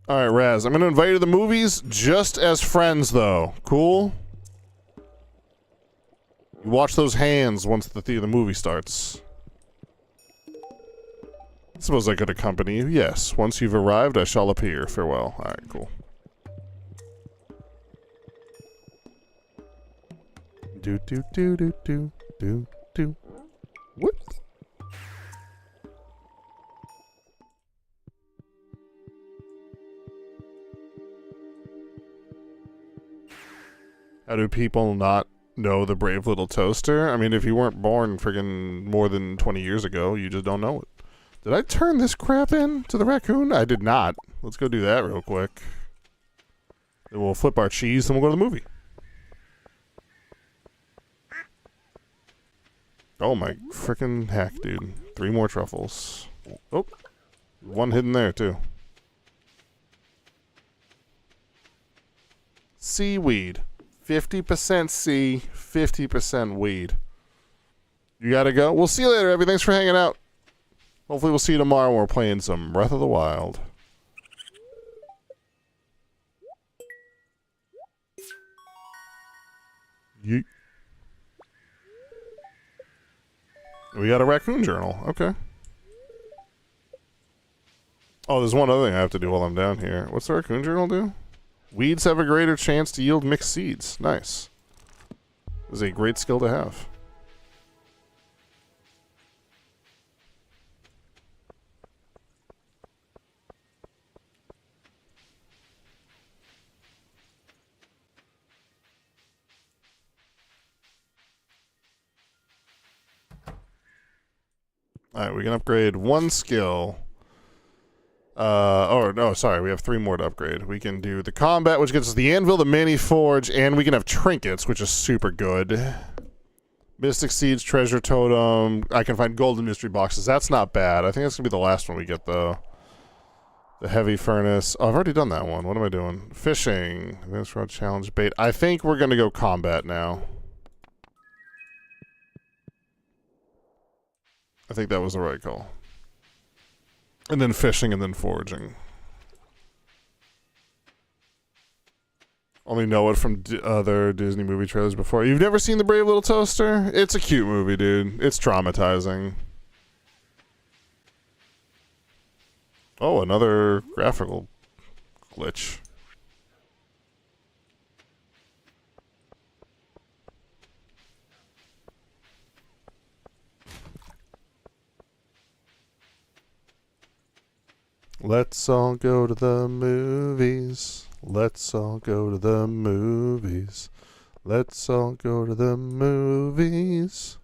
Alright, Raz. I'm going to invite you to the movies just as friends, though. Cool? You watch those hands once the movie starts. I suppose I could accompany you. Yes. Once you've arrived, I shall appear. Farewell. Alright, cool. Do do do do do do do. What? How do people not know the Brave Little Toaster? I mean, if you weren't born friggin' more than 20 years ago, you just don't know it. Did I turn this crap in to the raccoon? I did not. Let's go do that real quick. Then we'll flip our cheese and we'll go to the movie. Oh my frickin' heck, dude. 3 more truffles. Oh, one hidden there, too. Seaweed. 50% sea, 50% weed. You gotta go? We'll see you later, Abby. Thanks for hanging out. Hopefully we'll see you tomorrow when we're playing some Breath of the Wild. Yeet. We got a raccoon journal. Okay. Oh, there's one other thing I have to do while I'm down here. What's the raccoon journal do? Weeds have a greater chance to yield mixed seeds. Nice. This is a great skill to have. Alright, we can upgrade 1 skill. Oh, no, sorry. We have 3 more to upgrade. We can do the combat, which gets us the anvil, the mini forge, and we can have trinkets, which is super good. Mystic seeds, treasure totem. I can find golden mystery boxes. That's not bad. I think that's going to be the last one we get, though. The heavy furnace. Oh, I've already done that one. What am I doing? Fishing. Advanced road challenge bait. I think we're going to go combat now. I think that was the right call. And then fishing and then foraging. Only know it from other Disney movie trailers before. You've never seen The Brave Little Toaster? It's a cute movie, dude. It's traumatizing. Oh, another graphical glitch. Let's all go to the movies. Let's all go to the movies. Let's all go to the movies.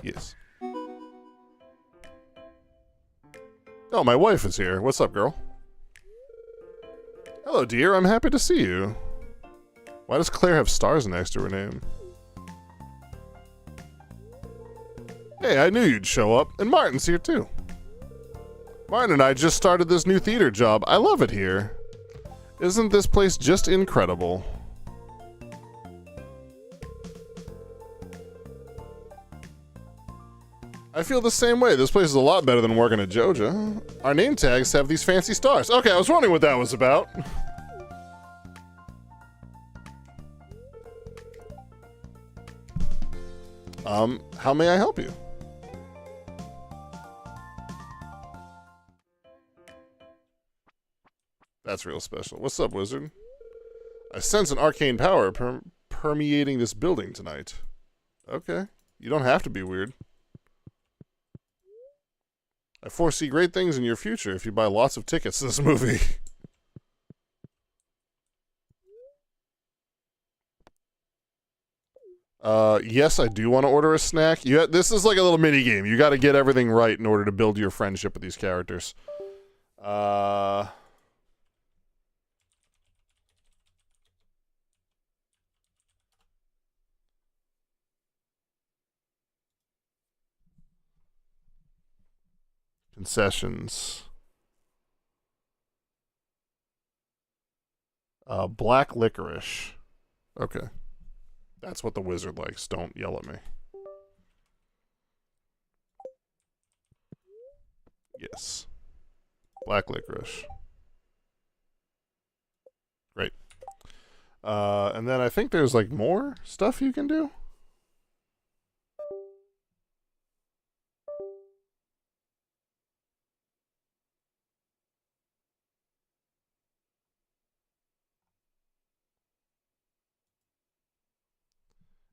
Yes. Oh, my wife is here. What's up, girl? Hello, dear. I'm happy to see you. Why does Claire have stars next to her name? Hey, I knew you'd show up. And Martin's here, too. Martin and I just started this new theater job. I love it here. Isn't this place just incredible? I feel the same way. This place is a lot better than working at Joja. Our name tags have these fancy stars. Okay, I was wondering what that was about. How may I help you? That's real special. What's up, wizard? I sense an arcane power permeating this building tonight. Okay. You don't have to be weird. I foresee great things in your future if you buy lots of tickets to this movie. Yes, I do want to order a snack. This is like a little mini game. You got to get everything right in order to build your friendship with these characters. Concessions. Black licorice. Okay. That's what the wizard likes. Don't yell at me. Yes. Black licorice. Great. And then I think there's like more stuff you can do.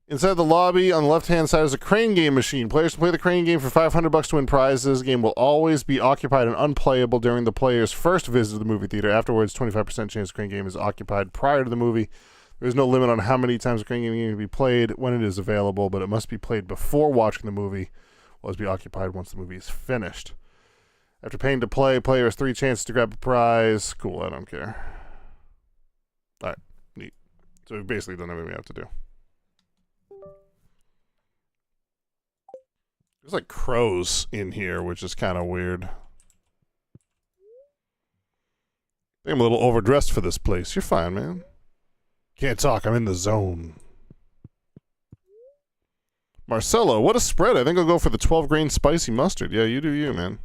Inside the lobby, on the left-hand side, is a crane game machine. Players can play the crane game for $500 to win prizes. The game will always be occupied and unplayable during the player's first visit to the movie theater. Afterwards, 25% chance the crane game is occupied prior to the movie. There is no limit on how many times the crane game can be played when it is available, but it must be played before watching the movie. Will always be occupied once the movie is finished. After paying to play, player has 3 chances to grab a prize. Cool, I don't care. All right, neat. So we've basically done everything we have to do. There's like crows in here, which is kind of weird. I think I'm a little overdressed for this place. You're fine, man. Can't talk, I'm in the zone. Marcelo, what a spread. I think I'll go for the 12-grain spicy mustard. Yeah, you do you, man.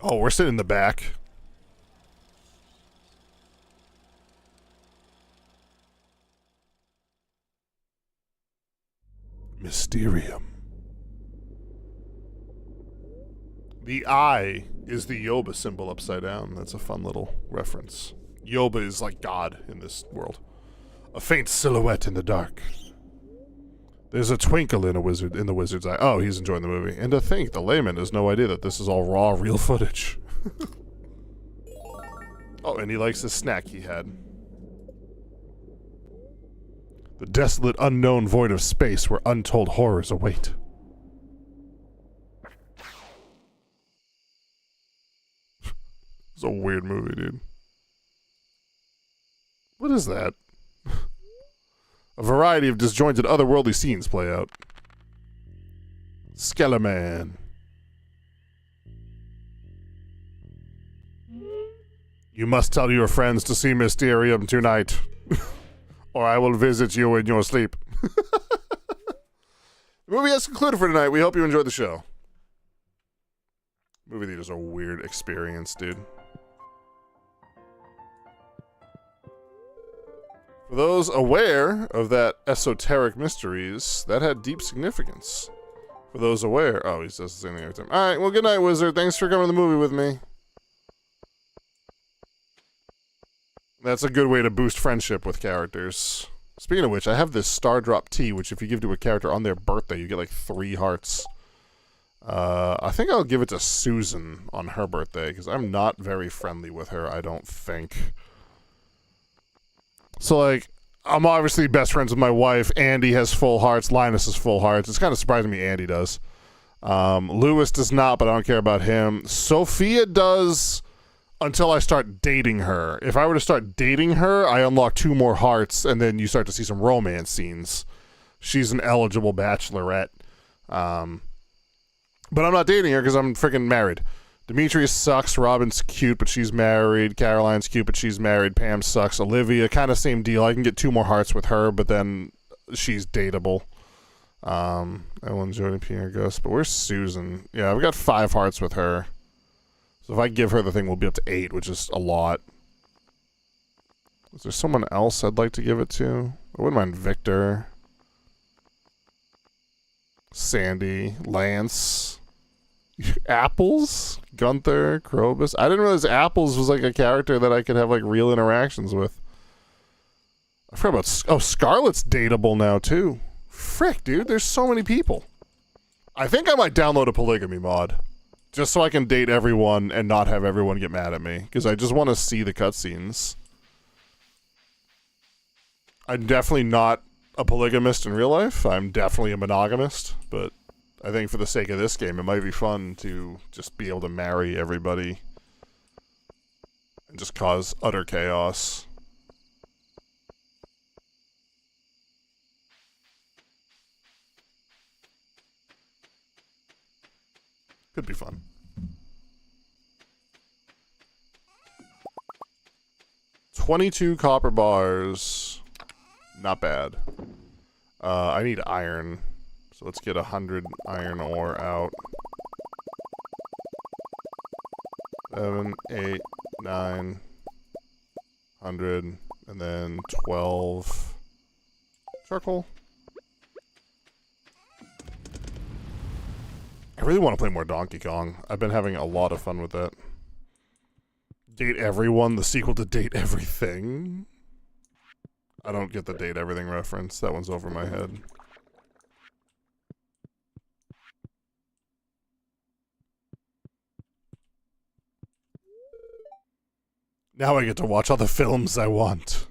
Oh, we're sitting in the back. Mysterium. The eye is the Yoba symbol upside down. That's a fun little reference. Yoba is like God in this world. A faint silhouette in the dark. There's a twinkle in the wizard's eye. Oh, he's enjoying the movie. And to think, the layman has no idea that this is all raw, real footage. Oh, and he likes the snack he had. The desolate, unknown void of space where untold horrors await. It's a weird movie, dude. What is that? A variety of disjointed, otherworldly scenes play out. Skeleman. You must tell your friends to see Mysterium tonight, or I will visit you in your sleep. The movie has concluded for tonight. We hope you enjoyed the show. Movie theaters are a weird experience, dude. For those aware of that esoteric mysteries, that had deep significance. For those aware... Oh, he says the same thing every time. Alright, well, good night, Wizard. Thanks for coming to the movie with me. That's a good way to boost friendship with characters. Speaking of which, I have this Star Drop tea, which if you give to a character on their birthday, you get like 3 hearts. I think I'll give it to Susan on her birthday, because I'm not very friendly with her, I don't think. So, like, I'm obviously best friends with my wife. Andy has full hearts. Linus has full hearts. It's kind of surprising me Andy does. Lewis does not, but I don't care about him. Sophia does... until I start dating her. If I were to start dating her, I unlock 2 more hearts, and then you start to see some romance scenes. She's an eligible bachelorette. But I'm not dating her because I'm freaking married. Demetrius sucks. Robin's cute, but she's married. Caroline's cute, but she's married. Pam sucks. Olivia, kind of same deal. I can get 2 more hearts with her, but then she's dateable. I will enjoy the Pierre Ghost. But where's Susan? Yeah, I've got 5 hearts with her. So if I give her the thing, we'll be up to 8, which is a lot. Is there someone else I'd like to give it to? I wouldn't mind Victor. Sandy. Lance. Apples? Gunther. Krobus. I didn't realize Apples was like a character that I could have like real interactions with. I forgot about... Oh, Scarlett's dateable now too. Frick, dude. There's so many people. I think I might download a polygamy mod. Just so I can date everyone and not have everyone get mad at me. Because I just want to see the cutscenes. I'm definitely not a polygamist in real life. I'm definitely a monogamist. But I think for the sake of this game, it might be fun to just be able to marry everybody. And just cause utter chaos. Could be fun. $22 copper bars. Not bad. I need iron. So let's get 100 iron ore out. 7, 8, 9, 100, and then 12 charcoal. I really want to play more Donkey Kong. I've been having a lot of fun with that. Date Everyone, the sequel to Date Everything. I don't get the Date Everything reference. That one's over my head. Now I get to watch all the films I want.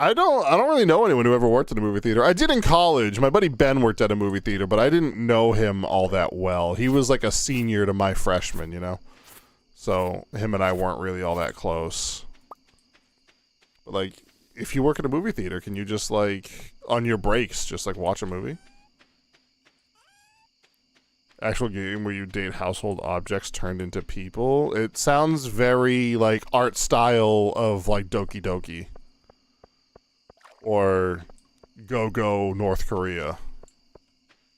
I don't really know anyone who ever worked at a movie theater. I did in college. My buddy Ben worked at a movie theater, but I didn't know him all that well. He was like a senior to my freshman, you know? So him and I weren't really all that close. But like, if you work at a movie theater, can you just like, on your breaks, just like watch a movie? Actual game where you date household objects turned into people? It sounds very like art style of like Doki Doki. Or Go North Korea.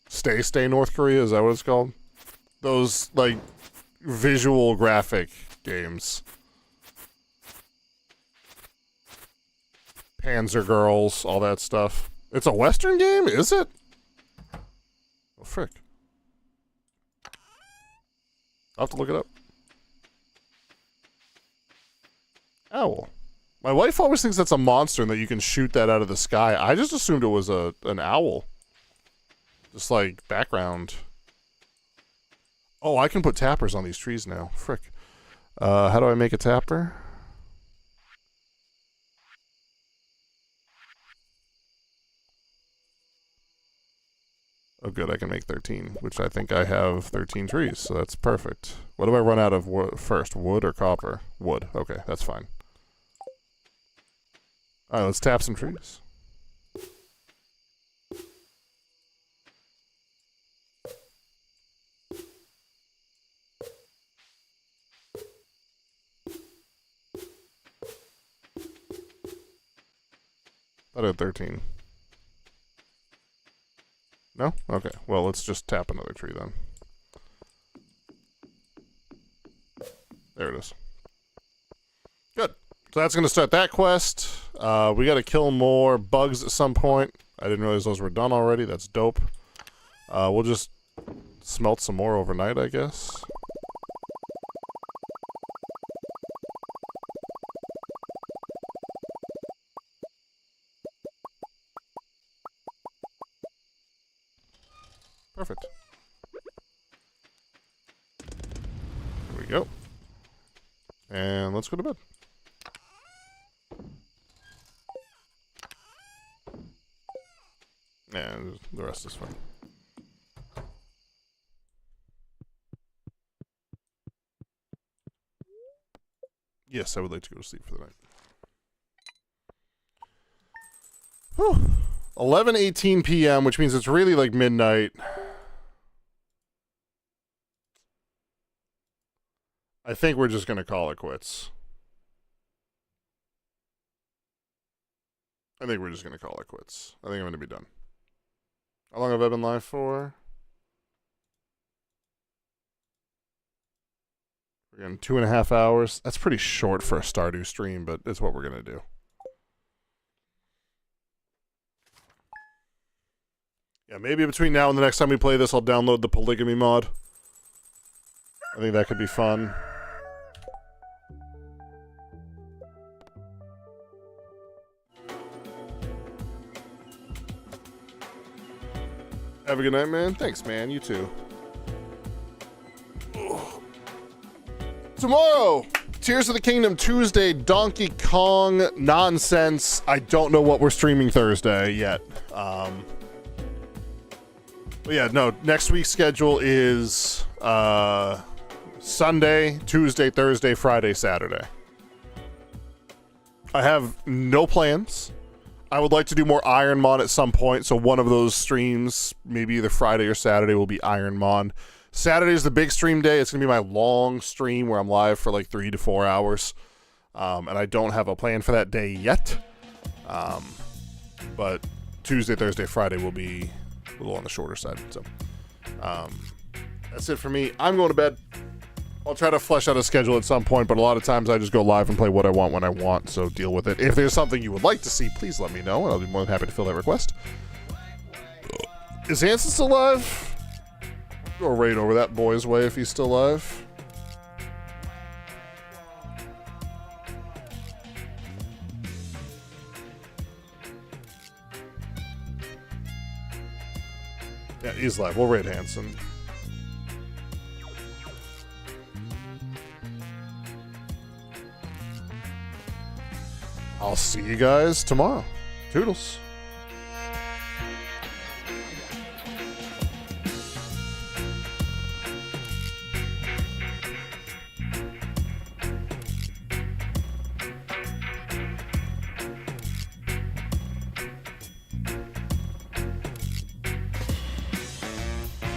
Stay North Korea, is that what it's called? Those, like, visual graphic games. Panzer Girls, all that stuff. It's a Western game, is it? Oh, frick. I'll have to look it up. Owl. My wife always thinks that's a monster and that you can shoot that out of the sky. I just assumed it was an owl. Just like background. Oh, I can put tappers on these trees now. Frick. How do I make a tapper? Oh good, I can make 13, which I think I have 13 trees, so that's perfect. What do I run out of first, wood or copper? Wood, okay, that's fine. Alright, let's tap some trees. I had 13. No? Okay. Well, let's just tap another tree then. There it is. Good. So that's going to start that quest. We got to kill more bugs at some point. I didn't realize those were done already. That's dope. We'll just smelt some more overnight, I guess. Perfect. There we go. And let's go to bed. And the rest is fine. Yes, I would like to go to sleep for the night. Whew. 11:18 p.m., which means it's really like midnight. I think we're just going to call it quits. I think we're just going to call it quits. I think I'm going to be done. How long have I been live for? We're getting 2.5 hours. That's pretty short for a Stardew stream, but it's what we're going to do. Yeah, maybe between now and the next time we play this, I'll download the polygamy mod. I think that could be fun. Have a good night, man. Thanks, man. You too. Ugh. Tomorrow, Tears of the Kingdom Tuesday, Donkey Kong nonsense. I don't know what we're streaming Thursday yet. But yeah, no. Next week's schedule is Sunday, Tuesday, Thursday, Friday, Saturday. I have no plans. I would like to do more Ironmon at some point, so one of those streams, maybe either Friday or Saturday, will be Ironmon. Saturday is the big stream day. It's going to be my long stream where I'm live for like 3 to 4 hours. And I don't have a plan for that day yet. But Tuesday, Thursday, Friday will be a little on the shorter side. So that's it for me. I'm going to bed. I'll try to flesh out a schedule at some point, but a lot of times I just go live and play what I want when I want, so deal with it. If there's something you would like to see, please let me know, and I'll be more than happy to fill that request. Is Hanson still alive? Go right over that boy's way if he's still alive. Yeah, he's live. We'll raid Hanson. I'll see you guys tomorrow. Toodles.